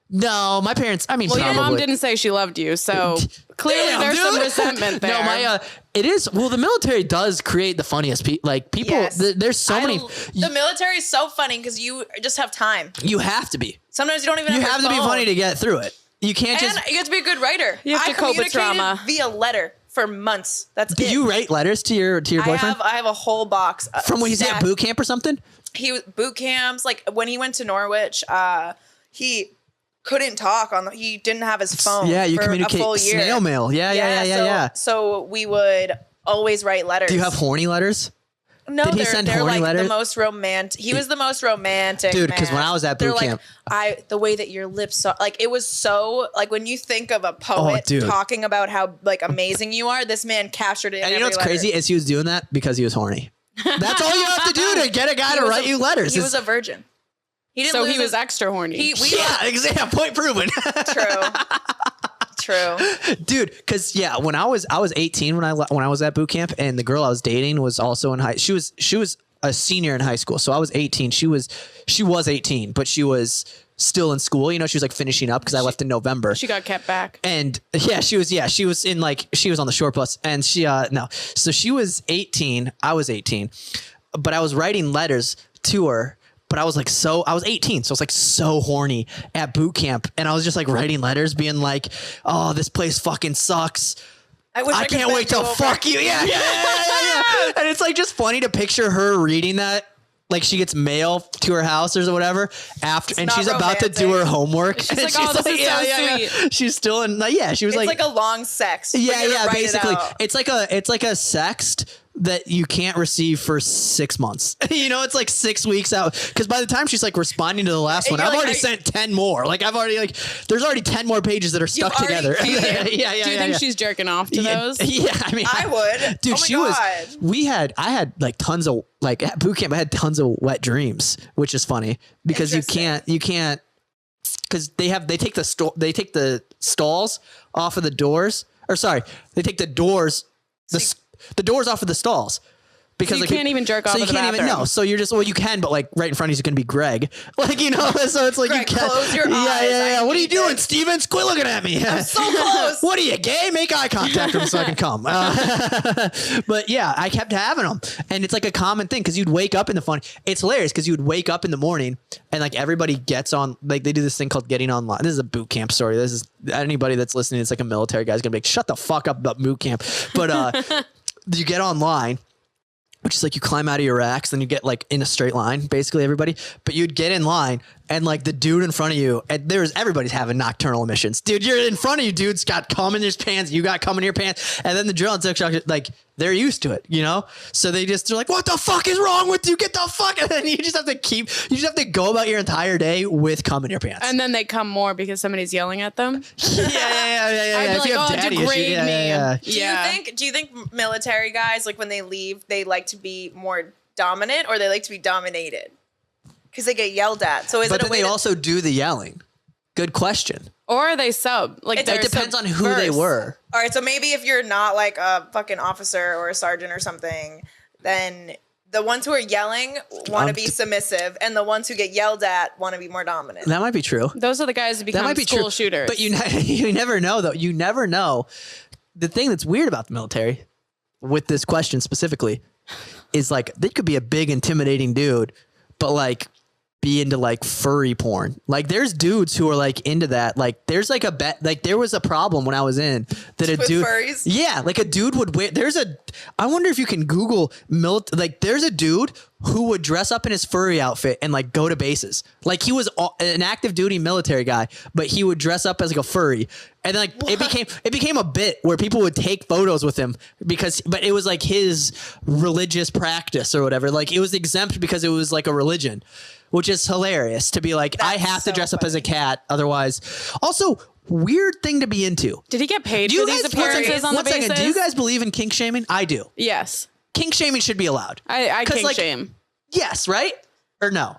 No, my parents. I mean, Well, your probably. mom didn't say she loved you, so clearly Damn, there's dude. some resentment there. No, it is. Well, the military does create the funniest people. Like people, Yes. there's so many. The military is so funny because you just have time. You have to be. Sometimes you don't even You have have to your be phone. funny to get through it. You can't And just. you have to be a good writer. You have to I cope with communicated trauma. via letter for months. That's Did it. you write letters to your boyfriend I have a whole box from when he's at stacked. boot camp or something? He was boot camps. Like when he went to Norwich, he couldn't talk he didn't have his phone. Yeah, you for communicate a full year. snail mail. Yeah. So we would always write letters. Do you have horny letters? No, Did he they're, send they're horny like letters? the most romantic. He was the most romantic, Dude, 'cause when man. I was at They're boot camp- like, the way that your lips are, like it was so like when you think of a poet dude. talking about how like amazing you are, this man captured it. In And you know every what's letter. crazy is he was doing that because he was horny. That's all you have to do to get a guy He to was write a- you letters. He was a virgin. He didn't. so lose he was his, extra horny. yeah, exactly. Point proven. True. Dude, because when I was 18 when I was at boot camp, and the girl I was dating was also in she was a senior in high school, so I was 18. She was 18, but she was still in school. You know, she was like finishing up because I left in November. She got kept back. And she was in she was on the short bus, and so she was 18, I was 18, but I was writing letters to her. But I was 18, so I was like so horny at boot camp, and I was just like writing letters being like, oh, this place fucking sucks. I wish I could can't wait bend to you over. fuck you. Yeah. And it's like just funny to picture her reading that. Like she gets mail to her house or whatever after, and not she's about to do her romantic. homework. She's and like, "Oh, this is so sweet." She's still in. She was It's like a long sext. but you yeah, don't write it basically, out. it's like a sext that you can't receive for 6 months. You know, it's like 6 weeks out. Because by the time she's like responding to the last one, you're I've like, already sent 10 more. Like I've already there's already 10 more pages that are stuck already- together. do you- yeah. Do you think she's jerking off to those? Yeah, I mean, I would. Dude, Oh my she God. was. I had like tons of at boot camp. I had tons of wet dreams, which is funny because you can't because they take the stalls off of the doors. Or sorry, they take the doors the doors off of the stalls. Because So you can't even jerk off so you in the can't even bathroom. no. So you're just you can, but like right in front of you is gonna be Greg. Like so it's like Greg, you can't close your yeah, eyes. Yeah. I What are you need doing, this. Steven? Quit looking at me. I'm so close. What are you, gay? Make eye contact with me so I can come. But yeah, I kept having them, and it's like a common thing because you'd wake up in the fun. It's hilarious because you'd wake up in the morning and like everybody gets on. Like they do this thing called getting online. This is a boot camp story. This is anybody that's listening. It's like a military guy's gonna be like, shut the fuck up about boot camp. But you get online. Which is like you climb out of your racks, then you get like in a straight line, basically everybody. But you'd get in line, and like the dude in front of you, and everybody's having nocturnal emissions. Dude, you're in front of you, dude's got cum in his pants, you got cum in your pants, and then the drill instructor, like they're used to it, you know. So they're like, "What the fuck is wrong with you? Get the fuck!" And then you just have to go about your entire day with cum in your pants. And then they come more because somebody's yelling at them. yeah. I'd be If like, you have "Oh, daddy degrade issues, me." yeah. Do you think military guys, like when they leave, they like to be more dominant or they like to be dominated? Because they get yelled at. So is But it a then way they to- also do the yelling. Good question. Or they sub. Like It they're Depends on who they subverse. were. All right, so maybe if you're not like a fucking officer or a sergeant or something, then the ones who are yelling want to be submissive, and the ones who get yelled at want to be more dominant. That might be true. Those are the guys who become That might be school true. shooters. But you never know, though. You never know. The thing that's weird about the military, with this question specifically, is like they could be a big, intimidating dude, but like be into like furry porn. Like there's dudes who are like into that. Like there's like there was a problem when I was in that a With dude, furries? yeah, like a dude would wear. I wonder if you can Google like there's a dude who would dress up in his furry outfit and like go to bases. Like he was an active duty military guy, but he would dress up as like a furry. And then like it became a bit where people would take photos with him but it was like his religious practice or whatever. Like it was exempt because it was like a religion. which is hilarious to be like, I That's have to so dress up as a funny. cat. Otherwise, also weird thing to be into. Did he get paid Do you for these guys- appearances on the one second, basis? do you guys believe in kink shaming? I do. Yes. Kink shaming should be allowed. I 'Cause, kink like, shame. Yes, right? Or no?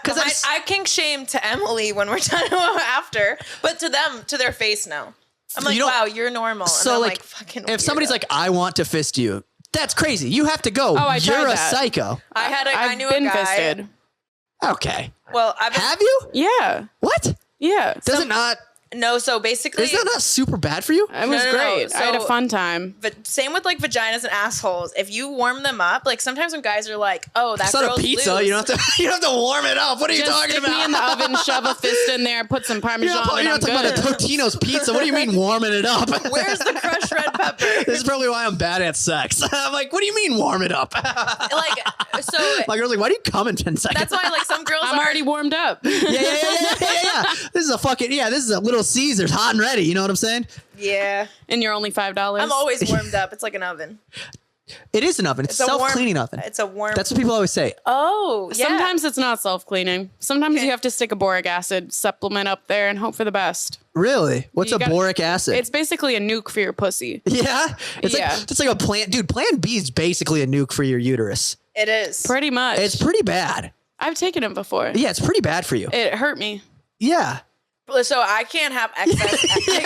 Because I kink shame to Emily when we're done after, but to them, to their face, no. I'm like, You don't- wow, you're normal. So and I'm like, fucking if somebody's weirdo. like, I want to fist you, that's crazy. You have to go. I You're tried a that. psycho. I knew a been guy. fisted. Okay. Well, I've been, Have you? Yeah. What? Yeah. Does it not? no, so basically, Is that not super bad for you? It was no, great. I had a so- fun time. but same with like vaginas and assholes. If you warm them up, like sometimes when guys are like, oh, that It's not a girl's pizza. loose. You don't have to. You don't have to warm it up. What are you Just talking stick about? me in the oven, shove a fist in there, put some Parmesan, You're not and I'm talking about a good. Totino's pizza. What do you mean warming it up? Where's the crushed red pepper? This is probably why I'm bad at sex. I'm like, what do you mean warm it up? Like, so My girl's like, why do you come in 10 seconds? that's why like some girls I'm are already warmed up. yeah. This is a fucking, this is a Little Caesars, hot and ready. You know what I'm saying? yeah. And you're only $5. I'm always warmed up. It's like an oven. It is an oven. It's a warm- self-cleaning oven. It's a warm. That's what people always say. oh, yeah. Sometimes it's not self-cleaning. Sometimes Okay. you have to stick a boric acid supplement up there and hope for the best. Really? What's You a got- boric acid? It's basically a nuke for your pussy. yeah? It's Yeah. like it's like a plant. Dude, Plan B is basically a nuke for your uterus. It is. Pretty much. It's pretty bad. I've taken it before. Yeah, it's pretty bad for you. It hurt me. Yeah. So I can't have excess. Yeah.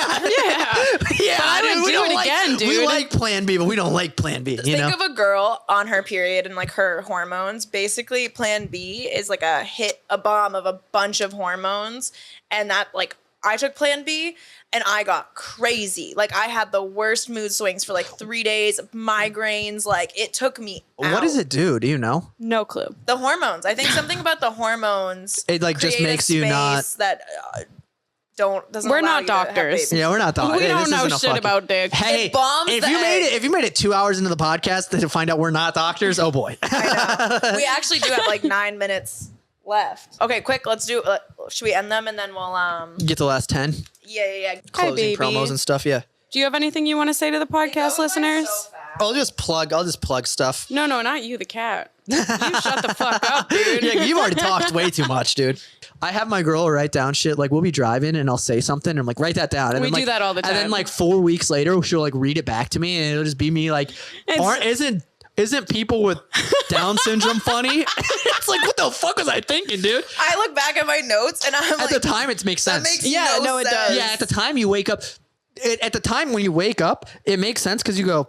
Yeah, I would dude, we do don't it like, again, We dude. like Plan B, but we don't like Plan B. You know? Think of a girl on her period and like her hormones. Basically, Plan B is like a bomb of a bunch of hormones, and that like I took Plan B and I got crazy. Like I had the worst mood swings for like 3 days, migraines. Like it took me. What out. does it do? Do you know? No clue. The hormones. I think something about the hormones. It, like, just create a makes you not- space that doesn't. We're allow not you to have doctors. babies. Yeah, we're not talking. We don't know shit about dick. Hey, It bombs if the you made egg. it, if you made it 2 hours into the podcast to find out we're not doctors, oh boy. I know. We actually do have like 9 minutes left. Okay, quick. Let's do. Should we end them and then we'll Get the last 10 Yeah. closing baby. promos and stuff. Yeah. Do you have anything you want to say to the podcast listeners? I'll just plug stuff. No, not you, the cat. You shut the fuck up, dude. Yeah, you've already talked way too much, dude. I have my girl write down shit. Like we'll be driving and I'll say something and I'm like, write that down. And We then, like, do that all the And then time. like 4 weeks later, she'll like read it back to me and it'll just be me like, isn't people with Down syndrome funny? It's like, what the fuck was I thinking, dude? I look back at my notes and I'm At like, the time, it makes that sense. makes Yeah, no, it sense. does. Yeah, at the time you wake up. At the time when you wake up, it makes sense because you go,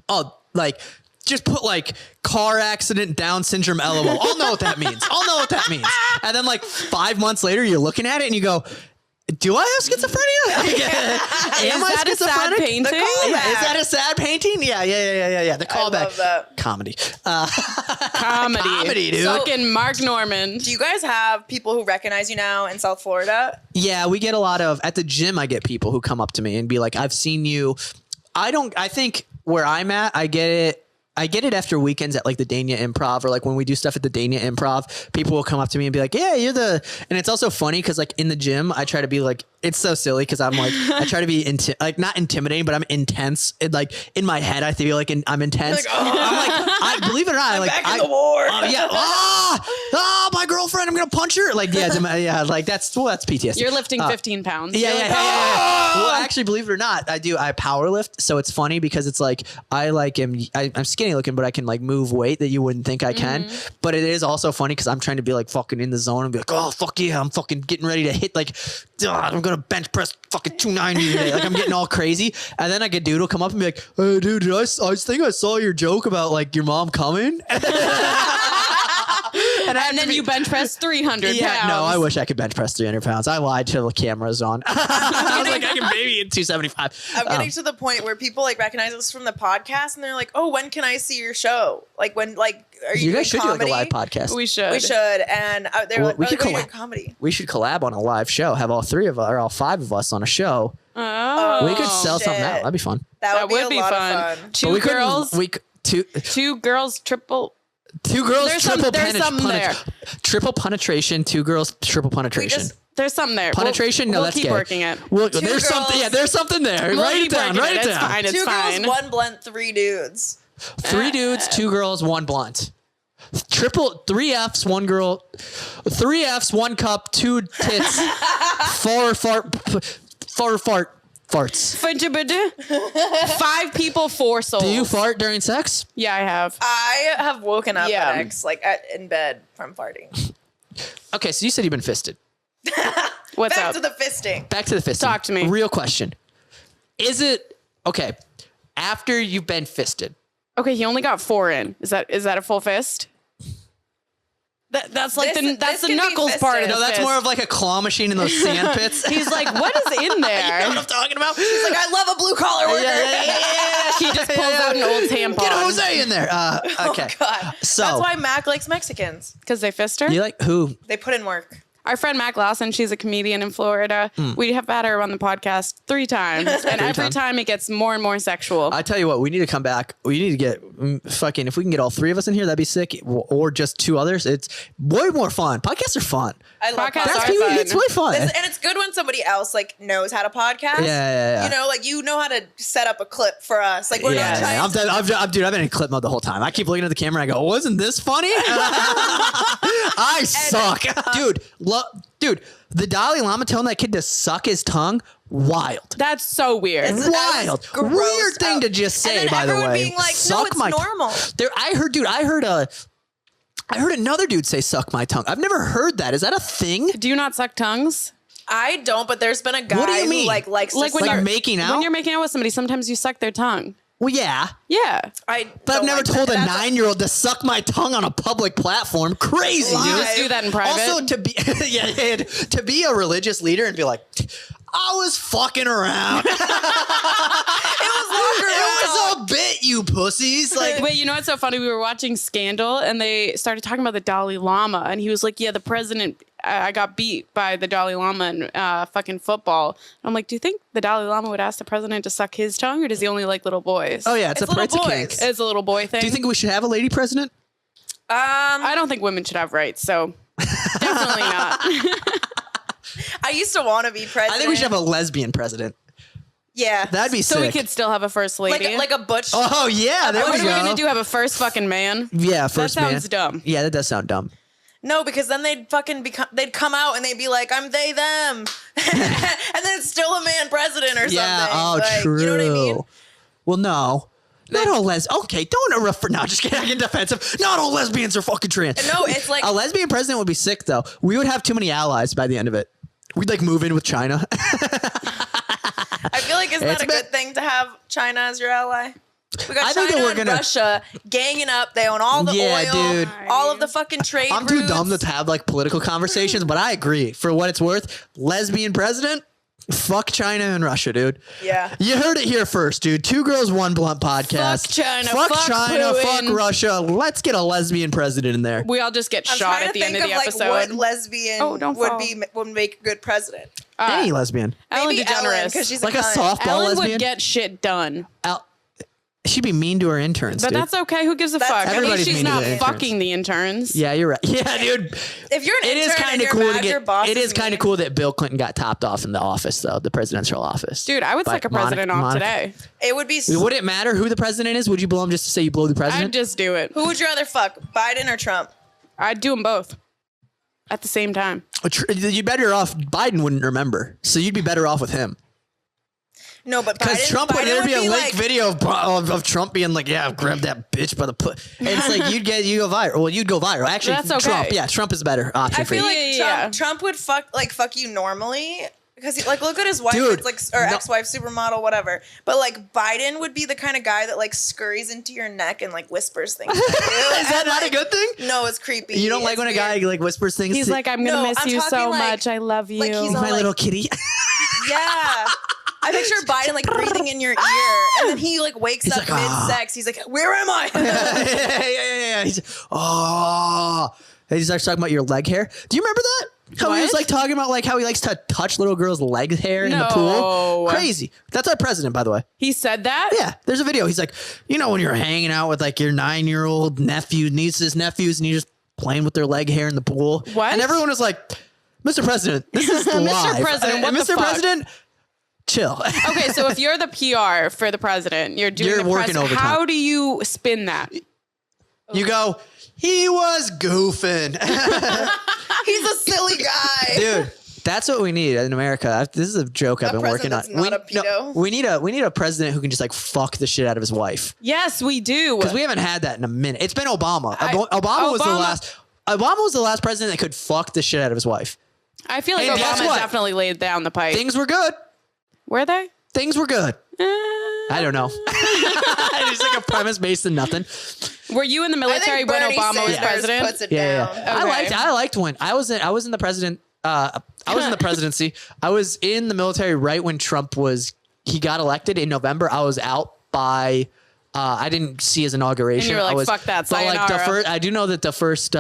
oh, like just put like car accident, Down syndrome, LOL. I'll know what that means. And then like 5 months later, you're looking at it and you go, do I have schizophrenia? Am I Is that a sad schizophrenic? painting? The callback. Yeah, is that a sad painting? Yeah. The callback. love that. Comedy. Comedy, dude. Fucking Mark Norman. Do you guys have people who recognize you now in South Florida? Yeah, we get a lot of, at the gym, I get people who come up to me and be like, I've seen you. I think where I'm at, I get it after weekends at like the Dania Improv or like when we do stuff at the Dania Improv, people will come up to me and be like, yeah, and it's also funny because like in the gym, I try to be like, it's so silly because I'm like, I try to be like not intimidating, but I'm intense. It, like in my head, I feel like I'm intense. Like, oh. I'm like, I believe it or not, I like, Back in the war. yeah, my girlfriend, I'm gonna punch her. Like, yeah, like that's PTSD. You're lifting 15 pounds. Yeah, You're yeah, like, yeah. Well, actually, believe it or not, I power lift. So it's funny because it's like I'm skinny looking, but I can like move weight that you wouldn't think I can. But it is also funny because I'm trying to be like fucking in the zone and be like, oh fuck yeah, I'm fucking getting ready to hit like, I'm gonna bench press fucking 290 today. Like I'm getting all crazy, and then I get dude will come up and be like, hey dude, I think I saw your joke about like your mom coming. And then you bench press 300 Yeah, pounds. no, I wish I could bench press 300 pounds. I lied till the camera's on. I was like, I can maybe in 275. I'm getting to the point where people like recognize us from the podcast and they're like, oh, when can I see your show? Like when, like, are you You guys should doing do like a comedy? live podcast. We should. We should. And they were Well, like, we oh, could like, oh, you're collab. doing comedy. We should collab on a live show. Have all 3 of us or all 5 of us on a show. Oh. We could sell something out. shit. That'd be fun. That would be a lot fun. of fun. Two But we couldn't- girls. Two girls, triple. 2 girls, There's triple something there. triple penetration. 2 girls, triple penetration. There's something there. Penetration? No, we'll that's keep gay. working it. Well, Two there's something. girls. Yeah, there's something there. We'll Write it keep down. working Write it It's down. fine. It's 2 fine. girls, 1 blunt, 3 dudes. 3 dudes, 2 girls, 1 blunt. Three F's, one girl, 3 F's, 1 cup, 2 tits, 4 farts. 5 people, 4 souls. Do you fart during sex? Yeah, I have. I have woken up Yeah. in bed from farting. Okay, so you said you've been fisted. What's Back up? to the fisting. Back to the fisting. Talk to me. Real question. Is it okay after you've been fisted? Okay, he only got 4 in. Is that a full fist? That's like This that's the can be knuckles part of fisted. the No, that's fist. more of like a claw machine in those sand pits. He's like, what is in You know what there? I'm talking about? He's like, I love a blue collar worker. He just pulls out an old tampon. Get Jose in there. Okay. God. So That's why Mac likes Mexicans. Because they fist her. you like who? They put in work. Our friend Mac Lawson, she's a comedian in Florida. We have had her on the podcast 3 times, and every times? time it gets more and more sexual. I tell you what, we need to come back. We need to get fucking. If we can get all 3 of us in here, that'd be sick. Or just 2 others. It's way more fun. Podcasts are fun. I love Podcasts That's are people, fun. it's way fun. And it's good when somebody else like knows how to podcast. Yeah. You know, like you know how to set up a clip for us. Like we're not trying I'm dude, I've been in clip mode the whole time. I keep looking at the camera and I go, wasn't this funny? I suck. Dude, the Dalai Lama telling that kid to suck his tongue, wild. That's so weird. It's- Wild. That was Weird grossed thing out. to just say, And then by the everyone way. being like, no, Suck it's my normal. I heard another dude say suck my tongue. I've never heard that. Is that a thing? Do you not suck tongues? I don't, but there's been a guy What do you mean? who likes Like to when Like you're making out? When you're making out with somebody, sometimes you suck their tongue. Well, yeah. Yeah. But I've don't never like told that. a That's 9-year-old to suck my tongue on a public platform. Crazy, Live. dude. Let's do that in private. Also, to be to be a religious leader and be like, I was fucking around. It It was a bit, you pussies. Like, Wait, you know what's so funny? We were watching Scandal, and they started talking about the Dalai Lama, and he was like, "Yeah, the president. I got beat by the Dalai Lama in fucking football." I'm like, "Do you think the Dalai Lama would ask the president to suck his tongue, or does he only like little boys?" oh yeah, it's It's a little kink. boys. It's a little boy thing. Do you think we should have a lady president? I don't think women should have rights, so definitely not. I used to want to be president. I think we should have a lesbian president. Yeah. That'd be So sick. we could still have a first lady. like a butch. Oh yeah, there what we are we go. gonna do? Have a first fucking man? Yeah, first That man. sounds dumb. Yeah, that does sound dumb. No, because then they'd they'd come out and they'd be like, I'm they, them. And then it's still a man president or Yeah. something. Oh, Like, true. You know what I mean? Well, no. Not all Okay, don't refer. No, just getting defensive. Not all lesbians are fucking trans. No, it's like A lesbian president would be sick, though. We would have too many allies by the end of it. We'd like move in with China. I feel like isn't It's that a been- good thing to have China as your ally? We got I think that China we're and gonna- Russia ganging up. They own all the Yeah, oil, dude. all of the fucking trade I'm too routes. dumb to have like political conversations, but I agree. For what it's worth, lesbian president, fuck China and Russia, dude. Yeah. You heard it here first, dude. 2 Girls, 1 Blunt podcast. Fuck China, Fuck fuck China, Putin. fuck Russia. Let's get a lesbian president in there. We all just get I'm shot trying at to the end think of the like episode. what lesbian Oh, don't fall. would make a good president. Any lesbian. Ellen Maybe Ellen, DeGeneres. because she's Like a cunt. softball Ellen lesbian. would get shit done. She'd be mean to her interns, But dude. that's okay. Who gives a That's- fuck? At Everybody's least she's mean to not the interns. fucking the interns. Yeah, you're right. Yeah, dude. If you're an It is intern kind and of you're cool to mad, your get. boss It is kind mean. of cool that Bill Clinton got topped off in the office, though, the presidential office. Dude, I would By suck a president off Monica- today. It would be. Would it matter who the president is? Would you blow him just to say you blow the I'd president? just do it. Who would you rather fuck, Biden or Trump? I'd do them both at the same time. You'd better off. Biden wouldn't remember, so you'd be better off with him. No, but Because Biden, Trump would Biden there would be a be link like, video of Trump being like, "Yeah, grab that bitch by the put." And it's like you go viral. Well, you'd go viral. Actually, That's okay. Trump. Yeah, Trump is a better option I for feel you. like Yeah. Trump would fuck you normally because like look at his wife, Dude, it's like or no. ex-wife, supermodel, whatever. But like Biden would be the kind of guy that like scurries into your neck and like whispers things. To you. Is that And, not a like, good thing? No, it's creepy. You don't like It's when a guy weird. like whispers things? He's to- like, I'm going to No, miss I'm you talking so like- much. I love you. like he's all my like- little kitty. Yeah. I picture Biden like breathing in your ear, and then he like wakes up like, "Ah." mid-sex. He's like, "Where am I?" yeah. He's, oh, and he starts talking about your leg hair. Do you remember that? How he was What? like talking about like how he likes to touch little girls' leg hair in the No. pool. Crazy. That's our president, by the way. He said that? Yeah, there's a video. He's like, you know, when you're hanging out with like your 9-year-old nieces, nephews, and you're just playing with their leg hair in the pool. What? And everyone was like, Mr. President, this is Mr. live. President, what the Mr. fuck? President, chill. Okay, so if you're the PR for the president, you're doing You're the working press, overtime. how do you spin that? You go, he was goofing. He's a silly guy. Dude, that's what we need in America. This is a joke I've been working on. Not a pedo. We need a president who can just like fuck the shit out of his wife. Yes, we do. Because we haven't had that in a minute. It's been Obama. Obama was the last president that could fuck the shit out of his wife. I feel like And guess Obama what? definitely laid down the pipe. Things were good. Were they? Things were good. I don't know. It's like a premise based in nothing. Were you in the military when Bernie Obama was Sanders president? Puts it Yeah. down. Okay. I liked when I was in the president. I was in the presidency. I was in the military right when Trump he got elected in November. I was out by. I didn't see his inauguration. And you were like, I was, fuck that, but like the sayonara. first, I do know that the first.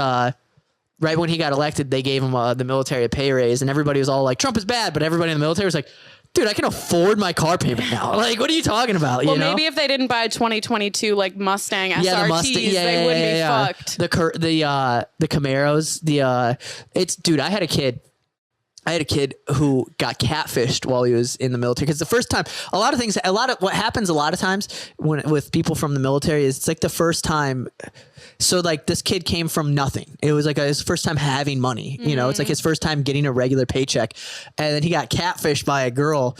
Right when he got elected, they gave him the military a pay raise, and everybody was all like, "Trump is bad," but everybody in the military was like, "Dude, I can afford my car payment now." Like, what are you talking about? Well, you know? maybe if they didn't buy 2022 like Mustang SRTs, the Mustang, they wouldn't be fucked. The Camaros, dude. I had a kid who got catfished while he was in the military. Because the first time, what happens a lot of times with people from the military is it's like the first time. So like this kid came from nothing. It was like his first time having money. You know, it's like his first time getting a regular paycheck, and then he got catfished by a girl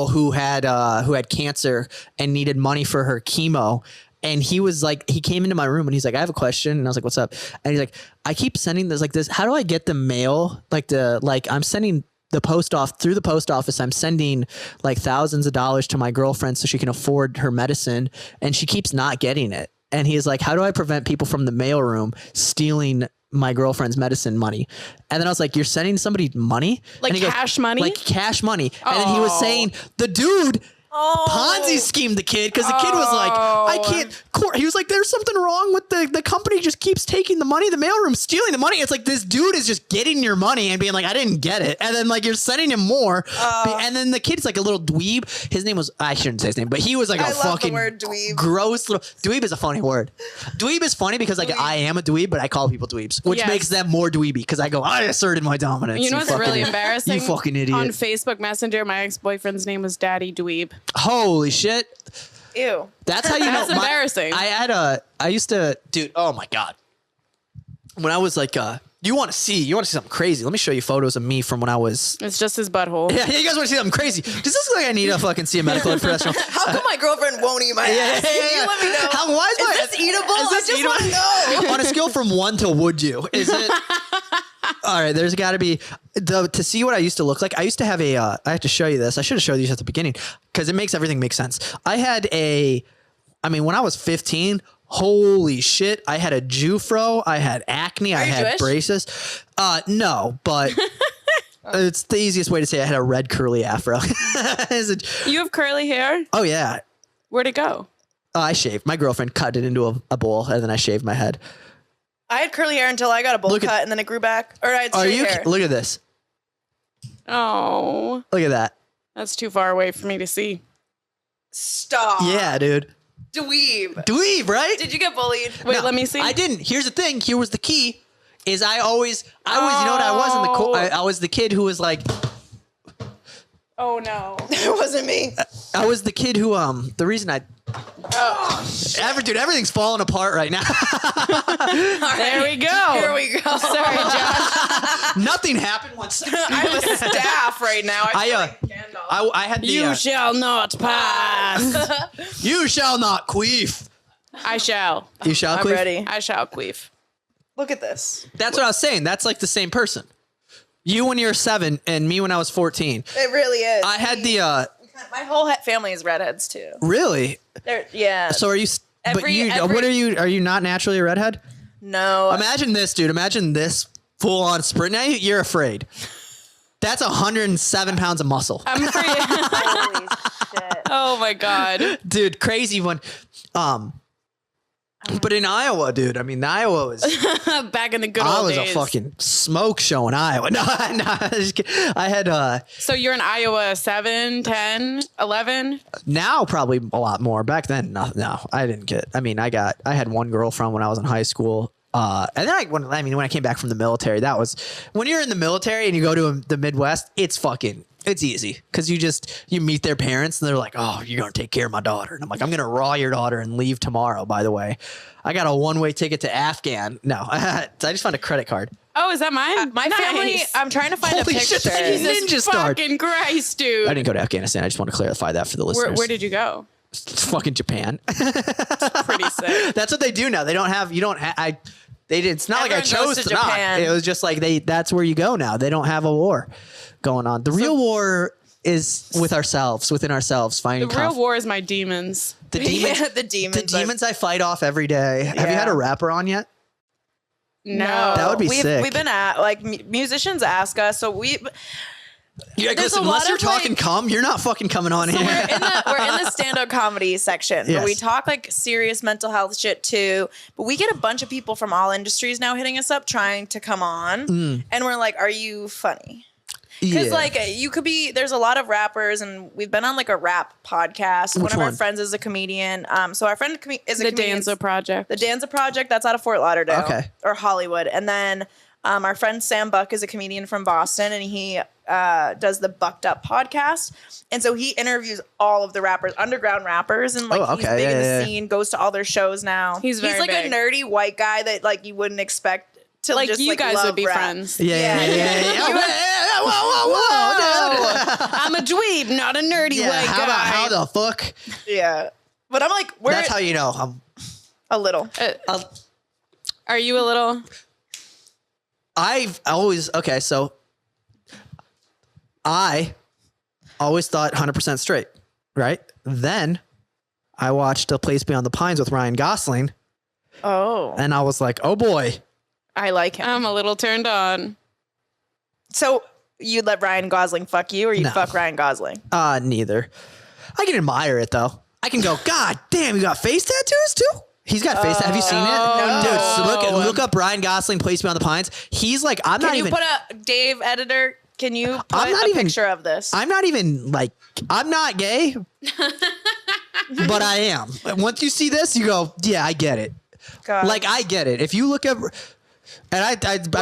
who had cancer and needed money for her chemo. And he was like, he came into my room and he's like, I have a question. And I was like, what's up? And he's like, I keep sending this. How do I get the mail? I'm sending through the post office. I'm sending like thousands of dollars to my girlfriend so she can afford her medicine. And she keeps not getting it. And he's like, how do I prevent people from the mailroom stealing my girlfriend's medicine money? And then I was like, you're sending somebody money? Like And he goes, cash money? Like cash money. And then he was saying, the dude Ponzi schemed the kid because the kid was like, I can't. He was like, there's something wrong with the company just keeps taking the money, the mailroom stealing the money. It's like this dude is just getting your money and being like, I didn't get it. And then like you're sending him more. And then the kid's like a little dweeb. His name was, I shouldn't say his name, but he was like I a love fucking the word dweeb. gross little. Dweeb is a funny word. Dweeb is funny because like I am a dweeb, but I call people dweebs, which Yes. makes them more dweeby because I go, I asserted my dominance. You know what's really embarrassing? You fucking idiot. On Facebook Messenger, my ex-boyfriend's name was Daddy Dweeb. Holy shit. Ew. That's how you know. That's embarrassing. I used to, dude. Oh my god. When I was like, you want to see something crazy? Let me show you photos of me from when I was. It's just his butthole. Yeah, you guys want to see something crazy? Does this look like I need to fucking see a medical professional? How come my girlfriend won't eat my ass? Can you let me know? Why is this eatable? I just want to know. On a scale from 1 to would you? Is it? All right, there's got to be to see what I used to look like. I used to have I have to show you this. I should have showed you this at the beginning because it makes everything make sense. When I was 15, holy shit, I had a Jufro. I had acne. I you had Jewish? braces. No, but it's the easiest way to say I had a red curly afro. You have curly hair? Oh yeah. Where'd it go? I shaved. My girlfriend cut it into a bowl, and then I shaved my head. I had curly hair until I got a bowl cut, and then it grew back. Or I had straight hair. Look at this. Oh, Look at that. that's too far away for me to see. Stop. Yeah, dude. Dweeb. Dweeb, right? Did you get bullied? Wait, No, let me see. I didn't. Here's the thing. Here was the key. Is I always, you know what I was in the I was the kid who was like, Oh no. It wasn't me. I was the kid who the reason I dude, everything's falling apart right now. There we go. Here we go. Sorry, Josh. Nothing happened once. I have a staff right now. I feel like Gandalf. I had the You shall not pass. you shall not queef. I shall. You shall I'm queef. ready. I shall queef. Look at this. That's what I was saying. That's like the same person. You when you're 7 and me when I was 14. It really is. I had the my whole family is redheads too. really. Yeah. So are you? Are you not naturally a redhead? No. Imagine this, dude. Imagine this full on sprint. Now you're afraid. That's 107 pounds of muscle. I'm afraid. Holy shit. Oh my god. Dude, crazy one. But in Iowa, dude, Iowa was. Back in the good I old was days. a fucking smoke show in Iowa. No, I had So you're in Iowa 7, 10, 11? now probably a lot more. Back then, no, I didn't get. I had one girlfriend when I was in high school. And then when I came back from the military, that was when you're in the military and you go to the Midwest, it's fucking It's easy because you meet their parents and they're like, oh, you're going to take care of my daughter. And I'm like, I'm going to raw your daughter and leave tomorrow, by the way. I got a one-way ticket to Afghan. No, I just found a credit card. Oh, is that mine? My family, I'm trying to find Holy a picture. shit, that's a ninja star. Fucking Christ, dude. I didn't go to Afghanistan. I just want to clarify that for the listeners. Where did you go? It's fucking Japan. Pretty sick. That's what they do now. They don't have, it's not like I Everyone chose goes to to not. Japan. It was just like that's where you go now. They don't have a war going on. The real war is within ourselves, finding The real war is my demons. The demons, Yeah, the demons. I fight off every day. Have you had a rapper on yet? No. That would be sick. We've been at musicians ask us, so we. Yeah, There's listen, a lot unless you're of, talking cum, you're not fucking coming on So here. we're in the stand-up comedy section where we Yes. talk like serious mental health shit too. But we get a bunch of people from all industries now hitting us up trying to come on, and we're like, "Are you funny?" Because Yeah. like you could be. There's a lot of rappers, and we've been on like a rap podcast. Which One of our one? friends is a comedian. So our friend is a The comedian. Danza Project. The Danza Project, that's out of Fort Lauderdale. Okay. Or Hollywood. And then our friend Sam Buck is a comedian from Boston, and he does the Bucked Up podcast. And so he interviews all of the rappers, underground rappers, and like Oh, he's okay. big in Yeah, the yeah. scene, goes to all their shows now. He's very like big. a nerdy white guy that like you wouldn't expect to Like, just you guys love would be rap. friends. yeah. Whoa, dude. I'm a dweeb, not a nerdy Yeah, white guy. how the fuck? Yeah. But I'm like, we're That's how you know. I'm a little. Are you a little? I've always so I always thought 100% straight, right? Then I watched A Place Beyond the Pines with Ryan Gosling, Oh. and I was like, oh boy. I like him. I'm a little turned on. So you'd let Ryan Gosling fuck you, or you No. fuck Ryan Gosling? Neither. I can admire it though. I can go, God damn, you got face tattoos too? He's got face. Have you seen it? No. Dude, so look up Ryan Gosling, Place Beyond the Pines. He's like, I'm Can not you even. put a Dave editor? Can you put I'm not a even- picture of this? I'm not even like, I'm not gay, but I am. Once you see this, you go, yeah, I get it. God. Like, I get it. If you look at, and I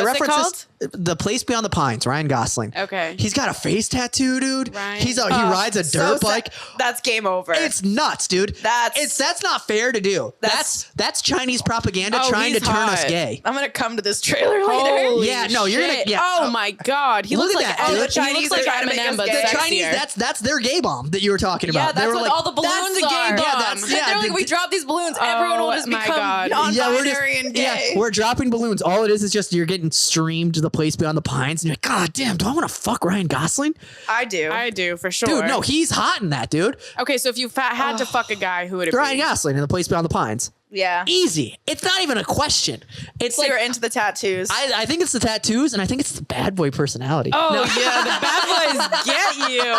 reference this, The Place Beyond the Pines, Ryan Gosling. Okay. He's got a face tattoo, dude. Ryan- He rides a So dirt sad. bike. That's game over. It's nuts, dude. That's not fair to do. That's Chinese propaganda Oh, trying to he's turn hot. us gay. I'm gonna come to this trailer later. Holy Yeah, no, you're gonna- shit. yeah. Oh my God. He Look looks at like that, dude. the The Chinese Chinese are like trying to make Eminem, us but gay. The sexier. Chinese, that's their gay bomb that you were talking about. Yeah, They that's were what like, all the balloons That's the are. gay Yeah, bomb. that's- And yeah, they're like, the- we drop these balloons, everyone will just my become God. non-binary and gay. we're dropping balloons. All it is just you're getting streamed to The Place Beyond the Pines, and you're like, God damn, do I want to fuck Ryan Gosling? I do. I do for sure. Dude, no, he's hot in that, dude. Okay, so if you had to fuck a guy, who would it Ryan be? Gosling in The Place Beyond the Pines. Yeah. Easy. It's not even a question. It's So like you're into the tattoos. I think it's the tattoos, and I think it's the bad boy personality. Oh yeah, the bad boys get you. You're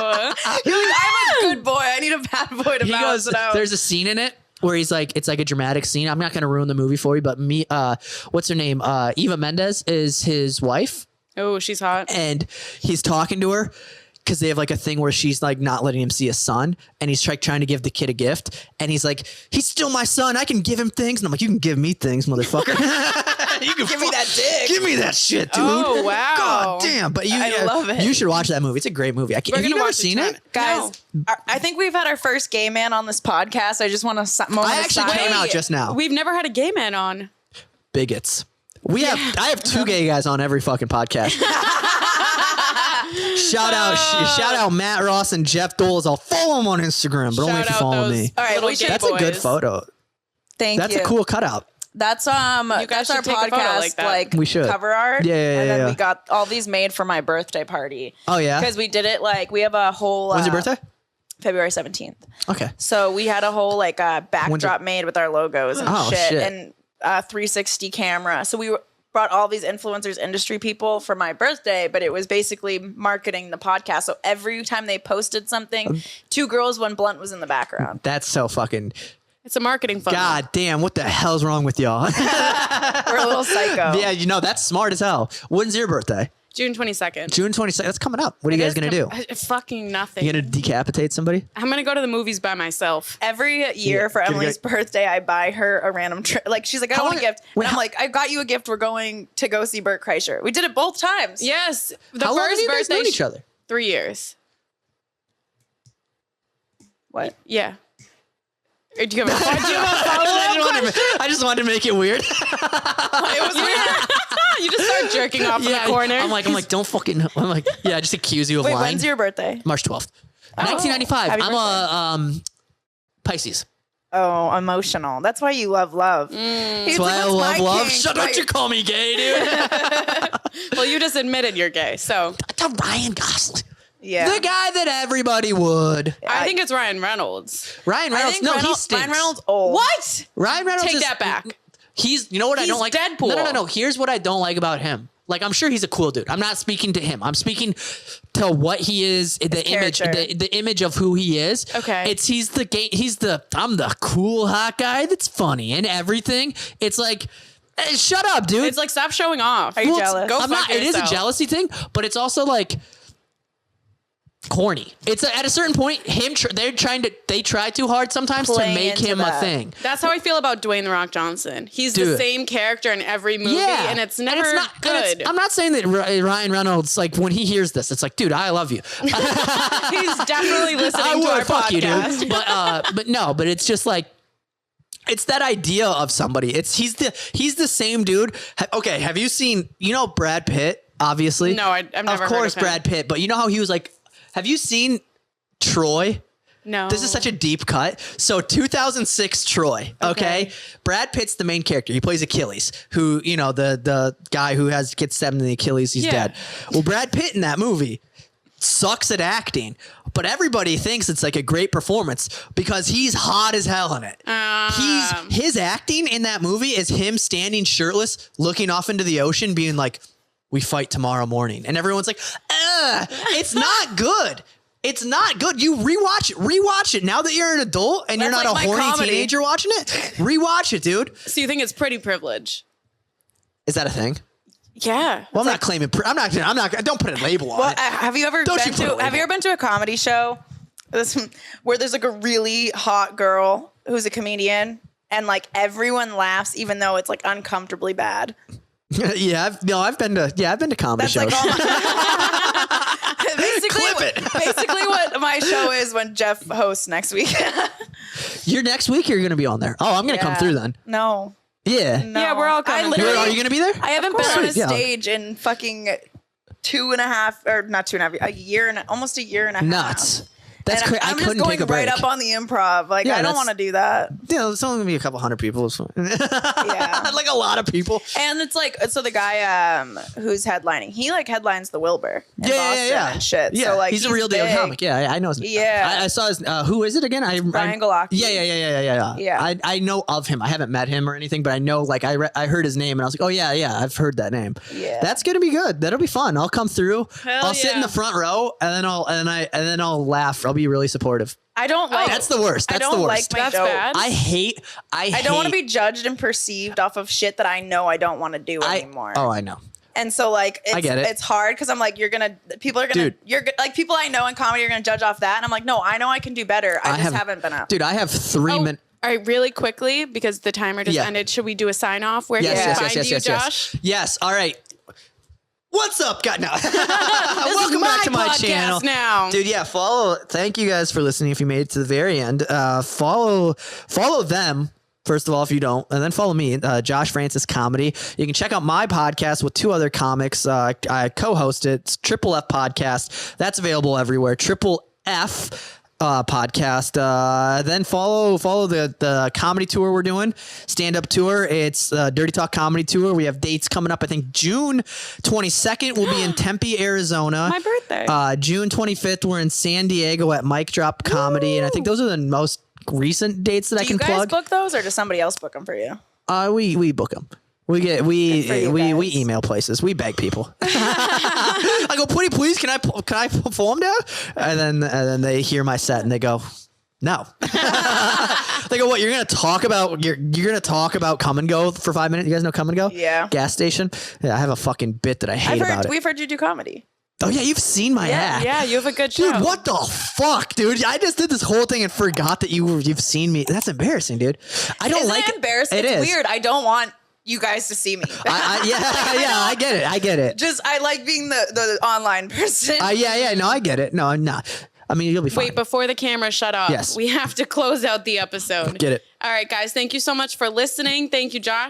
like, I'm a good boy. I need a bad boy to He balance goes, it out. there's a scene in it where he's like, it's like a dramatic scene. I'm not going to ruin the movie for you, but what's her name? Eva Mendes is his wife, Oh, she's hot. and he's talking to her because they have like a thing where she's like not letting him see his son, and he's trying to give the kid a gift, and he's like, he's still my son. I can give him things, and I'm like, you can give me things, motherfucker. You can Give me that dick. Give me that shit, dude. Oh, wow. God damn! But I love it. You should watch that movie. It's a great movie. Have We're you gonna never watch seen it it? tonight. Guys, I think we've had our first gay man on this podcast. I just want to I actually came out just now. We've never had a gay man on. Bigots. I have two gay guys on every fucking podcast. shout out Matt Ross and Jeff Doles. I'll follow them on Instagram, but only if you Shout out follow those me. All right, little we should- gay That's a good boys. photo. Thank That's you. a cool cutout. That's guys that's our should take a photo podcast like that. like We should. cover art. Yeah, and then yeah. we got all these made for my birthday party. Oh yeah. Because we did it like we have a whole When's your birthday? February 17th. Okay. So we had a whole like backdrop made with our logos and Oh, shit, shit. and a 360 camera. So we brought all these influencers, industry people for my birthday, but it was basically marketing the podcast. So every time they posted something, two girls, one blunt was in the background. That's so fucking. It's a marketing funnel. God damn! What the hell's wrong with y'all? We're a little psycho. Yeah, you know that's smart as hell. When's your birthday? June 22nd. June 22nd. That's coming up. What are you guys gonna do? Fucking nothing. You gonna decapitate somebody? I'm gonna go to the movies by myself. Every year Yeah, for can you Emily's birthday, I buy her a random trip. Like she's like, I How want a long- gift, wait, and I'm like, I got you a gift. We're going to go see Bert Kreischer. We did it both times. Yes. The How long first have you guys birthday known each other? 3 years. What? Yeah. Or do you have a follow-up question? I just wanted to make it weird. It was weird. You just start jerking off in the corner. I'm like, don't fucking. I'm like, yeah, I just accuse you of Wait, lying. when's your birthday? March 12th, 1995. happy I'm a Pisces. Oh, emotional. That's why you love love. That's why I love love. Shut up! You call me gay, dude. Well, you just admitted you're gay, so To Ryan Gosling. Yeah. The guy that everybody would. I think it's Ryan Reynolds. Ryan Reynolds. He stinks. Ryan Reynolds old. What? Ryan Reynolds. Take is, that back. He's. You know what I He's don't like. Deadpool. No. Here's what I don't like about him. Like, I'm sure he's a cool dude. I'm not speaking to him. I'm speaking to what he is. The image. character. The image of who he is. Okay. He's the. I'm the cool hot guy that's funny and everything. It's like. Shut up, dude. It's like, stop showing off. Are you jealous? Go I'm fuck not. It is a yourself. jealousy thing, but it's also like corny. It's at a certain point. They try too hard sometimes to Playing make into him a that. thing. That's how I feel about Dwayne The Rock Johnson. He's the Dude. same character in every movie, Yeah, and it's never not good. I'm not saying that Ryan Reynolds, like, when he hears this, it's like, dude, I love you. He's definitely listening to our fuck podcast. you, dude. But it's just like. It's that idea of somebody. He's the same dude. Okay, have you seen Brad Pitt? Obviously, No, I've never heard Of course, of him. Brad Pitt. But you know how he was like. Have you seen Troy? No. This is such a deep cut. So 2006 Troy, okay? Brad Pitt's the main character. He plays Achilles, who, the guy who gets stabbed in the Achilles, he's dead. Well, Brad Pitt in that movie sucks at acting, but everybody thinks it's like a great performance because he's hot as hell in it. His acting in that movie is him standing shirtless, looking off into the ocean, being like, "We fight tomorrow morning," and everyone's like, it's not good. It's not good. You rewatch it. Now that you're an adult and you're That's not like a my horny comedy. teenager watching it, rewatch it, dude. So you think it's pretty privilege? Is that a thing? Yeah. Well, I'm not claiming. I'm not. Don't put a label on Well, it. have you ever Don't been you put a to? label. Have you ever been to a comedy show where there's like a really hot girl who's a comedian and like everyone laughs even though it's like uncomfortably bad? I've been to comedy That's shows. like all basically, Clip it. basically what my show is when Jeff hosts next week. You're next week. You're going to be on there. Oh, I'm going to come through then. No. Yeah. No. Yeah, we're all coming. I literally- Are you going to be there? I haven't been on a Sweet, yeah. stage in fucking 2.5 or not 2.5, a year and almost a year and a half. Nuts. That's And crazy. I I'm couldn't just going take a break. right up on the improv. Like, Yeah, I don't that's- want to do that. It's only gonna be a couple hundred people. So. Yeah. Like a lot of people. And it's like, so the guy who's headlining, he like headlines the Wilbur in Boston and shit. Yeah, So like, he's a real deal big. comic. Yeah, I know his name. Yeah. I saw his. Who is it again? Brian Galacki. Yeah. Yeah. I know of him. I haven't met him or anything, but I know. Like I heard his name and I was like, oh yeah, I've heard that name. Yeah. That's gonna be good. That'll be fun. I'll come through. Hell I'll sit in yeah. the front row and then I'll laugh. I'll be really supportive. I don't like. That's the worst. That's I don't the like worst. my That's jokes. bad. I hate. I don't want to be judged and perceived off of shit that I know I don't want to do anymore. Oh, I know. And so like I get it. It's hard because I'm like people are gonna Dude. people I know in comedy are gonna judge off that, and I'm like, no, I know I can do better. I just haven't been up. Dude, I have 3 Oh, minutes. all right, really quickly, because the timer just Yeah. ended. Should we do a sign off? Where Yes, can we yes, find yes, you, yes, Josh? yes. Yes. All right. What's up, guys? No. Welcome back to my podcast channel. now. Dude, yeah, thank you guys for listening if you made it to the very end. Follow them, first of all, if you don't, and then follow me, Josh Francis Comedy. You can check out my podcast with 2 other comics. I co-host it. It's Triple F Podcast. That's available everywhere. Triple F podcast. Then follow the comedy tour we're doing, stand-up tour. It's Dirty Talk Comedy Tour. We have dates coming up. I think June 22nd we'll be in Tempe, Arizona. My birthday. June 25th we're in San Diego at Mic Drop Comedy. And I think those are the most recent dates that I Do can you guys plug. book those, or does somebody else book them for you? We book them. We Good for you we guys. email places. We beg people. I go, pretty please, can I perform now? And then they hear my set and they go, no. They go, what? You're gonna talk about Come and Go for 5 minutes? You guys know Come and Go? Yeah. Gas station. Yeah, I have a fucking bit that I hate about it. We've heard you do comedy. Oh yeah, you've seen my act. Yeah, you have a good show. Dude, what the fuck, dude? I just did this whole thing and forgot that you've seen me. That's embarrassing, dude. I don't Isn't like it embarrassing? It It's is. weird. I don't want you guys to see me. I get it. Just I like being the online person. No, I get it. No, I'm not. I mean, you'll be fine. Wait, before the camera shut off, Yes. we have to close out the episode. Get it. All right, guys, thank you so much for listening. Thank you, Josh.